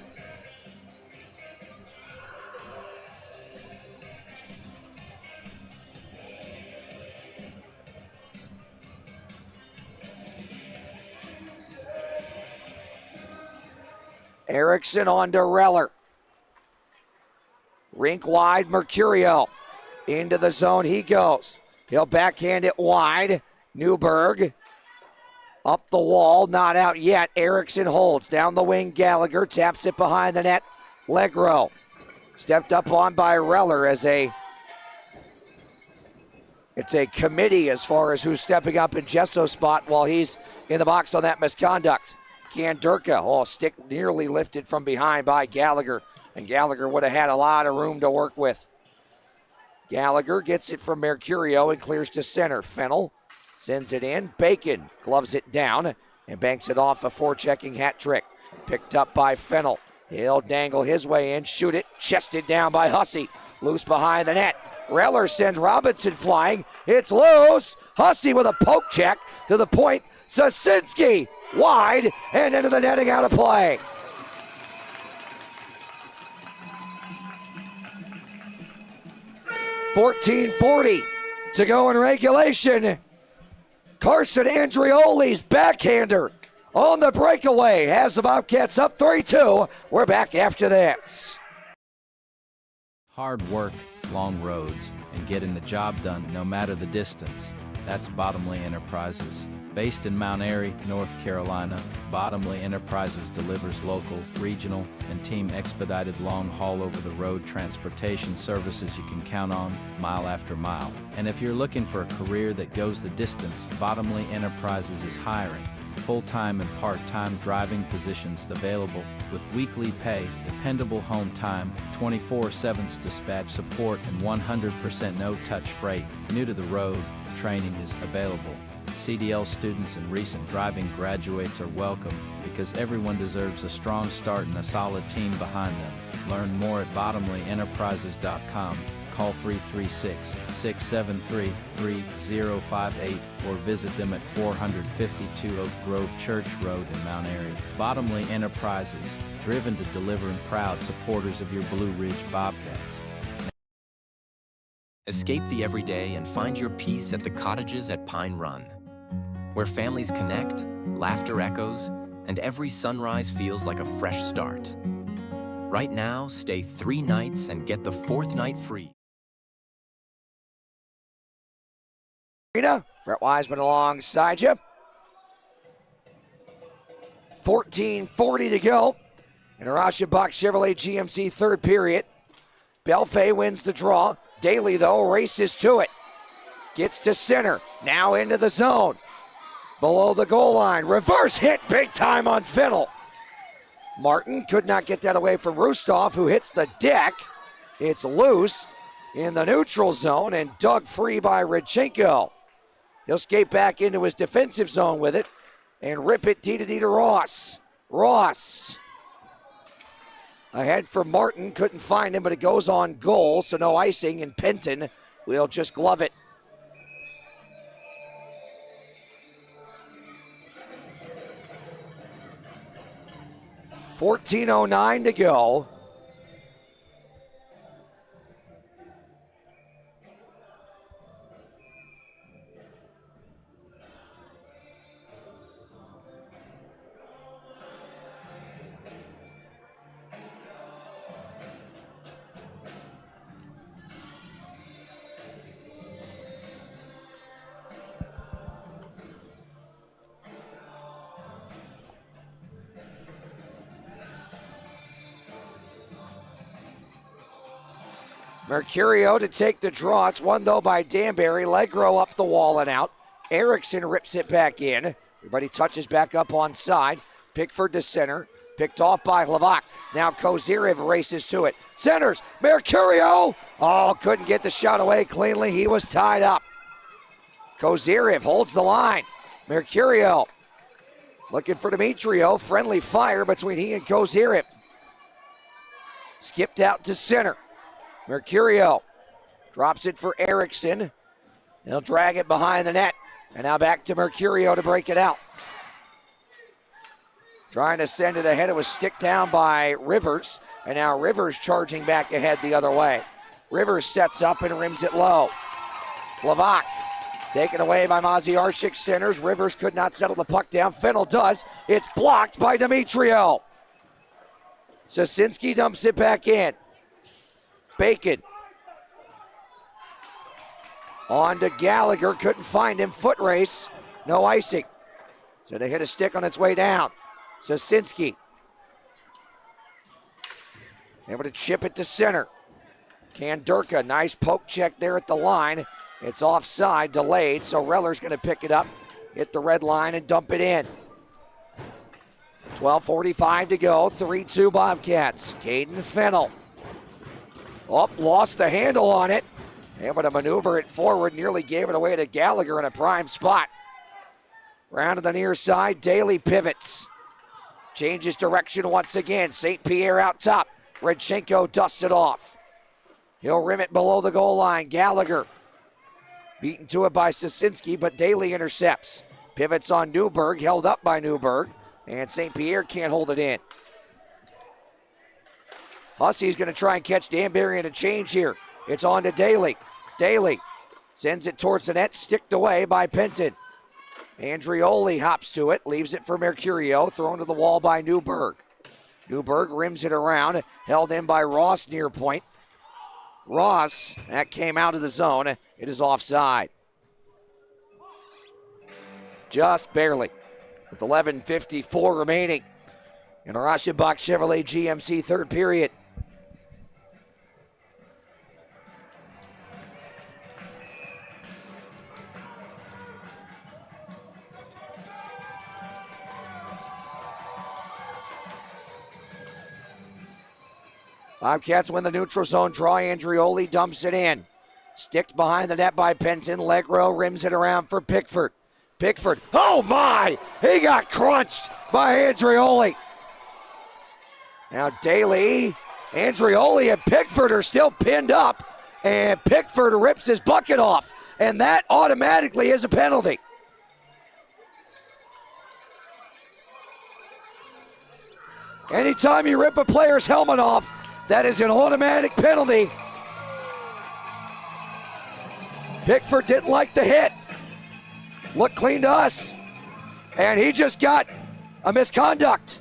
Erickson on to Reller. Rink wide, Mercurio. Into the zone he goes. He'll backhand it wide. Newberg up the wall, not out yet. Erickson holds. Down the wing, Gallagher taps it behind the net. Legro stepped up on by Reller as it's a committee as far as who's stepping up in Jesso's spot while he's in the box on that misconduct. Kandurka, stick nearly lifted from behind by Gallagher, and Gallagher would have had a lot of room to work with. Gallagher gets it from Mercurio and clears to center. Fennel sends it in. Bacon gloves it down and banks it off a forechecking hat trick. Picked up by Fennel. He'll dangle his way in, shoot it, chested down by Hussey. Loose behind the net. Reller sends Robinson flying. It's loose. Hussey with a poke check to the point. Sasinski wide and into the netting, out of play. $14:40 to go in regulation. Carson Andreoli's backhander on the breakaway has the Bobcats up 3-2. We're back after this. Hard work, long roads, and getting the job done no matter the distance. That's Bottomley Enterprises. Based in Mount Airy, North Carolina, Bottomley Enterprises delivers local, regional, and team expedited long-haul over-the-road transportation services you can count on, mile after mile. And if you're looking for a career that goes the distance, Bottomley Enterprises is hiring. Full-time and part-time driving positions available with weekly pay, dependable home time, 24/7 dispatch support, and 100% no-touch freight. New to the road, training is available. CDL students and recent driving graduates are welcome because everyone deserves a strong start and a solid team behind them. Learn more at bottomleyenterprises.com. Call 336-673-3058 or visit them at 452 Oak Grove Church Road in Mount Airy. Bottomley Enterprises, driven to deliver and proud supporters of your Blue Ridge Bobcats. Escape the everyday and find your peace at the cottages at Pine Run, where families connect, laughter echoes, and every sunrise feels like a fresh start. Right now, stay 3 nights and get the 4th night free. Brett Wiseman alongside you. 14:40 to go in Arashabak Chevrolet GMC third period. Belfay wins the draw. Daly, though, races to it. Gets to center. Now into the zone. Below the goal line. Reverse hit big time on Fiddle. Martin could not get that away from Rustov, who hits the deck. It's loose in the neutral zone and dug free by Rodchenko. He'll skate back into his defensive zone with it and rip it D to Ross. Ross ahead for Martin, couldn't find him, but it goes on goal, so no icing, and Penton will just glove it. $14:09 to go. Mercurio to take the draw. It's won, though, by Danbury. Legro up the wall and out. Erickson rips it back in. Everybody touches back up on side. Pickford to center. Picked off by Levac. Now Kozirev races to it. Centers. Mercurio. Oh, couldn't get the shot away cleanly. He was tied up. Kozirev holds the line. Mercurio looking for Demetrio. Friendly fire between he and Kozirev. Skipped out to center. Mercurio drops it for Erickson. He'll drag it behind the net. And now back to Mercurio to break it out. Trying to send it ahead. It was stick down by Rivers. And now Rivers charging back ahead the other way. Rivers sets up and rims it low. Levac taken away by Maziarchik, centers. Rivers could not settle the puck down. Fennell does. It's blocked by Demetrio. Sosinski dumps it back in. Bacon. On to Gallagher. Couldn't find him. Foot race. No icing. So they hit a stick on its way down. Sosinski. Able to chip it to center. Kandurka. Nice poke check there at the line. It's offside, delayed, so Reller's going to pick it up, hit the red line, and dump it in. 12:45 to go, 3-2 Bobcats. Caden Fennell. Oh, lost the handle on it. Able to maneuver it forward, nearly gave it away to Gallagher in a prime spot. Round to the near side, Daly pivots. Changes direction once again. St. Pierre out top. Redchenko dusts it off. He'll rim it below the goal line. Gallagher. Beaten to it by Sosinski, but Daly intercepts. Pivots on Newberg, held up by Newberg, and St. Pierre can't hold it in. Hussey's going to try and catch Danbury in a change here. It's on to Daly. Daly sends it towards the net, sticked away by Penton. Andrioli hops to it, leaves it for Mercurio, thrown to the wall by Newberg. Newberg rims it around, held in by Ross near point. Ross, that came out of the zone. It is offside. Just barely. With 11:54 remaining in our Aschenbach Chevrolet GMC third period. Bobcats win the neutral zone draw. Andrioli dumps it in. Sticked behind the net by Penton. Legro rims it around for Pickford. Pickford, oh my! He got crunched by Andrioli. Now Daly, Andrioli, and Pickford are still pinned up. And Pickford rips his bucket off. And that automatically is a penalty. Anytime you rip a player's helmet off, that is an automatic penalty. Pickford didn't like the hit. Looked clean to us. And he just got a misconduct.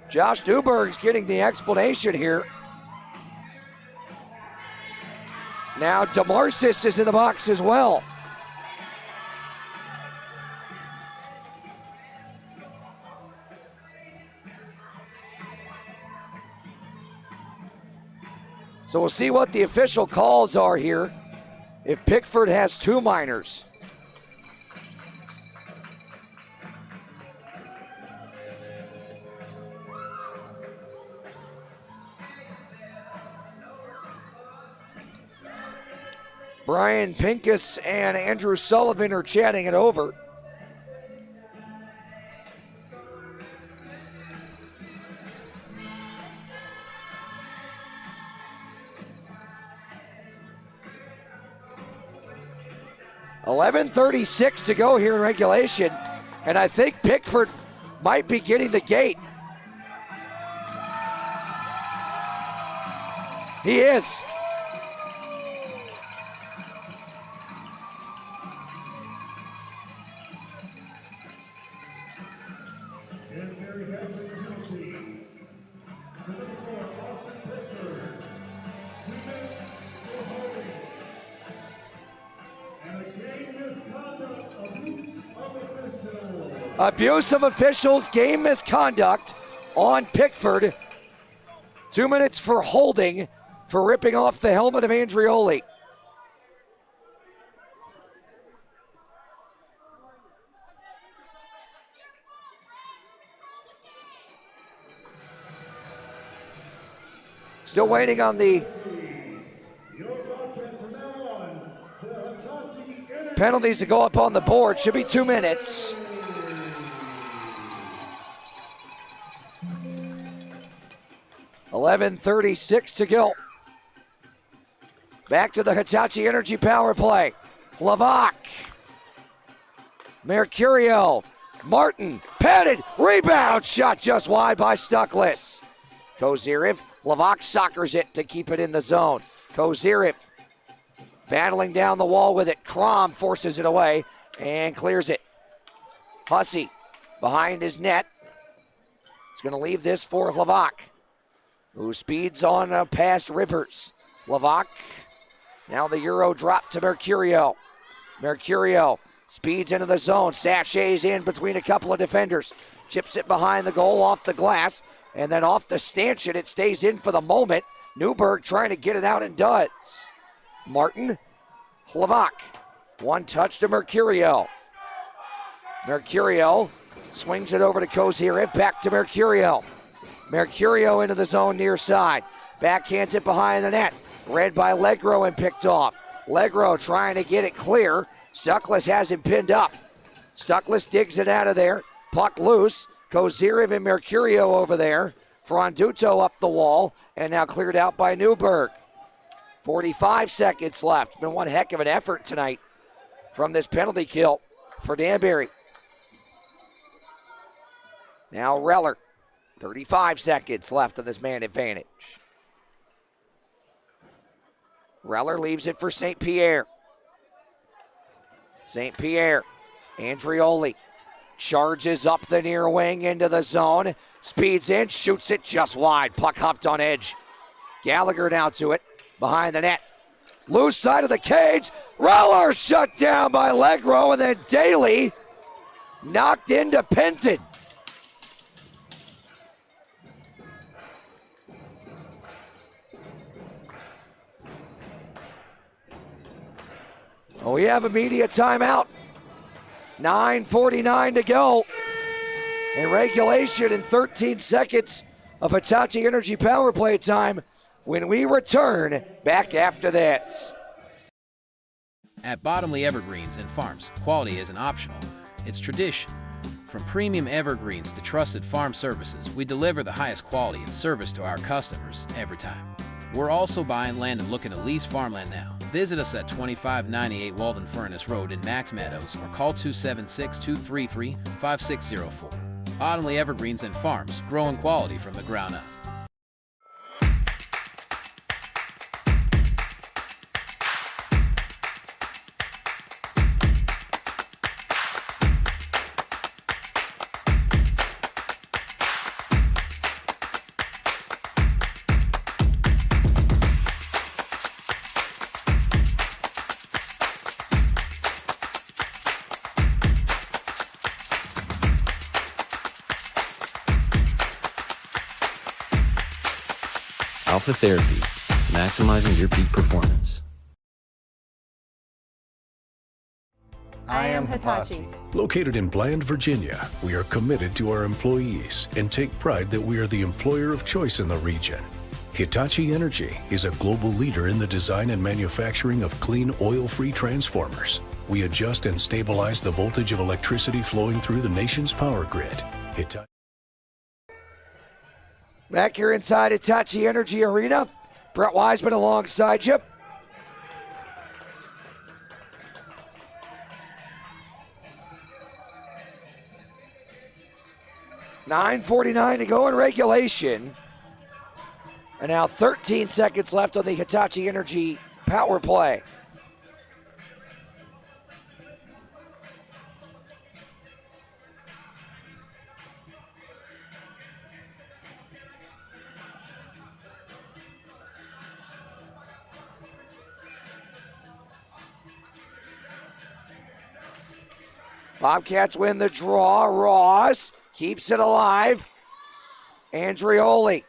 Josh Newberg's getting the explanation here. Now DeMarcis is in the box as well. So we'll see what the official calls are here if Pickford has two minors. Brian Pincus and Andrew Sullivan are chatting it over. .11:36 to go here in regulation, and I think Pickford might be getting the gate. He is. Abuse of officials, game misconduct on Pickford. 2 minutes for holding for ripping off the helmet of Andrioli. Still waiting on the penalties to go up on the board. Should be 2 minutes. $11:36 to go. Back to the Hitachi Energy power play. Lavak. Mercurio. Martin. Padded. Rebound. Shot just wide by Stuckless. Kozyrev. Lavak soccers it to keep it in the zone. Kozyrev battling down the wall with it. Krom forces it away and clears it. Hussey behind his net. He's going to leave this for Lavak, who speeds on past Rivers. Lavak. Now the Euro drop to Mercurio. Mercurio speeds into the zone. Sachets in between a couple of defenders. Chips it behind the goal off the glass. And then off the stanchion, it stays in for the moment. Newberg trying to get it out and does. Martin, Lavak. One touch to Mercurio. Mercurio swings it over to Kozyrev. Back to Mercurio. Mercurio into the zone near side. Backhands it behind the net. Read by Legro and picked off. Legro trying to get it clear. Stuckless has him pinned up. Stuckless digs it out of there. Puck loose. Kozyrev and Mercurio over there. Franduto up the wall, and now cleared out by Newberg. 45 seconds left. Been one heck of an effort tonight from this penalty kill for Danbury. Now Reller. 35 seconds left on this man advantage. Reller leaves it for St. Pierre. St. Pierre. Andrioli. Charges up the near wing into the zone. Speeds in, shoots it just wide. Puck hopped on edge. Gallagher now to it. Behind the net. Loose side of the cage. Reller shut down by Legro, and then Daly knocked into Penton. Oh, we have a media timeout. 9:49 to go. In regulation in 13 seconds of Hitachi Energy power play time when we return back after this. At Bottomley Evergreens and Farms, quality isn't optional, it's tradition. From premium evergreens to trusted farm services, we deliver the highest quality and service to our customers every time. We're also buying land and looking to lease farmland now. Visit us at 2598 Walden Furnace Road in Max Meadows or call 276-233-5604. Bottomley Evergreens and Farms, growing quality from the ground up. Alpha Therapy, maximizing your peak performance. I am Hitachi. Located in Bland, Virginia, we are committed to our employees and take pride that we are the employer of choice in the region. Hitachi Energy is a global leader in the design and manufacturing of clean, oil-free transformers. We adjust and stabilize the voltage of electricity flowing through the nation's power grid. Hitachi. Back here inside Hitachi Energy Arena. Brett Wiseman alongside you. $9:49 to go in regulation. And now 13 seconds left on the Hitachi Energy power play. Bobcats win the draw. Ross keeps it alive. Andrioli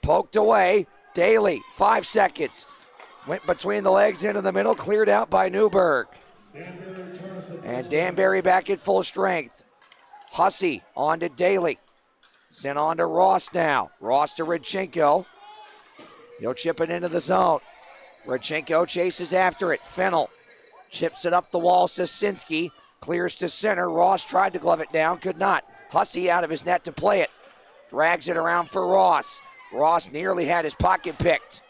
poked away. Daly, 5 seconds. Went between the legs into the middle, cleared out by Newberg. And Danbury back at full strength. Hussey on to Daly. Sent on to Ross now. Ross to Rodchenko. He'll chip it into the zone. Rodchenko chases after it. Fennel chips it up the wall. Sosinski clears to center. Ross tried to glove it down, could not. Hussey out of his net to play it. Drags it around for Ross. Ross nearly had his pocket picked.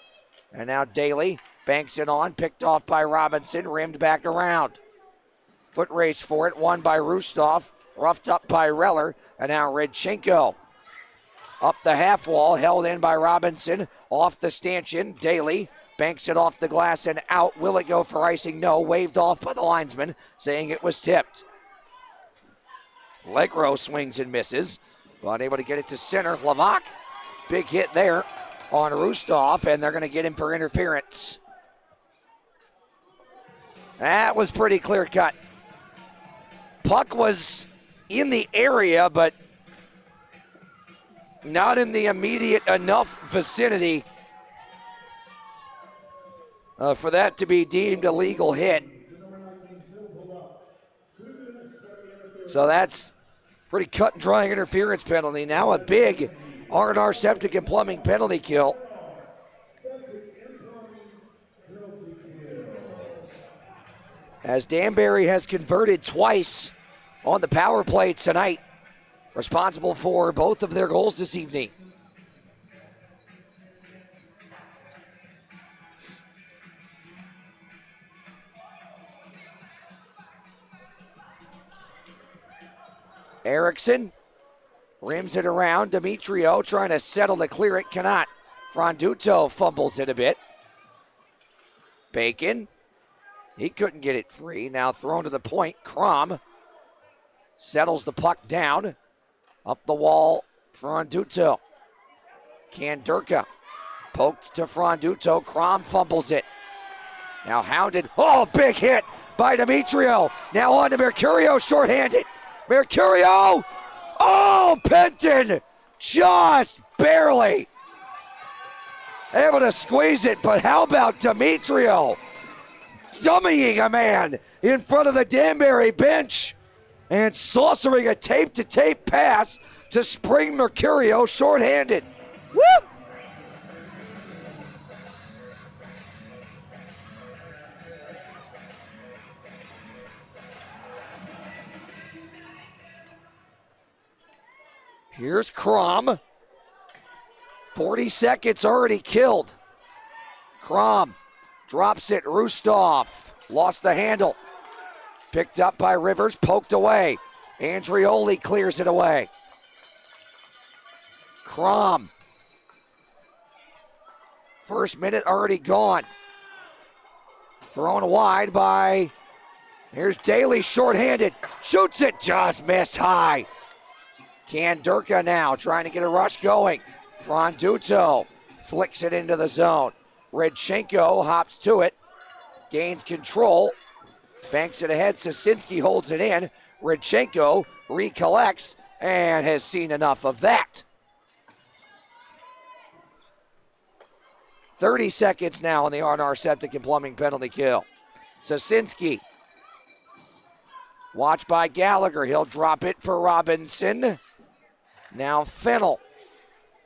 And now Daly banks it on, picked off by Robinson, rimmed back around. Foot race for it, won by Rustov, roughed up by Reller, and now Rodchenko. Up the half wall, held in by Robinson, off the stanchion. Daly banks it off the glass and out. Will it go for icing? No, waved off by the linesman, saying it was tipped. Legro swings and misses, but unable to get it to center. Lavak, big hit there on Rustov, and they're going to get him for interference. That was pretty clear cut. Puck was in the area, but not in the immediate enough vicinity for that to be deemed a legal hit. So that's pretty cut and dry interference penalty. Now a big R&R Septic and Plumbing penalty kill. As Danbury has converted twice on the power play tonight, responsible for both of their goals this evening. Erickson rims it around. Demetrio trying to settle to clear it, cannot. Franduto fumbles it a bit. Bacon, he couldn't get it free. Now thrown to the point. Crom settles the puck down. Up the wall, Franduto. Kanderka poked to Franduto. Crom fumbles it. Now hounded. Oh, big hit by Demetrio. Now on to Mercurio, shorthanded. Mercurio! Oh, Penton! Just barely able to squeeze it, but how about Demetrio? Dummying a man in front of the Danbury bench and saucering a tape-to-tape pass to Spring Mercurio shorthanded. Woo! Here's Crom. 40 seconds already killed. Crom drops it. Rustov lost the handle. Picked up by Rivers, poked away. Andrioli clears it away. Crom. First minute already gone. Thrown wide by, here's Daly shorthanded. Shoots it, just missed high. Kanderka now trying to get a rush going. Franduto flicks it into the zone. Rodchenko hops to it, gains control, banks it ahead. Sosinski holds it in. Rodchenko recollects and has seen enough of that. 30 seconds now on the R&R Septic and Plumbing penalty kill. Sosinski, watched by Gallagher. He'll drop it for Robinson. Now Fennel,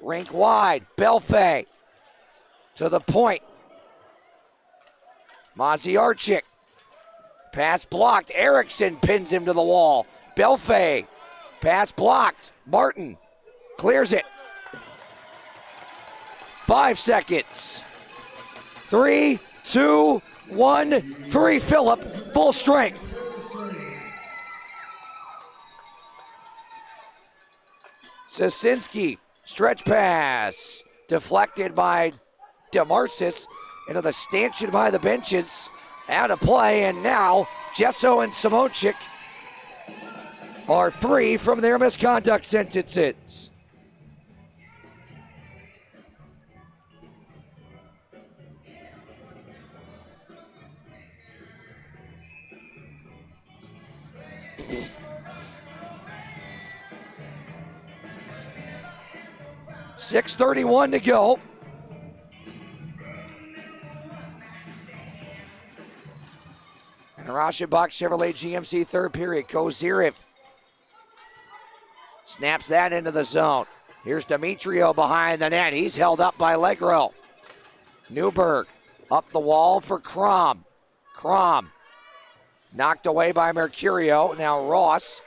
rink wide. Belfay to the point. Maziarchik, pass blocked. Erickson pins him to the wall. Belfay, pass blocked. Martin clears it. 5 seconds. 3, 2, 1. Free Phillip, full strength. Sosinski, stretch pass, deflected by DeMarcis into the stanchion by the benches. Out of play, and now Gesso and Simonchik are free from their misconduct sentences. 6:31 to go. And Rauschenbach Chevrolet GMC third period. Kozirev snaps that into the zone. Here's Demetrio behind the net. He's held up by Legro. Newberg up the wall for Crom. Crom knocked away by Mercurio. Now Ross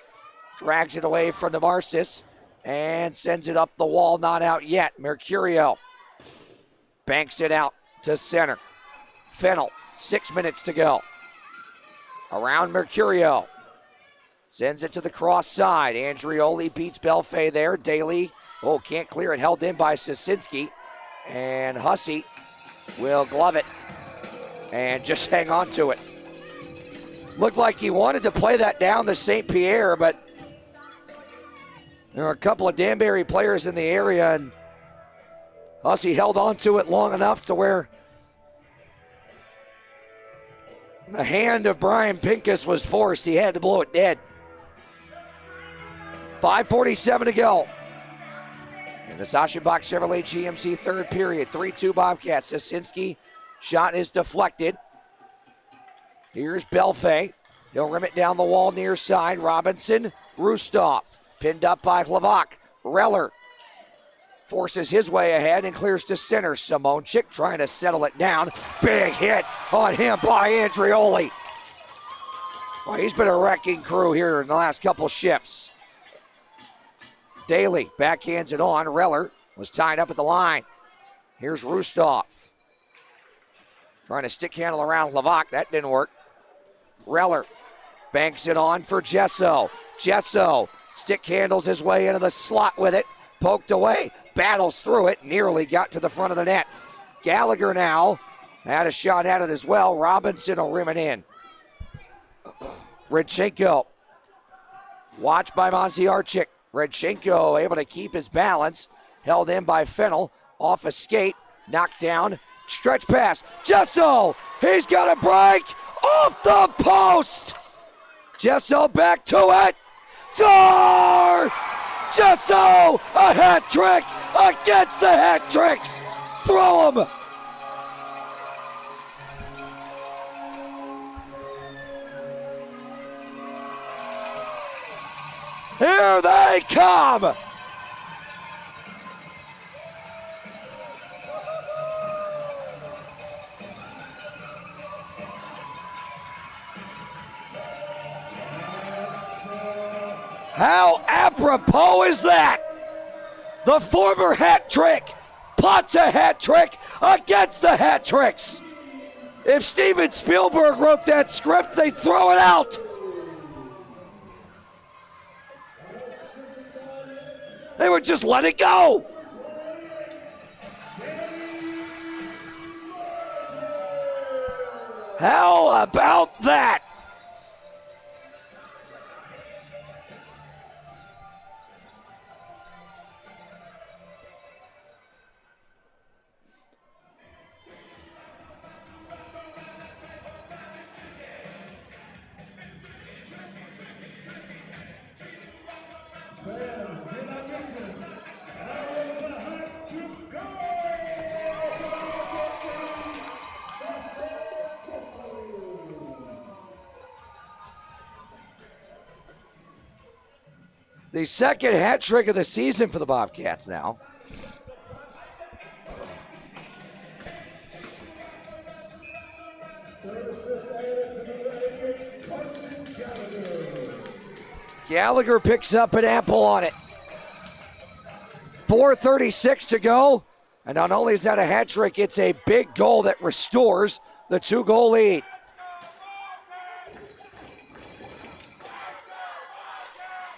drags it away from DeMarcis and sends it up the wall. Not out yet. Mercurio banks it out to center. Fennel, 6 minutes to go. Around Mercurio. Sends it to the cross side. Andrioli beats Belfay there. Daly, can't clear it. Held in by Sosinski. And Hussey will glove it and just hang on to it. Looked like he wanted to play that down to St. Pierre, but there are a couple of Danbury players in the area, and Hussey held on to it long enough to where the hand of Brian Pincus was forced. He had to blow it dead. 5:47 to go. In the Rauschenbach Chevrolet GMC third period, 3-2 Bobcats. Sosinski shot is deflected. Here's Belfay. He'll rim it down the wall near side. Robinson, Rustov, pinned up by Hlavak. Reller forces his way ahead and clears to center. Simonchik trying to settle it down. Big hit on him by Andrioli. Well, he's been a wrecking crew here in the last couple shifts. Daly backhands it on. Reller was tied up at the line. Here's Rustov. Trying to stick handle around Hlavak. That didn't work. Reller banks it on for Gesso. Gesso stick handles his way into the slot with it. Poked away. Battles through it. Nearly got to the front of the net. Gallagher now had a shot at it as well. Robinson will rim it in. Redchenko. Watched by Maziarchik. Redchenko able to keep his balance. Held in by Fennel. Off a skate. Knocked down. Stretch pass. Gesso. He's got a break. Off the post. Gesso back to it. Score! Gesso, a hat trick against the hat tricks. Throw him. Here they come. How apropos is that? The former hat trick pots a hat trick against the hat tricks. If Steven Spielberg wrote that script, they'd throw it out. They would just let it go. How about that? The second hat trick of the season for the Bobcats now. Gallagher picks up an apple on it. 4:36 to go. And not only is that a hat trick, it's a big goal that restores the 2-goal lead.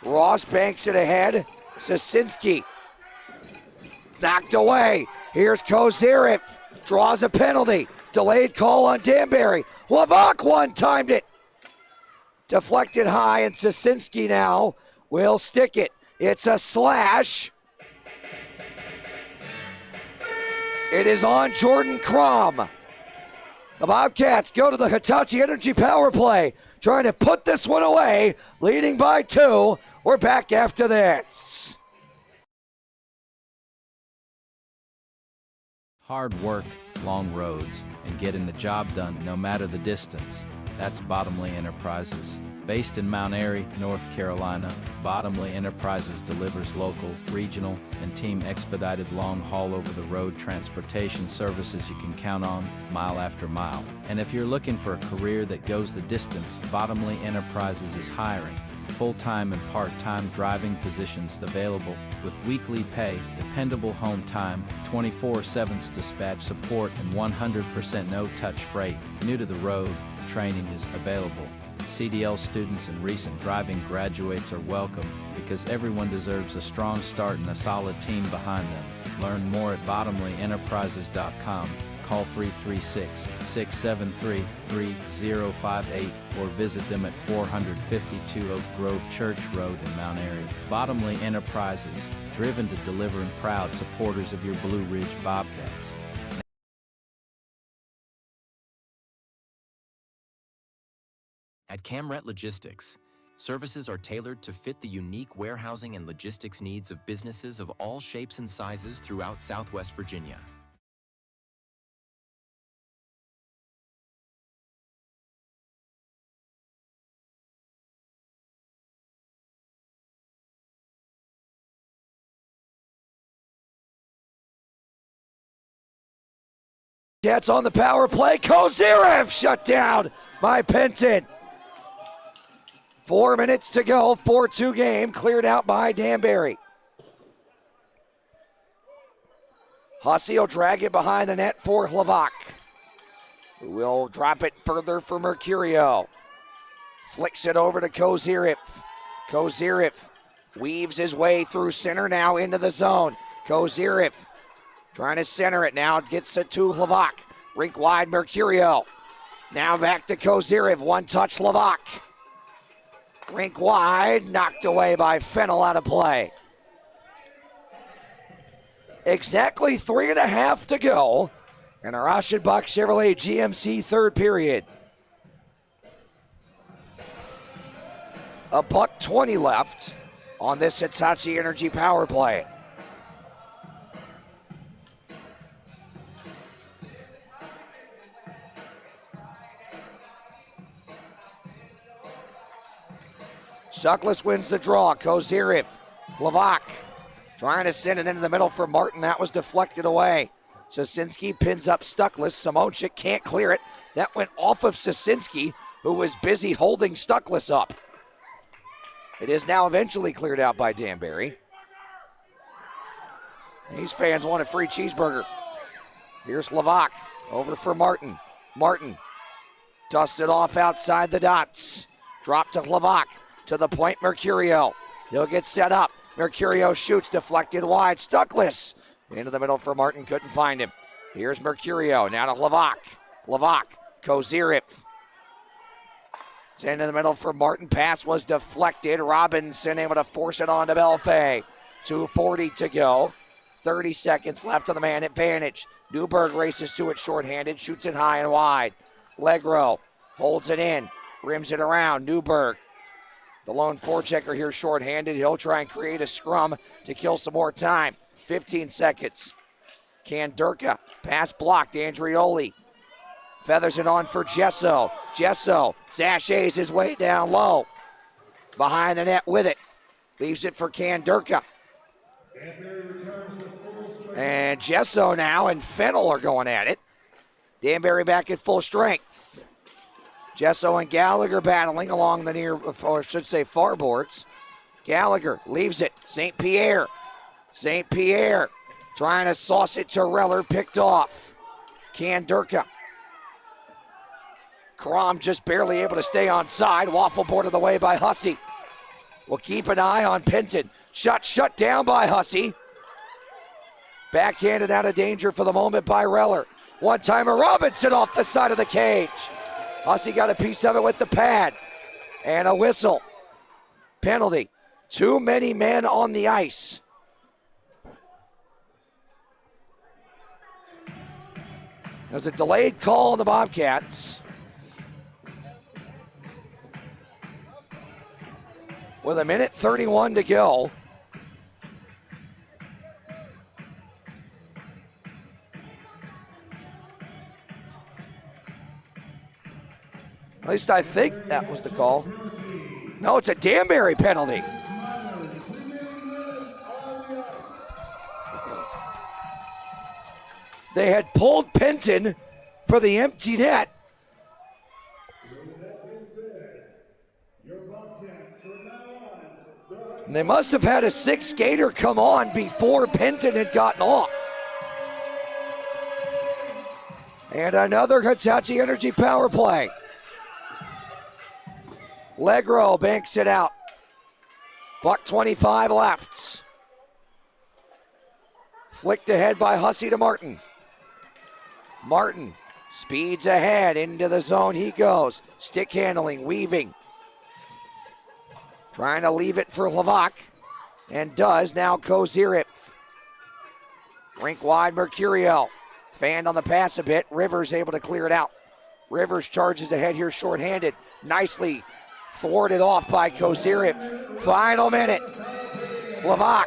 Ross banks it ahead. Sosinski knocked away. Here's Kozirev. Draws a penalty. Delayed call on Danbury. Hlavak one-timed it. Deflected high, and Sosinski now will stick it. It's a slash. It is on Jordan Crom. The Bobcats go to the Hitachi Energy power play, trying to put this one away, leading by 2. We're back after this. Hard work, long roads, and getting the job done no matter the distance. That's Bottomley Enterprises. Based in Mount Airy, North Carolina, Bottomley Enterprises delivers local, regional, and team expedited long-haul over-the-road transportation services you can count on, mile after mile. And if you're looking for a career that goes the distance, Bottomley Enterprises is hiring. Full-time and part-time driving positions available with weekly pay, dependable home time, 24/7 dispatch support, and 100% no-touch freight. New to the road, training is available. CDL students and recent driving graduates are welcome because everyone deserves a strong start and a solid team behind them. Learn more at bottomleyenterprises.com. Call 336-673-3058 or visit them at 452 Oak Grove Church Road in Mount Airy. Bottomley Enterprises, driven to deliver and proud supporters of your Blue Ridge Bobcats. At Camret Logistics, services are tailored to fit the unique warehousing and logistics needs of businesses of all shapes and sizes throughout Southwest Virginia. Cats on the power play. Kozirev shut down by Penton. 4 minutes to go. 4-2 game. Cleared out by Danbury. Hussey will drag it behind the net for Hlavak, who will drop it further for Mercurio. Flicks it over to Kozirev. Kozirev weaves his way through center now into the zone. Kozirev trying to center it now. Gets it to Hlavak. Rink wide Mercurio. Now back to Kozirev. One touch Hlavak. Rink wide. Knocked away by Fennell out of play. Exactly 3.5 to go in our Aschenbach Chevrolet GMC third period. $1:20 left on this Hitachi Energy power play. Stuckless wins the draw. Kozirev, Hlavak trying to send it into the middle for Martin. That was deflected away. Sosinski pins up Stuckless. Simonchik can't clear it. That went off of Sosinski, who was busy holding Stuckless up. It is now eventually cleared out by Danbury. These fans want a free cheeseburger. Here's Hlavak over for Martin. Martin dusts it off outside the dots. Drop to Hlavak. To the point, Mercurio. He'll get set up. Mercurio shoots, deflected wide. Stuckless into the middle for Martin, couldn't find him. Here's Mercurio, now to Hlavak. Hlavak, Kozirev. It's into the middle for Martin. Pass was deflected. Robinson able to force it on to Belfay. 2:40 to go. 30 seconds left on the man advantage. Newberg races to it shorthanded, shoots it high and wide. Legro holds it in, rims it around. Newberg, the lone forechecker here shorthanded. He'll try and create a scrum to kill some more time. 15 seconds. Kandurka, pass blocked. Andrioli feathers it on for Gesso. Gesso sachets his way down low. Behind the net with it. Leaves it for Kandurka. And Gesso now and Fennell are going at it. Danbury back at full strength. Gesso and Gallagher battling along the near, or I should say, far boards. Gallagher leaves it. St. Pierre trying to sauce it to Reller, picked off. Kandurka. Crom just barely able to stay on side. Waffle boarded away by Hussey. We'll keep an eye on Penton. Shut down by Hussey. Backhanded out of danger for the moment by Reller. One-timer Robinson off the side of the cage. Hussey got a piece of it with the pad. And a whistle. Penalty. Too many men on the ice. There's a delayed call on the Bobcats. With 1:31 to go. At least I think that was the call. No, it's a Danbury penalty. They had pulled Penton for the empty net. And they must have had a sixth skater come on before Penton had gotten off. And another Hitachi Energy power play. Legro banks it out. $1:25 left. Flicked ahead by Hussey to Martin. Martin speeds ahead into the zone. He goes. Stick handling, weaving. Trying to leave it for Levac. And does now Kozirip. Rink wide, Mercurio. Fanned on the pass a bit. Rivers able to clear it out. Rivers charges ahead here shorthanded. Nicely thwarted off by Kozirip. Final minute. Levac.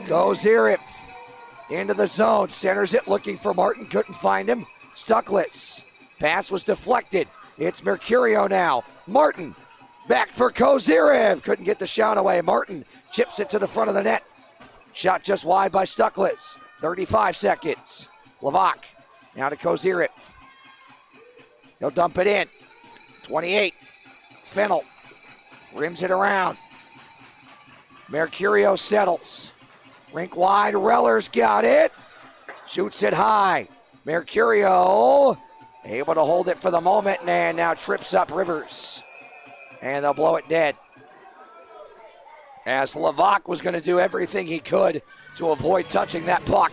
Kozirip into the zone. Centers it looking for Martin. Couldn't find him. Stuckless. Pass was deflected. It's Mercurio now. Martin. Back for Kozirip. Couldn't get the shot away. Martin chips it to the front of the net. Shot just wide by Stuckless. 35 seconds. Levac now to Kozirip. He'll dump it in. 28. Fennel rims it around. Mercurio settles. Rink wide. Reller's got it. Shoots it high. Mercurio able to hold it for the moment and now trips up Rivers. And they'll blow it dead. As Levac was going to do everything he could to avoid touching that puck.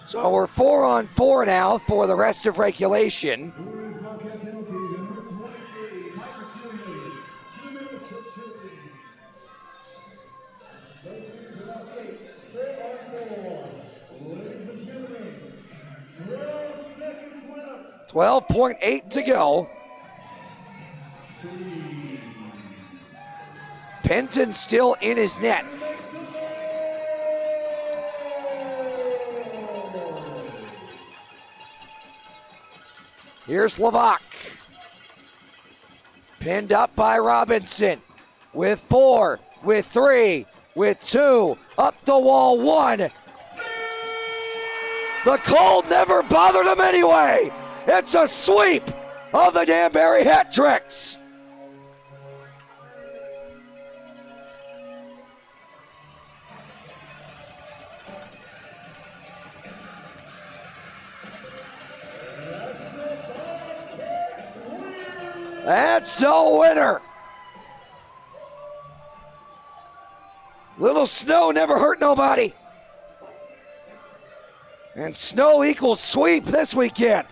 So we're 4-on-4 now for the rest of regulation. .8 to go. Penton still in his net. Here's Levac. Pinned up by Robinson. With 4, with 3, with 2. Up the wall, 1. The cold never bothered him anyway. It's a sweep of the Danbury Hat Tricks. That's a winner. Little snow never hurt nobody. And snow equals sweep this weekend.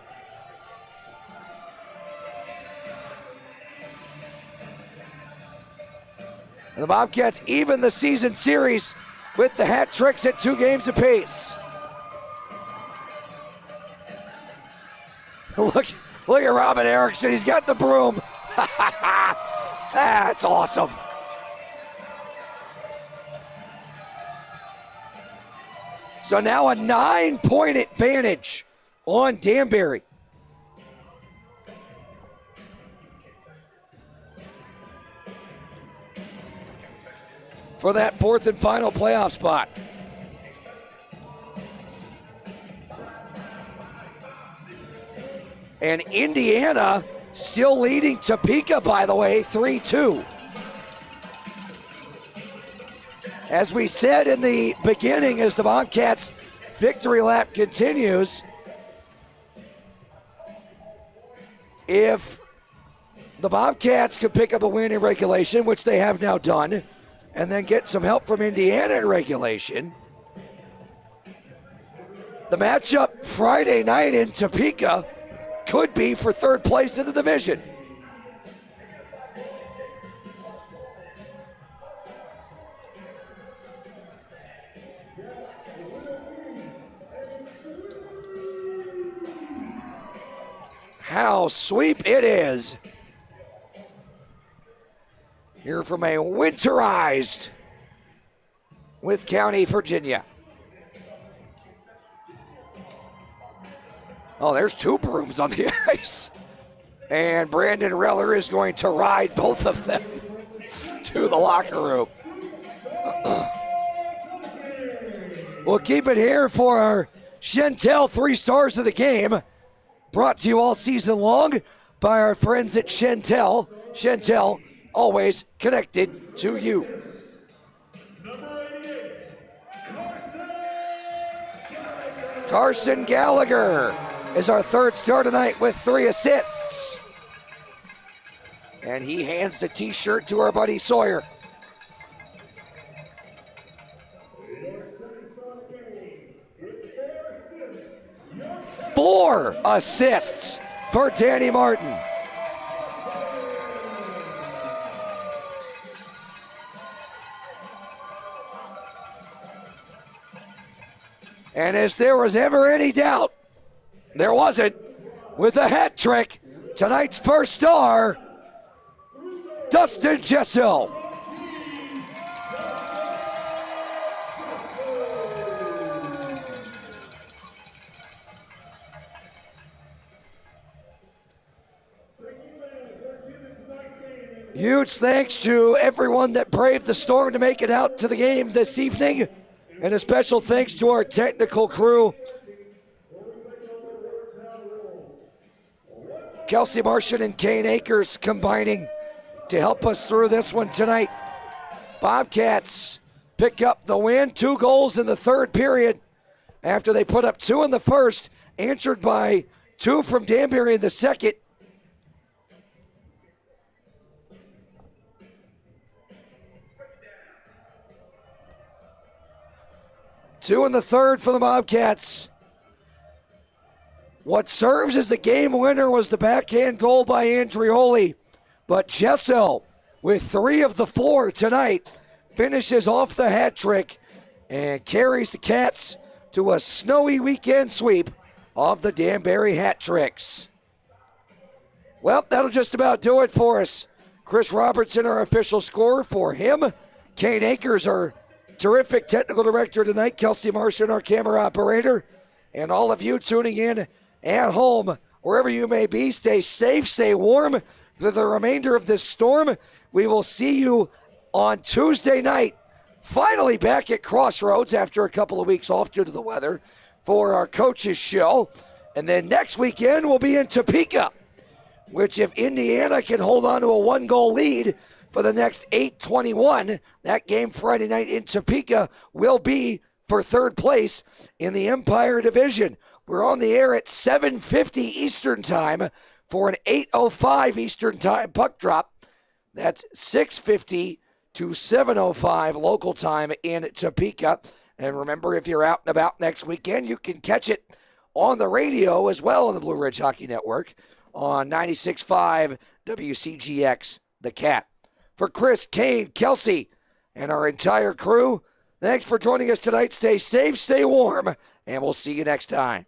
And the Bobcats even the season series with the Hat Tricks at 2 games apiece. Look at Robin Erickson. He's got the broom. That's awesome. So now a 9-point advantage on Danbury. For that 4th and final playoff spot. And Indiana still leading Topeka, by the way, 3-2. As we said in the beginning, as the Bobcats' victory lap continues, if the Bobcats could pick up a win in regulation, which they have now done, and then get some help from Indiana in regulation, the matchup Friday night in Topeka could be for 3rd place in the division. How sweep it is. Here from a winterized with County, Virginia. Oh, there's two brooms on the ice. And Brandon Reller is going to ride both of them to the locker room. We'll keep it here for our Chantel 3 stars of the game. Brought to you all season long by our friends at Chantel. Chantel, always connected to you. Carson Gallagher is our 3rd star tonight with 3 assists. And he hands the t-shirt to our buddy Sawyer. Four assists for Danny Martin. And as there was ever any doubt, there wasn't, with a hat trick, tonight's 1st star, Dustin Jessel. Huge thanks to everyone that braved the storm to make it out to the game this evening. And a special thanks to our technical crew. Kelsey Martian and Kane Akers combining to help us through this one tonight. Bobcats pick up the win, 2 goals in the 3rd period after they put up 2 in the 1st, answered by 2 from Danbury in the 2nd. Two in the 3rd for the Bobcats. What serves as the game winner was the backhand goal by Andrioli. But Jessel, with 3 of the 4 tonight, finishes off the hat trick and carries the Cats to a snowy weekend sweep of the Danbury hat tricks. Well, that'll just about do it for us. Chris Robertson, our official scorer for him. Kane Akers, our terrific technical director tonight. Kelsey Martian, our camera operator. And all of you tuning in at home, wherever you may be, stay safe, stay warm through the remainder of this storm. We will see you on Tuesday night, finally back at Crossroads after a couple of weeks off due to the weather, for our coaches show. And then next weekend we'll be in Topeka, which if Indiana can hold on to a 1-goal lead for the next 8:21, that game Friday night in Topeka will be for 3rd place in the Empire Division. We're on the air at 7:50 Eastern Time for an 8:05 Eastern Time puck drop. That's 6:50 to 7:05 local time in Topeka. And remember, if you're out and about next weekend, you can catch it on the radio as well on the Blue Ridge Hockey Network on 96.5 WCGX The Cat. For Chris, Kane, Kelsey, and our entire crew, thanks for joining us tonight. Stay safe, stay warm, and we'll see you next time.